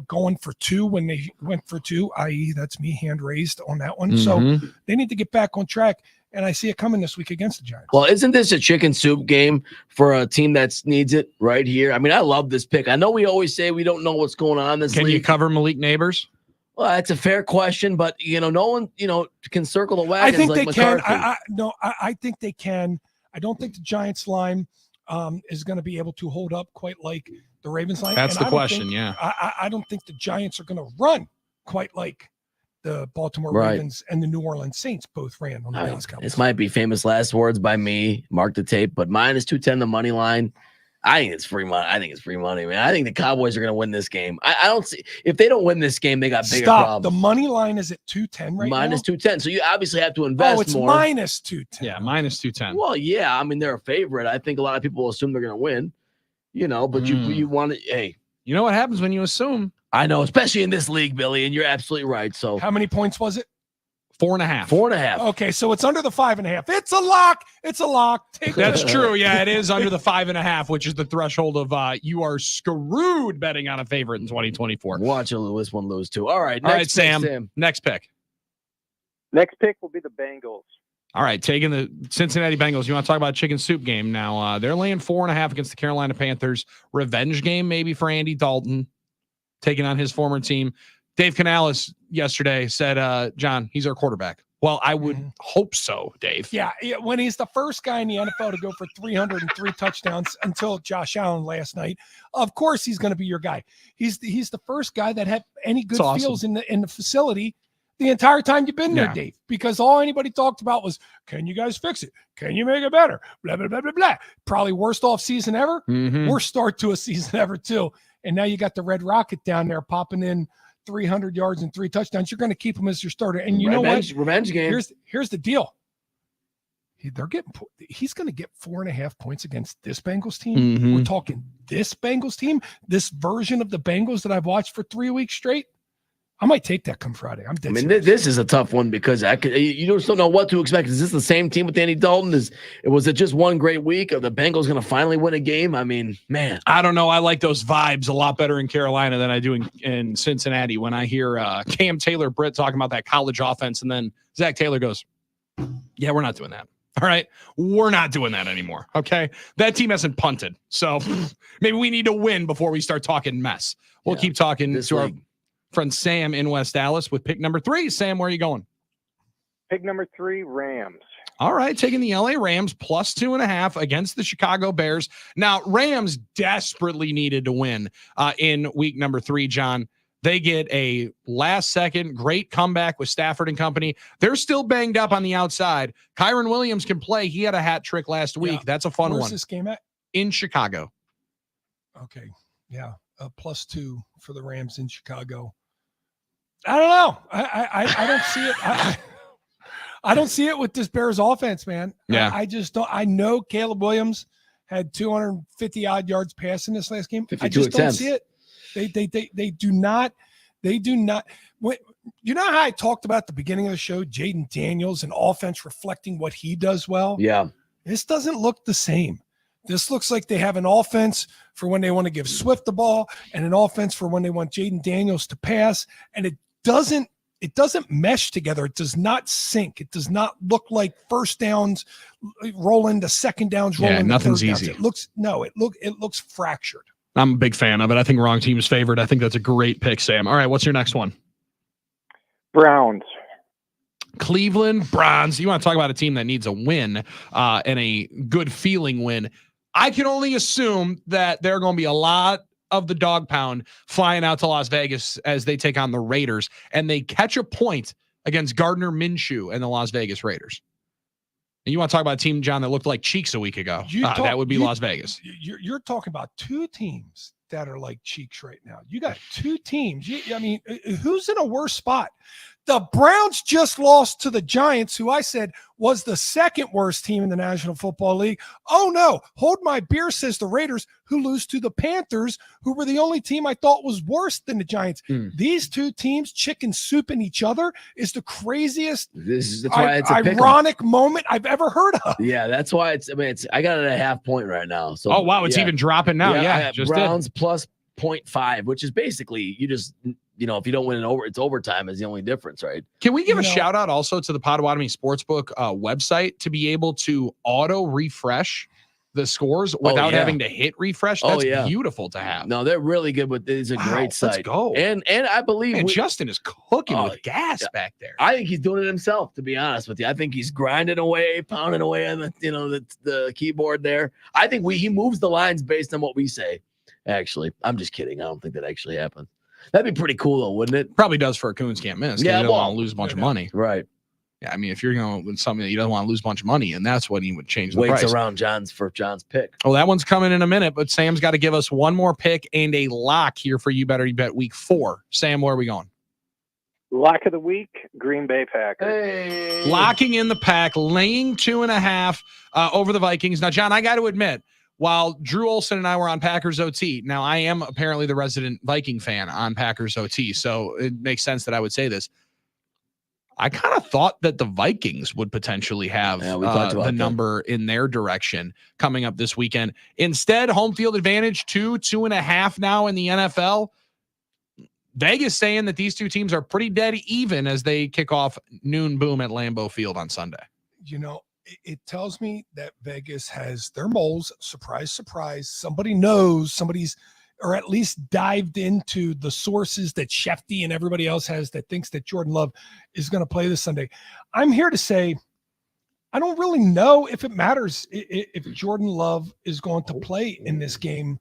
going for 2 when they went for 2, i.e. that's me, hand raised on that one. So they need to get back on track. And I see it coming this week against the Giants. Well, isn't this a chicken soup game for a team that needs it right here? I mean, I love this pick. I know we always say we don't know what's going on in this league. Can you cover Malik Neighbors? Well, that's a fair question, but no one, can circle the wagons. I think like they McCarthy. can. I think they can. I don't think the Giants line is going to be able to hold up quite like the Ravens line. That's the question. I don't think the Giants are going to run quite like the Baltimore Ravens and the New Orleans Saints both ran on the Dallas Cowboys. This might be famous last words by me. Mark the tape, but minus 210 the money line. I think it's free money. Man. I think the Cowboys are going to win this game. I don't see if they don't win this game, they got bigger problems. The money line is at 210 right now. Minus 210. So you obviously have to invest more. Oh, it's minus 210. Yeah, minus 210. Well, yeah. I mean, they're a favorite. I think a lot of people will assume they're going to win. But you want to. Hey, you know what happens when you assume? I know, especially in this league, Billy, and you're absolutely right. So how many points was it? 4.5. 4.5. Okay, so it's under the 5.5. It's a lock. It's a lock. That's true. Yeah, it is under the 5.5, which is the threshold of you are screwed betting on a favorite in 2024. Watch this one lose too. All right, Sam. Next pick. Next pick will be the Bengals. All right, taking the Cincinnati Bengals. You want to talk about a chicken soup game now? They're laying 4.5 against the Carolina Panthers. Revenge game maybe for Andy Dalton, taking on his former team. Dave Canales yesterday said, John, he's our quarterback. Well, I would hope so, Dave. Yeah, when he's the first guy in the NFL to go for 303 touchdowns until Josh Allen last night, of course he's going to be your guy. He's the first guy that had any good feels in the facility the entire time you've been there, Dave, because all anybody talked about was, can you guys fix it? Can you make it better? Blah, blah, blah, blah, blah. Probably worst off season ever. Worst start to a season ever, too. And now you got the Red Rocket down there popping in 300 yards and 3 touchdowns. You're going to keep him as your starter. And you know what? Revenge game. Here's the deal. He's going to get 4.5 points against this Bengals team. We're talking this Bengals team, this version of the Bengals that I've watched for 3 weeks straight. I might take that come Friday. This is a tough one because you just don't know what to expect. Is this the same team with Andy Dalton? Was it just one great week? Are the Bengals going to finally win a game? I mean, man. I don't know. I like those vibes a lot better in Carolina than I do in Cincinnati. When I hear Cam Taylor-Britt talking about that college offense, and then Zach Taylor goes, yeah, we're not doing that. All right. We're not doing that anymore. Okay. That team hasn't punted. So maybe we need to win before we start talking mess. We'll keep talking to our friend Sam in West Dallas with pick number 3. Sam, where are you going? Pick number 3, Rams. All right, taking the LA Rams plus 2.5 against the Chicago Bears. Now, Rams desperately needed to win in week number 3, John. They get a last-second great comeback with Stafford and company. They're still banged up on the outside. Kyron Williams can play. He had a hat trick last week. That's a fun one. Where's this game at? In Chicago. Okay, yeah. Plus 2 for the Rams in Chicago. I don't know. I don't see it. I don't see it with this Bears offense, man. Yeah. I just don't. I know Caleb Williams had 250 odd yards passing this last game. I just don't see it. They do not. They do not. You know how I talked about at the beginning of the show, Jaden Daniels, an offense reflecting what he does well? Yeah. This doesn't look the same. This looks like they have an offense for when they want to give Swift the ball and an offense for when they want Jaden Daniels to pass. And it doesn't it doesn't mesh together. It does not sync. It does not look like first downs roll into second downs. Roll into nothing's third downs. easy. It looks fractured. I'm a big fan of it. I think wrong team is favored. I think that's a great pick, Sam. All right, what's your next one? Browns. Cleveland Browns. You want to talk about a team that needs a win and a good feeling win. I can only assume that there are going to be a lot of the dog pound flying out to Las Vegas as they take on the Raiders, and they catch a point against Gardner Minshew and the Las Vegas Raiders. And you want to talk about a team, John, that looked like cheeks a week ago. That would be Las Vegas. You're talking about two teams that are like cheeks right now. You got two teams. I mean, who's in a worse spot? The Browns just lost to the Giants, who I said was the second worst team in the National Football League. Oh, no. Hold my beer, says the Raiders, who lose to the Panthers, who were the only team I thought was worse than the Giants. These two teams chicken souping each other is the craziest, That's why it's a ironic moment I've ever heard of. Yeah, that's why I got it at a half point right now. So Oh, wow. It's even dropping now. I got Browns plus 0.5, which is basically you just – if you don't win it's overtime is the only difference, right? Can we give a shout out also to the Potawatomi Sportsbook website to be able to auto refresh the scores without having to hit refresh? That's beautiful to have. No, they're really good with it's a great site. Let's go. And I believe Justin is cooking with gas back there. I think he's doing it himself, to be honest with you. I think he's grinding away, pounding away on the keyboard there. I think he moves the lines based on what we say. Actually, I'm just kidding. I don't think that actually happened. That'd be pretty cool, though, wouldn't it? Probably does for a Coons can't miss. Yeah, you don't want to lose a bunch of money. Right. Yeah, I mean, if you're going with something that you don't want to lose a bunch of money, and that's when he would change the Waits price. around John's pick. Oh, that one's coming in a minute, but Sam's got to give us one more pick and a lock here for You Better You Bet Week 4. Sam, where are we going? Lock of the week, Green Bay Packers. Hey. Locking in the pack, laying 2.5 over the Vikings. Now, John, I got to admit, while Drew Olson and I were on Packers OT, now I am apparently the resident Viking fan on Packers OT, so it makes sense that I would say this. I kind of thought that the Vikings would potentially have the number in their direction coming up this weekend. Instead, home field advantage 2.5 now in the NFL. Vegas saying that these two teams are pretty dead even as they kick off noon boom at Lambeau Field on Sunday. It tells me that Vegas has their moles. Surprise, surprise. Somebody knows, or at least dived into the sources that Shefty and everybody else has that thinks that Jordan Love is going to play this Sunday. I'm here to say, I don't really know if it matters if Jordan Love is going to play in this game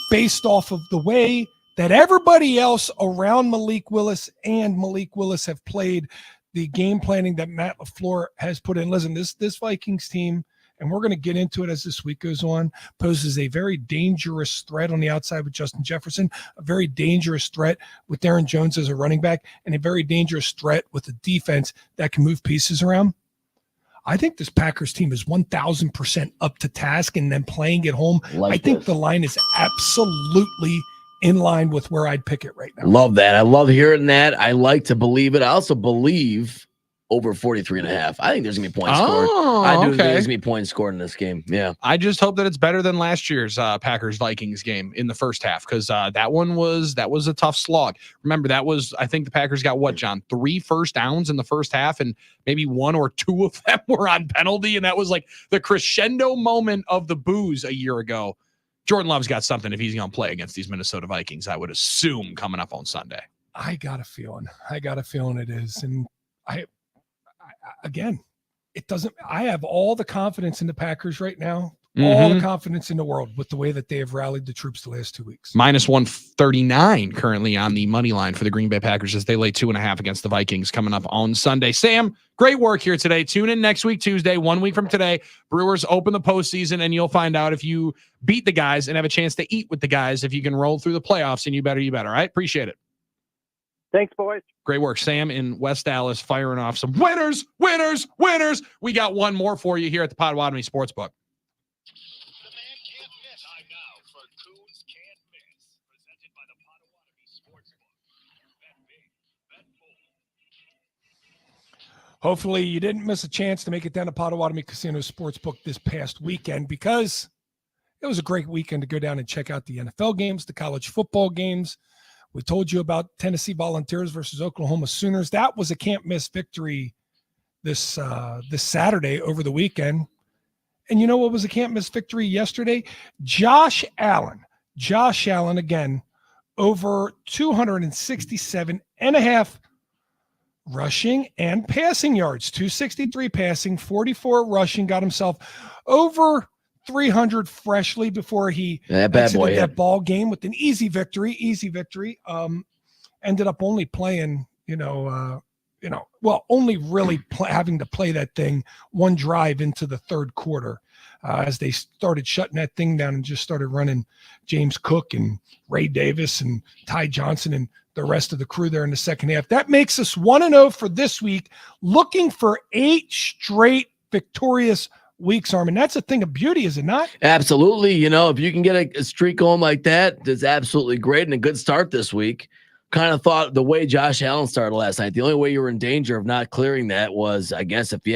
based off of the way that everybody else around Malik Willis have played, the game planning that Matt LaFleur has put in. Listen, this Vikings team, and we're going to get into it as this week goes on, poses a very dangerous threat on the outside with Justin Jefferson, a very dangerous threat with Aaron Jones as a running back, and a very dangerous threat with a defense that can move pieces around. I think this Packers team is 1,000% up to task, and then playing at home. I think the line is absolutely in line with where I'd pick it right now. Love that. I love hearing that. I like to believe it. I also believe over 43.5. I think there's going to be points scored. I do think there's going to be points scored in this game. Yeah. I just hope that it's better than last year's Packers-Vikings game in the first half, because that was a tough slog. Remember, I think the Packers got what, John? 3 first downs in the first half, and maybe 1 or 2 of them were on penalty, and that was like the crescendo moment of the booze a year ago. Jordan Love's got something if he's going to play against these Minnesota Vikings, I would assume, coming up on Sunday. I got a feeling it is. And again, I have all the confidence in the Packers right now, all the confidence in the world with the way that they have rallied the troops the last 2 weeks. Minus 139 currently on the money line for the Green Bay Packers as they lay 2.5 against the Vikings coming up on Sunday. Sam, great work here today. Tune in next week, Tuesday, 1 week from today. Brewers open the postseason, and you'll find out if you beat the guys and have a chance to eat with the guys if you can roll through the playoffs, and you better. All right? Appreciate it. Thanks, boys. Great work. Sam in West Dallas firing off some winners. We got one more for you here at the Potawatomi Sportsbook. The man can't miss. Time now for Coons Can't Miss, presented by the Potawatomi Sportsbook. Bet big, bet bold. Hopefully you didn't miss a chance to make it down to Potawatomi Casino Sportsbook this past weekend, because it was a great weekend to go down and check out the NFL games, the college football games. We told you about Tennessee Volunteers versus Oklahoma Sooners. That was a can't miss victory this Saturday over the weekend. And you know what was a can't miss victory yesterday? Josh Allen again, over 267 and a half rushing and passing yards, 263 passing, 44 rushing, got himself over 300 freshly before he exited that ball game with an easy victory. Ended up only playing, only really having to play that thing one drive into the third quarter as they started shutting that thing down and just started running James Cook and Ray Davis and Ty Johnson and the rest of the crew there in the second half. That makes us 1-0 for this week, looking for 8 straight victorious weeks, Armin. That's a thing of beauty, is it not? Absolutely. If you can get a streak going like that, that's absolutely great and a good start this week. Kind of thought the way Josh Allen started last night, the only way you were in danger of not clearing that was, I guess, if they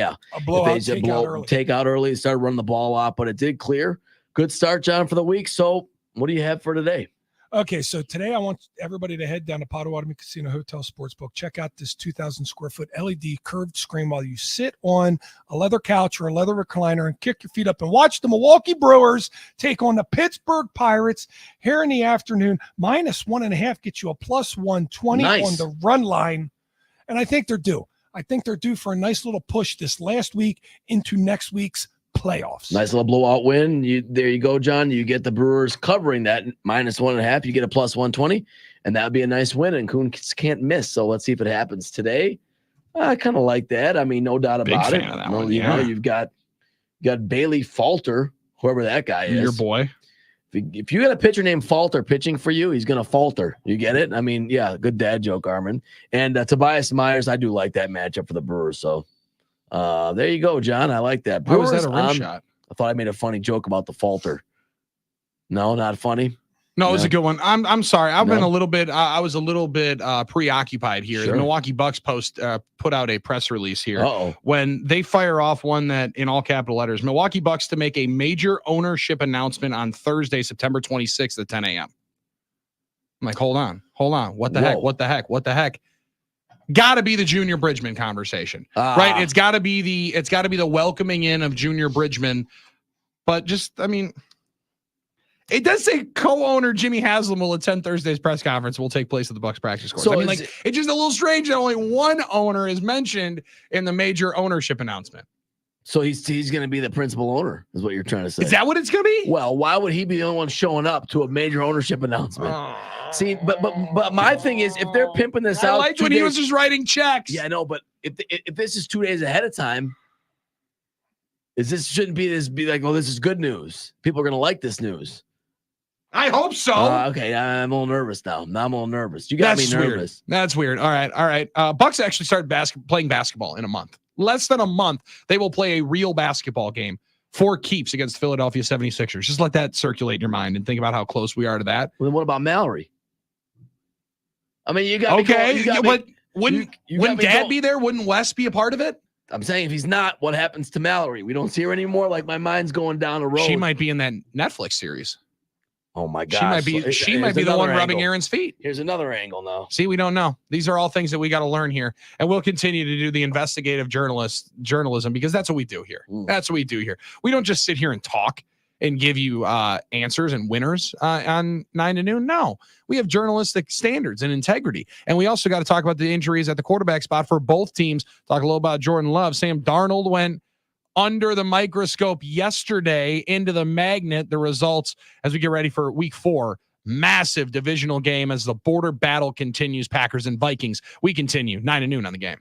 take out early, started running the ball off, but it did clear. Good start, John, for the week. So what do you have for today? Okay, so today I want everybody to head down to Potawatomi Casino Hotel Sportsbook. Check out this 2,000 square foot LED curved screen while you sit on a leather couch or a leather recliner and kick your feet up and watch the Milwaukee Brewers take on the Pittsburgh Pirates here in the afternoon. -1.5 gets you a +120 on the run line. And I think they're due. I think they're due for a nice little push this last week into next week's playoffs. Nice little blowout win. There you go, John. You get the Brewers covering that -1.5. You get a +120, and that would be a nice win. And Coons can't miss. So let's see if it happens today. I kind of like that. I mean, no doubt about it. Big fan of that one. Yeah. You've got Bailey Falter, whoever that guy is. Your boy. If you got a pitcher named Falter pitching for you, he's gonna falter. You get it? I mean, yeah, good dad joke, Armin. And Tobias Myers, I do like that matchup for the Brewers. So. There you go, John. I like that. How was that a rim shot? I thought I made a funny joke about the falter. No, not funny. No, it was a good one. I'm sorry. I've been a little bit. I was a little bit preoccupied here. Sure. The Milwaukee Bucks put out a press release here Uh-oh. when they fire off one that in all capital letters: Milwaukee Bucks to make a major ownership announcement on Thursday, September 26th at 10 a.m. I'm like, hold on. What the heck? Got to be the Junior Bridgman conversation, right? It's got to be the welcoming in of Junior Bridgman, but it does say co-owner Jimmy Haslam will attend Thursday's press conference. Will take place at the Bucks practice course. So it's just a little strange that only one owner is mentioned in the major ownership announcement. So he's going to be the principal owner, is what you're trying to say. Is that what it's going to be? Well, why would he be the only one showing up to a major ownership announcement? See, but my thing is, if they're pimping this out, I liked when he was just writing checks. Yeah, I know, but if this is 2 days ahead of time, shouldn't be like, oh, this is good news. People are gonna like this news. I hope so. Okay, I'm a little nervous now. I'm a little nervous. You got me nervous. Weird. That's weird. All right. Bucks actually started playing basketball in a month. Less than a month, they will play a real basketball game for keeps against Philadelphia 76ers. Just let that circulate in your mind and think about how close we are to that. Well, then what about Mallory? I mean, you got but wouldn't Dad be there? Wouldn't Wes be a part of it? I'm saying if he's not, what happens to Mallory? We don't see her anymore. Like my mind's going down the road. She might be in that Netflix series. Oh my God! She might be the one rubbing Aaron's feet. Here's another angle now. See, we don't know. These are all things that we got to learn here, and we'll continue to do the investigative journalism because that's what we do here. That's what we do here. We don't just sit here and talk and give you answers and winners on 9 to noon. No, we have journalistic standards and integrity. And we also got to talk about the injuries at the quarterback spot for both teams. Talk a little about Jordan Love. Sam Darnold went under the microscope yesterday into the magnet. The results as we get ready for week 4. Massive divisional game as the border battle continues. Packers and Vikings. We continue 9 to noon on the game.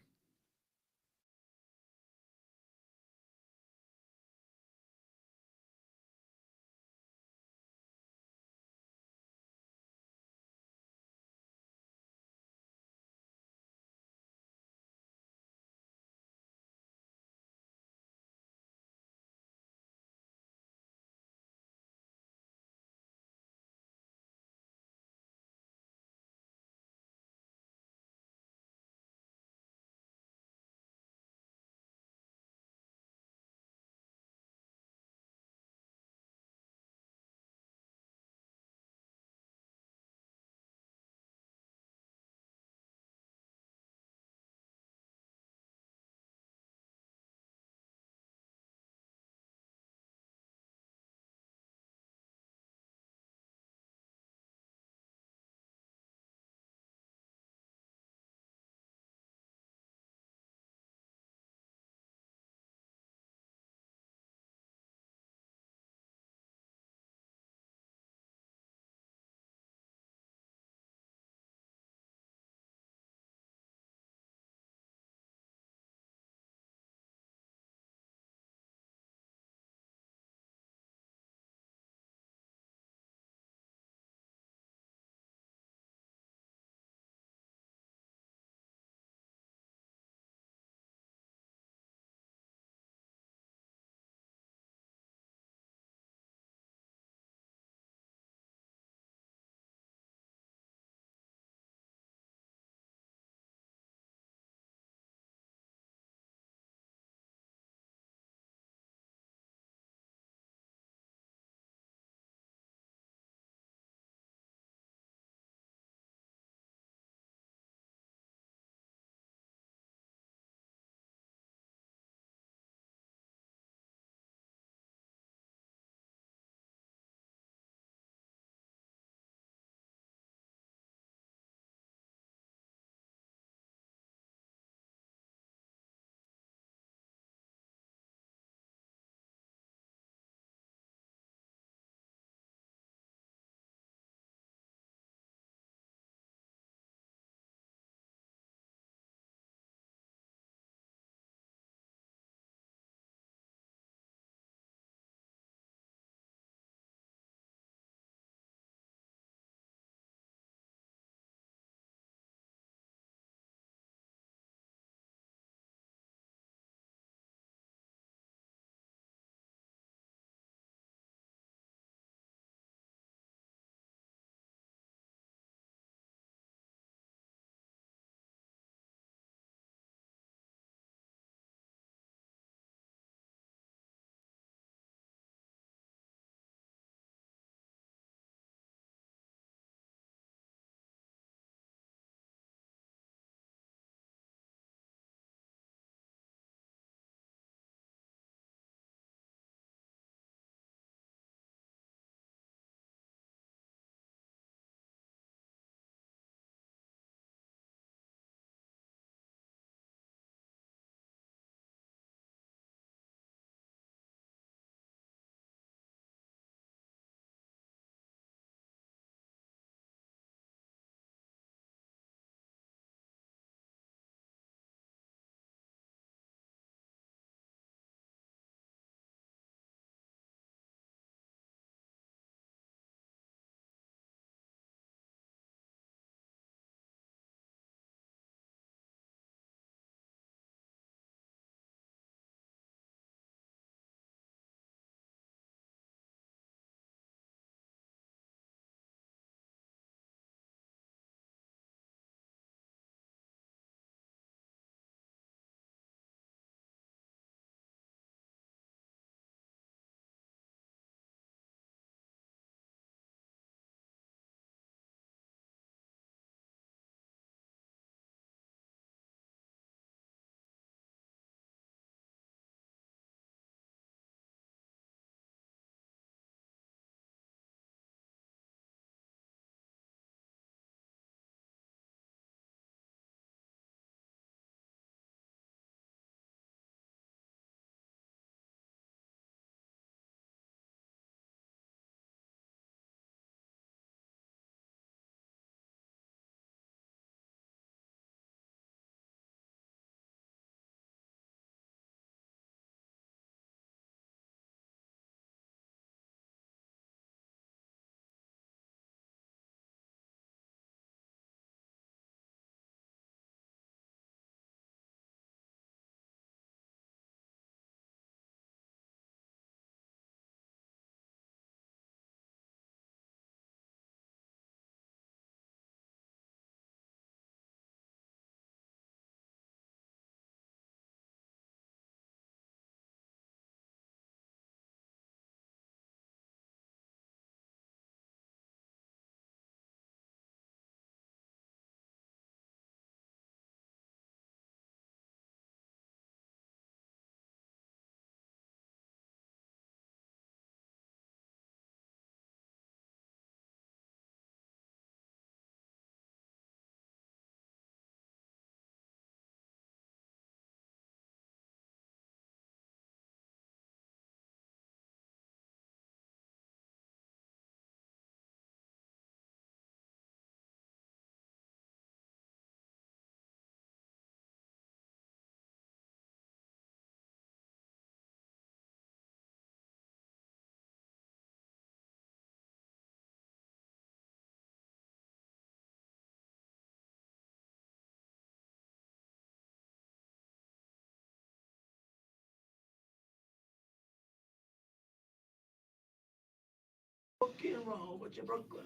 roll with your Brooklyn.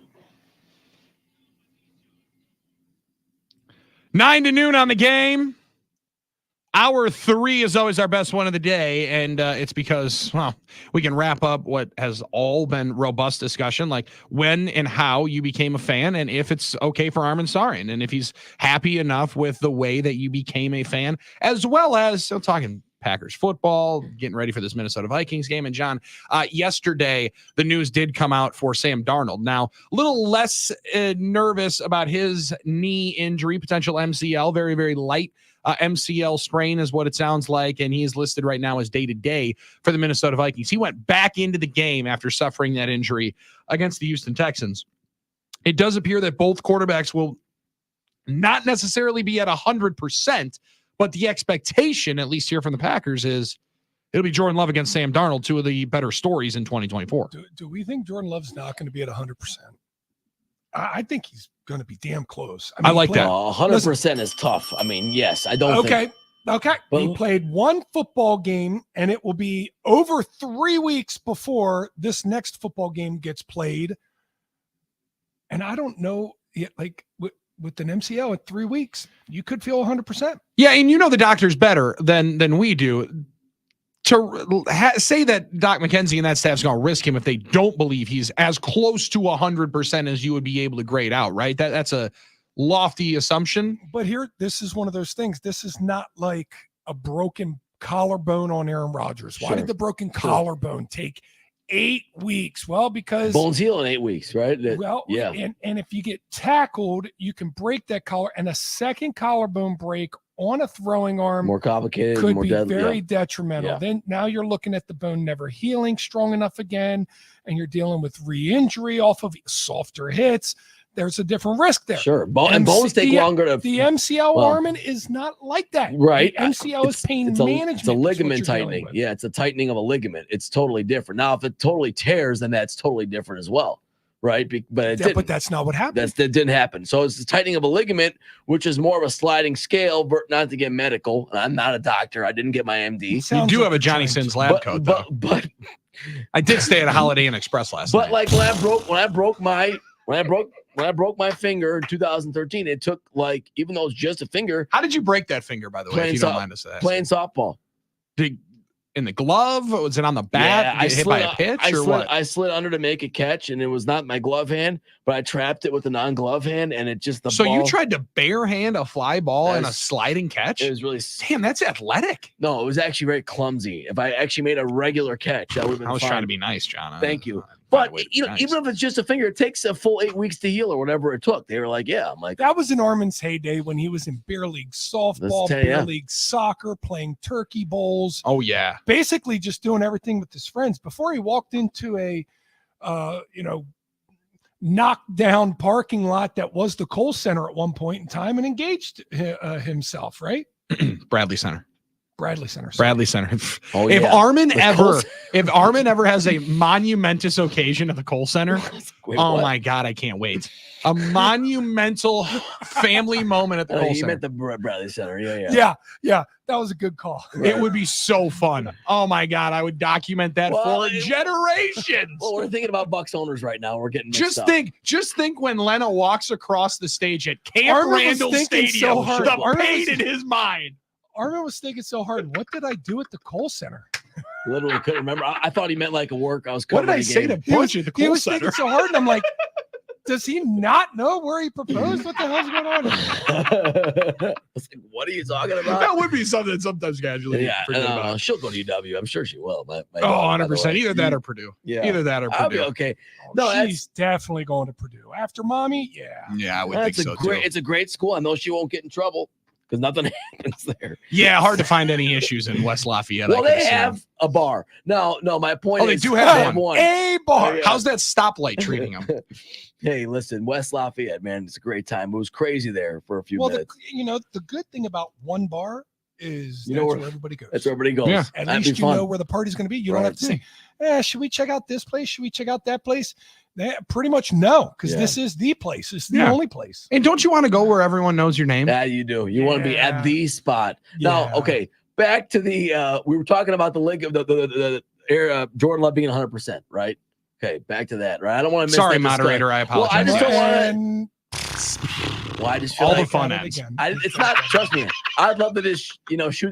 9 to noon on the game. Hour 3 is always our best one of the day, and it's because, well, we can wrap up what has all been robust discussion, like when and how you became a fan, and if it's okay for Armin Sarian, and if he's happy enough with the way that you became a fan, as well as talking Packers football, getting ready for this Minnesota Vikings game. And John, yesterday, the news did come out for Sam Darnold. Now, a little less nervous about his knee injury, potential MCL, very, very light MCL sprain is what it sounds like, and he is listed right now as day-to-day for the Minnesota Vikings. He went back into the game after suffering that injury against the Houston Texans. It does appear that both quarterbacks will not necessarily be at 100%, but the expectation, at least here from the Packers, is it'll be Jordan Love against Sam Darnold, two of the better stories in 2024. Do we think Jordan Love's not going to be at 100%? I think he's going to be damn close. I like that. 100% is tough. I mean, yes, I don't think. Okay. He played one football game, and it will be over 3 weeks before this next football game gets played. And I don't know, like with an MCL at 3 weeks, you could feel 100%. Yeah, and the doctors better than we do. To say that Doc McKenzie and that staff's going to risk him if they don't believe he's as close to 100% as you would be able to grade out, right? That's a lofty assumption. But here, this is one of those things. This is not like a broken collarbone on Aaron Rodgers. Why did the broken collarbone take 8 weeks? Well, because bones heal in 8 weeks, right? Yeah. And if you get tackled, you can break that collar, and a second collarbone break on a throwing arm more complicated, could more be deadly, very detrimental. Yeah. Then now you're looking at the bone never healing strong enough again, and you're dealing with re-injury off of softer hits. There's a different risk there. Sure. And bones take longer to. The MCL Armin is not like that. Right. The MCL is pain management. It's a ligament tightening. Yeah, it's a tightening of a ligament. It's totally different. Now, if it totally tears, then that's totally different as well. Right. But that's not what happened. That didn't happen. So it's the tightening of a ligament, which is more of a sliding scale, not to get medical. I'm not a doctor. I didn't get my MD. You do have a Johnny Sins lab coat, though. But I did stay at a Holiday Inn Express last night. But like when I broke my finger in 2013, it took even though it's just a finger. How did you break that finger, by the way, if you don't mind us asking? Playing softball. In the glove? Was it on the bat? Yeah, hit by a pitch what? I slid under to make a catch, and it was not my glove hand, but I trapped it with a non-glove hand, and it just So you tried to bare hand a fly ball in a sliding catch? It was really damn. That's athletic. No, it was actually very clumsy. If I actually made a regular catch, that would have been. I was fine. trying to be nice, John. Thank you. But even if it's just a finger, it takes a full 8 weeks to heal or whatever it took. They were like, yeah. I'm like, that was in Armin's heyday when he was in beer league softball, beer league soccer, playing turkey bowls. Oh yeah, basically just doing everything with his friends before he walked into a, knocked down parking lot that was the Kohl Center at one point in time and engaged himself. Right, Bradley Center. Bradley Center. Oh, if Armin ever has a monumentous occasion at the Kohl Center, my God, I can't wait. A monumental family moment at the Kohl Center. You meant the Bradley Center. Yeah. That was a good call. Right. It would be so fun. Oh my God, I would document that for generations. Well, we're thinking about Bucks owners right now. We're getting just think when Lena walks across the stage at Camp Randall Stadium, the pain in his mind. Armin was thinking so hard. What did I do at the Kohl Center? Literally couldn't remember. I thought he meant like a work. I was. What did I say to Bush at the Kohl Center? He was thinking so hard, and I'm like, does he not know where he proposed? What the hell's going on? I was like, what are you talking about? That would be something sometimes casually. Yeah, she'll go to UW. I'm sure she will. 100%. Either that or Purdue. Yeah, either that or Purdue. I'll be okay. No, she's definitely going to Purdue after mommy. Yeah, I would think so too. It's a great school. I know she won't get in trouble because nothing happens there. Yeah, hard to find any issues in West Lafayette. Well, they have a bar. No, my point is. They do have one. A bar. Yeah. How's that stoplight treating them? Hey, listen, West Lafayette, man, it's a great time. It was crazy there for a few minutes. The good thing about one bar is that's where everybody goes. That's where everybody goes. Yeah. At least you know where the party's going to be. You don't have to say, should we check out this place? Should we check out that place? They pretty much know because this is the place. It's the only place. And don't you want to go where everyone knows your name? Yeah, you do. You want to be at the spot. Now, okay, back to the we were talking about the link of the Jordan Love being 100%, right? Okay, back to that. Right, I don't want to miss. Sorry, that discussion. moderator. I Well, I apologize. just don't want to. And Well, I just feel All the like fun at it ends. again. it's not. Trust me, I'd love to just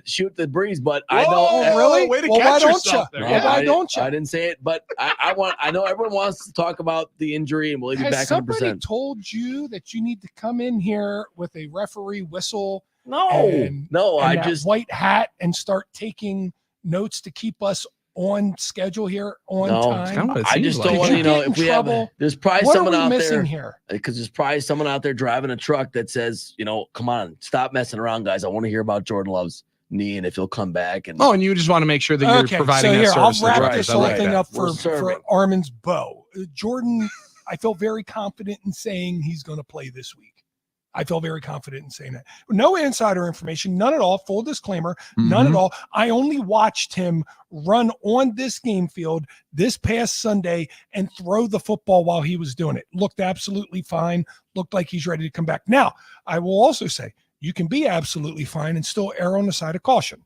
shoot the breeze, but I know. Whoa, really? Way to Well, why catch don't yourself you? there. Well, why don't you? I didn't say it, but I know everyone wants to talk about the injury, and we'll be Has back somebody 100%. told you that you need to come in here with a referee whistle No, and I that just white hat and start taking notes to keep us on schedule here on No, It's time? kinda what it I seems just like. don't Did want you to, get in if we have, trouble? there's probably What are someone we out missing there, here? because there's probably someone out there driving a truck that says, come on, stop messing around, guys. I want to hear about Jordan Love's knee and if he'll come back. And Oh, and you just want to make sure that you're Okay, providing so that here I'll service. to the wrap drivers. this I whole like thing that. up We're for serving. Armin's bow. Jordan, I felt very confident in saying he's going to play this week. I feel very confident in saying that. No insider information, none at all. Full disclaimer, none at Mhm. all. I only watched him run on this game field this past Sunday and throw the football while he was doing it. Looked absolutely fine. Looked like he's ready to come back. Now, I will also say you can be absolutely fine and still err on the side of caution.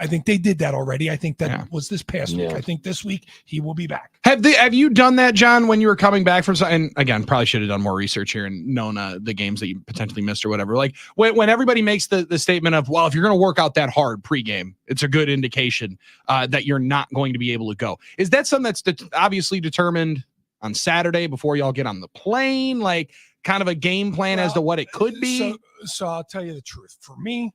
I think they did that already. I think that Yeah. was this past week. Yeah. I think this week he will be back. Have you done that, John, when you were coming back from? And again, probably should have done more research here and known the games that you potentially missed or whatever. Like when everybody makes the statement of, well, if you're going to work out that hard pregame, it's a good indication that you're not going to be able to go. Is that something that's obviously determined on Saturday before y'all get on the plane? Like kind of a game plan as to what it could be? So I'll tell you the truth. For me,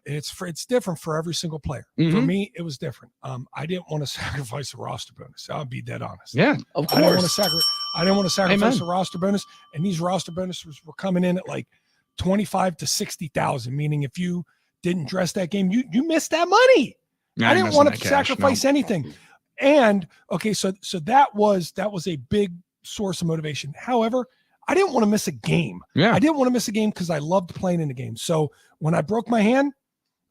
it's different for every single player. For Mhm. me, it was different. I didn't want to sacrifice a roster bonus. I'll be dead honest. Yeah. of I didn't want to course. sacrifice Amen. a roster bonus, and these roster bonuses were coming in at like 25 to 60,000. Meaning, if you didn't dress that game, you missed that money. I didn't want to sacrifice anything. And okay, so that was a big source of motivation. However, I didn't want to miss a game. Yeah. I didn't want to miss a game because I loved playing in the game. So when I broke my hand,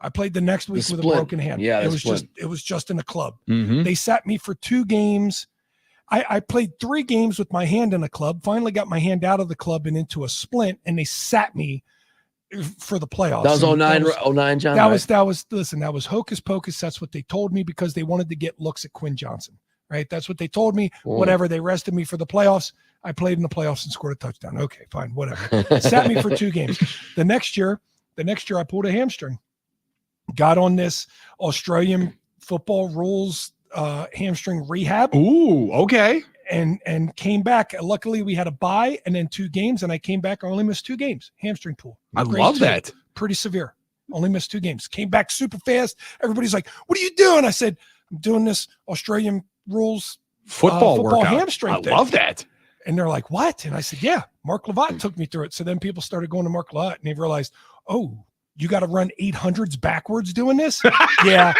I played the next week with a split. broken hand. Yeah, it the was split. just in a club. Mm-hmm. They sat me for 2 games. I played 3 games with my hand in a club, finally got my hand out of the club and into a splint, and they sat me for the playoffs. That was And 09, John. that right? was hocus pocus. That's what they told me because they wanted to get looks at Quinn Johnson, right? That's what they told me. Mm. Whatever, they rested me for the playoffs. I played in the playoffs and scored a touchdown. Okay, fine, whatever. Sat me for 2 games. The next year I pulled a hamstring. Got on this Australian football rules hamstring rehab Ooh, okay. and came back. Luckily, we had a bye and then 2 games, and I came back. I only missed 2 games. Hamstring pull. I Grade love 2. that. Pretty severe. Only missed 2 games. Came back super fast. Everybody's like, "What are you doing?" I said, "I'm doing this Australian rules." Football workout. hamstring I thing. love that. And they're like, "What?" And I said, "Yeah, Mark Lovat took me through it." So then people started going to Mark Lovat, and they realized, "Oh, you got to run 800s backwards doing this?" Yeah,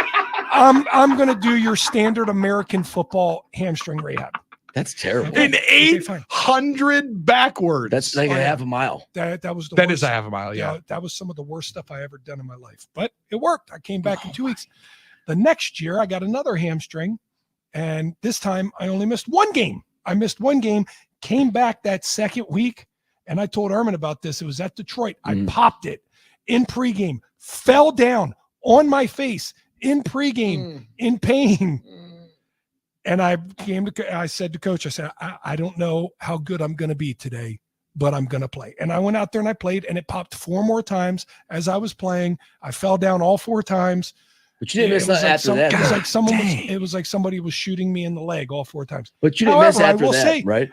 I'm going to do your standard American football hamstring rehab. That's terrible. Okay. An Okay, fine. 800 backwards. That's like Oh, a yeah. half a mile. That was the that worst. is a half a mile. Yeah. That was some of the worst stuff I ever done in my life, but it worked. I came back in 2 weeks. The next year, I got another hamstring, and this time I only missed 1 game. I missed 1 game, came back that second week, and I told Ermin about this. It was at Detroit. I popped it in pregame, fell down on my face in pregame, in pain. And I said to coach, I said, I don't know how good I'm going to be today, but I'm going to play. And I went out there and I played, and it popped 4 more times as I was playing. I fell down all 4 times. But you didn't miss It was that like after some- that. It was though. like someone was, Dang. it was like somebody was shooting me in the leg all 4 times. But you didn't miss However, I after will that, say- right?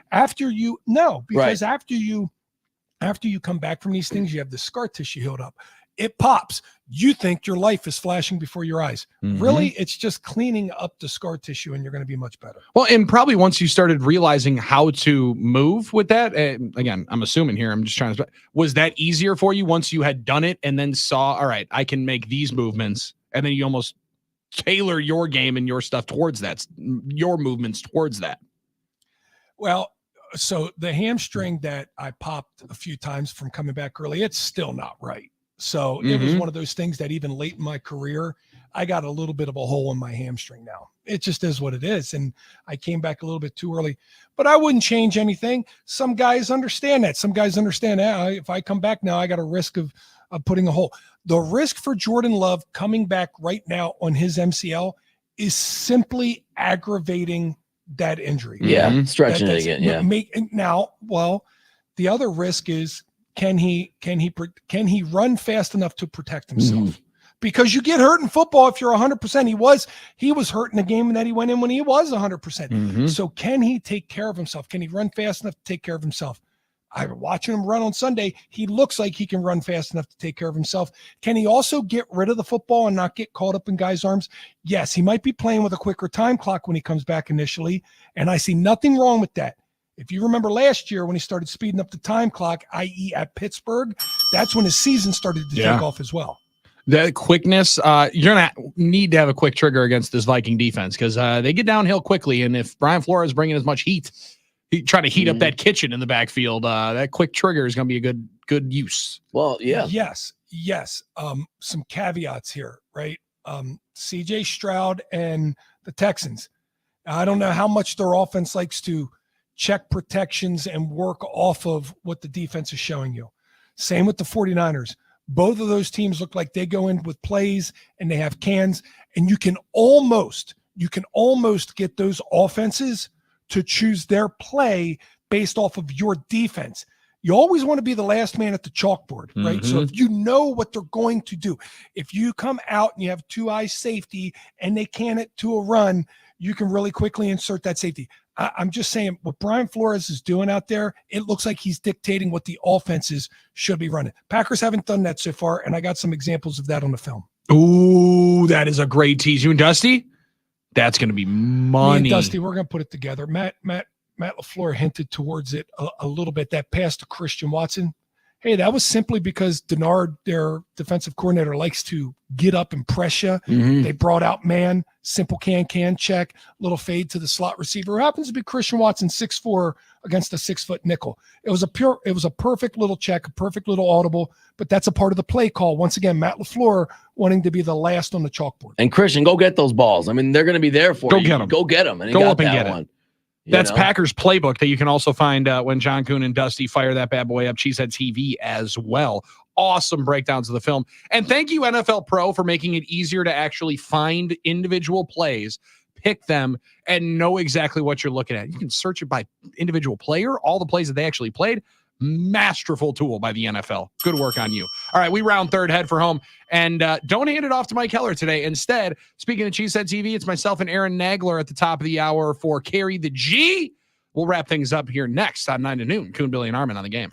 Because after you come back from these things, you have the scar tissue healed up. It pops. You think your life is flashing before your eyes. Mhm. Really, it's just cleaning up the scar tissue, and you're going to be much better. Well, and probably once you started realizing how to move with that, again, I'm assuming here, I'm just trying to, was that easier for you once you had done it and then saw, all right, I can make these movements, and then you almost tailor your game and your stuff towards that, your movements towards that? Well, so the hamstring that I popped a few times from coming back early, it's still not right. So it was Mhm. one of those things that even late in my career, I got a little bit of a hole in my hamstring now. It just is what it is. And I came back a little bit too early, but I wouldn't change anything. Some guys understand that. Some guys understand that if I come back now, I got a risk of putting a hole. The risk for Jordan Love coming back right now on his MCL is simply aggravating that injury. Yeah, Mhm. stretching it That's- again. Yeah. Well, the other risk is can he run fast enough to protect himself? Mhm. Because you get hurt in football if you're 100%. He was hurt in the game that he went in when he was 100%. Mhm. So can he take care of himself? Can he run fast enough to take care of himself? I've been watching him run on Sunday. He looks like he can run fast enough to take care of himself. Can he also get rid of the football and not get caught up in guys' arms? Yes, he might be playing with a quicker time clock when he comes back initially, and I see nothing wrong with that. If you remember last year when he started speeding up the time clock, i.e. at Pittsburgh, that's when his season started to Yeah. take off as well. The quickness, you're going to need to have a quick trigger against this Viking defense because they get downhill quickly. And if Brian Flores is bringing as much heat, he try to heat up that kitchen in the backfield, that quick trigger is going to be a good use. Well, yeah. Yes. Some caveats here, right? CJ Stroud and the Texans. I don't know how much their offense likes to check protections and work off of what the defense is showing you. Same with the 49ers. Both of those teams look like they go in with plays and they have cans, and you can almost get those offenses to choose their play based off of your defense. You always want to be the last man at the chalkboard, right? So if you know what they're going to do, if you come out and you have 2-eye safety and they can it to a run, you can really quickly insert that safety. I'm just saying what Brian Flores is doing out there, it looks like he's dictating what the offenses should be running. Packers haven't done that so far, and I got some examples of that on the film. Ooh, that is a great tease. You and Dusty? That's going to be money. Me and Dusty, we're going to put it together. Matt LaFleur hinted towards it a little bit, that pass to Christian Watson. Hey, that was simply because Denard, their defensive coordinator, likes to get up and press you. They brought out man, simple can check, little fade to the slot receiver, who happens to be Christian Watson, 6'4", against a 6-foot nickel. It was a perfect little check, a perfect little audible, but that's a part of the play call. Once again, Matt LaFleur wanting to be the last on the chalkboard. And Christian, go get those balls. I mean, they're going to be there for Go you. get 'em. Go get them. And he Go got up and that get it. one. You That's know? Packers playbook that you can also find when John Kuhn and Dusty fire that bad boy up, Cheesehead TV as well. Awesome breakdowns of the film. And thank you, NFL Pro, for making it easier to actually find individual plays, pick them, and know exactly what you're looking at. You can search it by individual player, all the plays that they actually played. Masterful tool by the NFL. Good work on you. All right, we round third, head for home. And don't hand it off to Mike Heller today. Instead, speaking of Cheesehead TV, it's myself and Aaron Nagler at the top of the hour for Carry the G. We'll wrap things up here next on 9 to noon. Kuhn, Billy, and Armin on the game.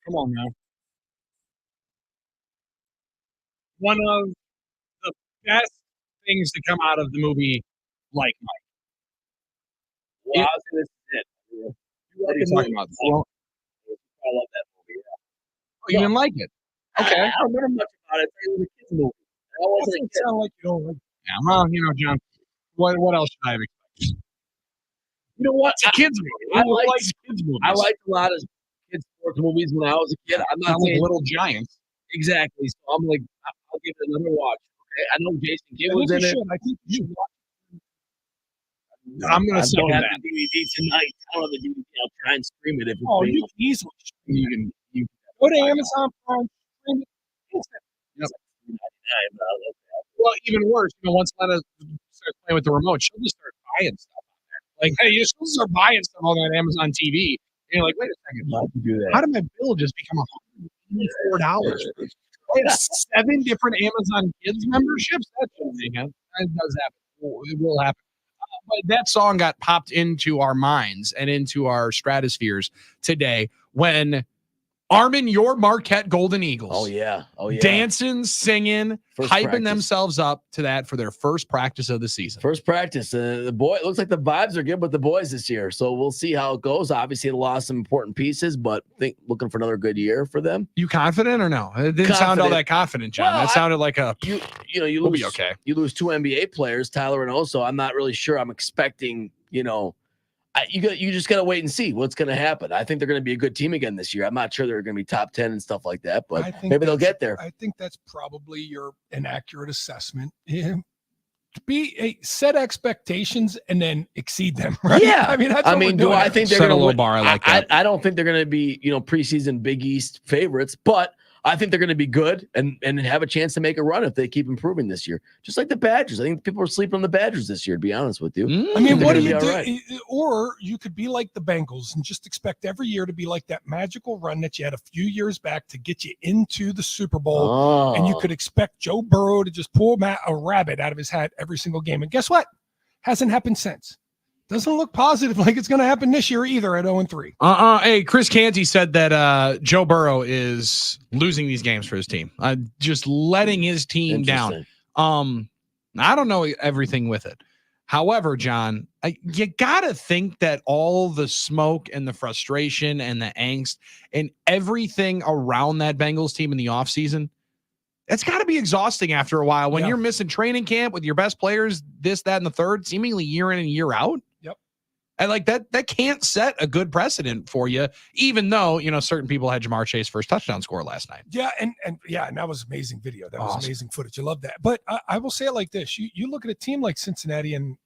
Come on now. One of the best things to come out of the movie, like Mike. Well, I was gonna say it. What are you talking about? Well, I love that movie. oh, you didn't like it? Okay. I don't remember much about it. It was a kid's movie. I wasn't a Doesn't kid. sound like you don't like. Yeah, well, John, what else should I have expected? You know what? It's a kids movie. I Who liked- likes kids movies? I liked a lot of kids sports movies when I was a kid. I'm not Not like saying Little Giants. exactly. So I'm like, I'll give it another watch. Okay, I know Jason Kidd I was think in you it. should. I think you should watch. I'm gonna I second don't have that. the DVD tonight. I don't have the DVD. I'll try and stream it if it's Oh, free. you can easily You can. go to Amazon Prime. Stream it. Instant. Well, even worse, once Lena starts playing with the remote, she'll just start buying stuff on there. Like, hey, she'll start buying stuff on that Amazon TV. And you're like, wait a second, Not to do that. how did my bill just become $184? I have 7 different Amazon Kids memberships. That shouldn't happen. That does happen. It will happen. But that song got popped into our minds and into our stratospheres today when Armin, your Marquette Golden Eagles, Oh yeah. dancing, singing, First hyping practice. themselves up to that for their first practice of the season. First practice. The boy, it looks like the vibes are good with the boys this year. So we'll see how it goes. Obviously, they lost some important pieces, but looking for another good year for them. You confident or no? It didn't sound all Confident. that confident, John. Well, That sounded like a You we'll lose. be okay. You lose 2 NBA players, Tyler and Oso. I'm not really sure. I'm expecting. You just gotta wait and see what's gonna happen. I think they're gonna be a good team again this year. I'm not sure they're gonna be top 10 and stuff like that, but I think maybe they'll that's- get there. I think that's probably your inaccurate assessment. Yeah. Set expectations and then exceed them. Right? Yeah. I mean, that's I what we're mean, do doing I here. think they're Set a gonna low win? bar. I like that. I don't think they're gonna be preseason Big East favorites, but I think they're going to be good and have a chance to make a run if they keep improving this year. Just like the Badgers. I think people are sleeping on the Badgers this year, to be honest with you. I mean, They're what do gonna you be do? all right. Or you could be like the Bengals and just expect every year to be like that magical run that you had a few years back to get you into the Super Bowl. Oh. And you could expect Joe Burrow to just pull a rabbit out of his hat every single game. And guess what? Hasn't happened since. Doesn't look positive like it's going to happen this year either at 0-3. Hey, Chris Canty said that Joe Burrow is losing these games for his team. Just letting his team down. Interesting. I don't know everything with it. However, John, you got to think that all the smoke and the frustration and the angst and everything around that Bengals team in the offseason, it's got to be exhausting after a while when you're missing training camp with your best players, this, that, and the third, seemingly year in and year out. Yep. And like that can't set a good precedent for you, even though, certain people had Jamar Chase first touchdown score last night. Yeah, and that was amazing video. That was Awesome. amazing footage. I love that. But I will say it like this: you look at a team like Cincinnati, and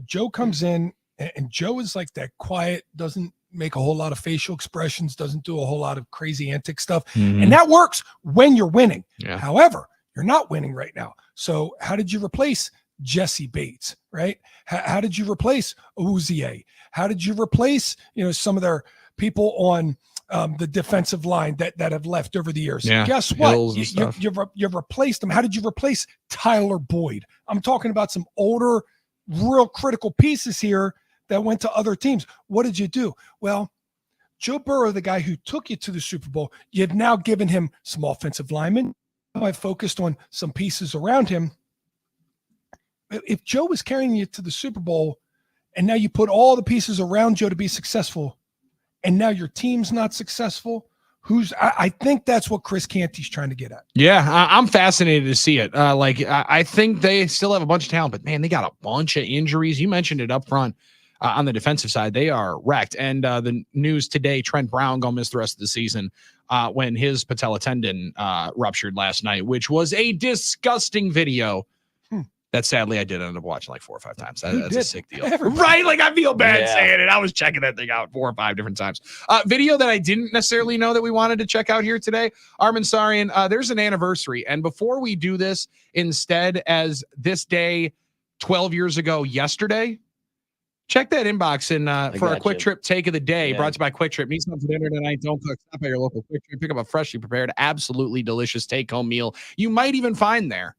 Joe comes in, and Joe is like that quiet, doesn't make a whole lot of facial expressions, doesn't do a whole lot of crazy antic stuff, and that works when you're winning. Yeah. However, you're not winning right now. So how did you replace Jesse Bates? Right? How did you replace Uzier? How did you replace some of their people on the defensive line that have left over the years? Yeah, Guess what? Hills and stuff. You've replaced them. How did you replace Tyler Boyd? I'm talking about some older, real critical pieces here that went to other teams. What did you do? Well, Joe Burrow, the guy who took you to the Super Bowl, you've now given him some offensive linemen. I focused on some pieces around him. If Joe was carrying you to the Super Bowl and now you put all the pieces around Joe to be successful, and now your team's not successful, I think that's what Chris Canty's trying to get at. Yeah, I'm fascinated to see it. I think they still have a bunch of talent, but man, they got a bunch of injuries. You mentioned it up front on the defensive side. They are wrecked. And the news today, Trent Brown going to miss the rest of the season when his patella tendon ruptured last night, which was a disgusting video. That sadly I did end up watching like 4 or 5 times. That's a sick deal. Everybody. Right? Like I feel bad Yeah. saying it. I was checking that thing out 4 or 5 different times. Video that I didn't necessarily know that we wanted to check out here today. Armin Sarian, there's an anniversary. And before we do this, instead as this day 12 years ago yesterday, check that inbox and for a quick trip take of the day brought to you by Quick Trip. Need something for dinner tonight? Don't cook. Stop by your local Quick Trip. Pick up a freshly prepared, absolutely delicious take-home meal you might even find there.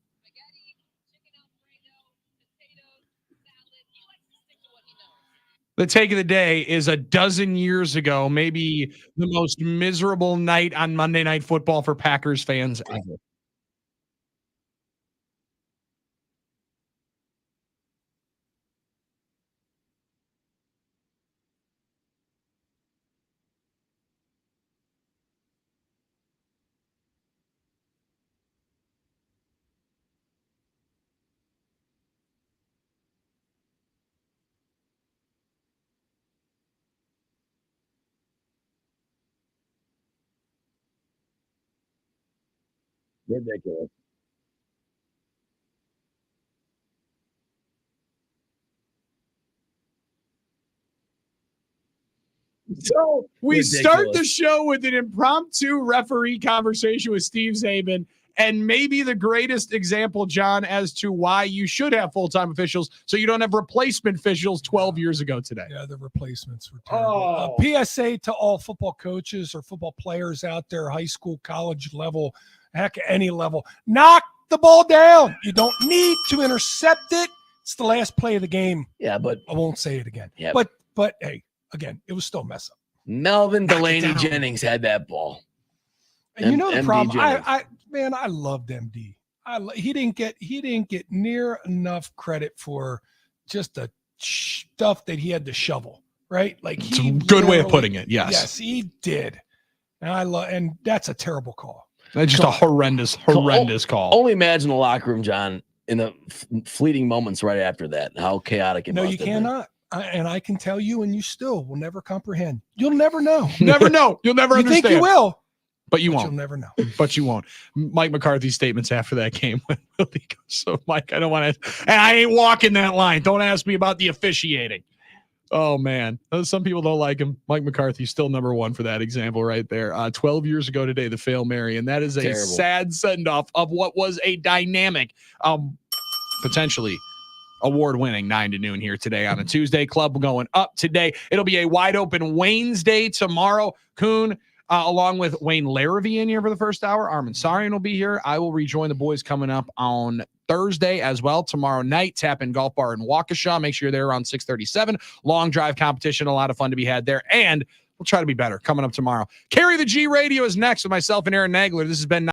The take of the day is a dozen years ago, maybe the most miserable night on Monday Night Football for Packers fans ever. Ridiculous. So we start the Ridiculous. show with an impromptu referee conversation with Steve Zabin, and maybe the greatest example, John, as to why you should have full-time officials so you don't have replacement officials 12 years ago today. Yeah, the replacements were terrible. PSA to all football coaches or football players out there, high school, college level, heck, any level. Knock the ball down. You don't need to intercept it. It's the last play of the game. Yeah, but I won't say it again. Yeah. But hey, again, it was still a mess up. Melvin Knock it Delaney down. Jennings had that ball. And you know the MD problem. Jennings. I loved MD. He didn't get near enough credit for just the stuff that he had to shovel. Right, like It's a good way of putting it. Yes. Yes, he did. And that's a terrible call. That's just a horrendous call. Only imagine the locker room, John, in the fleeting moments right after that. How chaotic it No, must you have been. cannot. And I can tell you, and you still will never comprehend. You'll never know. Never know. You'll never You understand. think you will, But you but won't. you'll never know. But you won't. Mike McCarthy's statements after that game when Willie goes, so Mike, I don't want to, and I ain't walking that line. Don't ask me about the officiating. Oh man. Some people don't like him. Mike McCarthy's still number one for that example right there. 12 years ago today, the Fail Mary, and that is a Terrible. sad send-off of what was a dynamic, potentially award-winning 9 to noon here today on a Tuesday. Club going up today. It'll be a wide open Wayne's Day tomorrow. Kuhn, along with Wayne Larrivee in here for the first hour. Armin Sarian will be here. I will rejoin the boys coming up on Thursday as well. Tomorrow night, Tap In Golf Bar in Waukesha. Make sure you're there around 6:37. Long drive competition, a lot of fun to be had there. And we'll try to be better coming up tomorrow. Carry the G Radio is next with myself and Aaron Nagler. This has been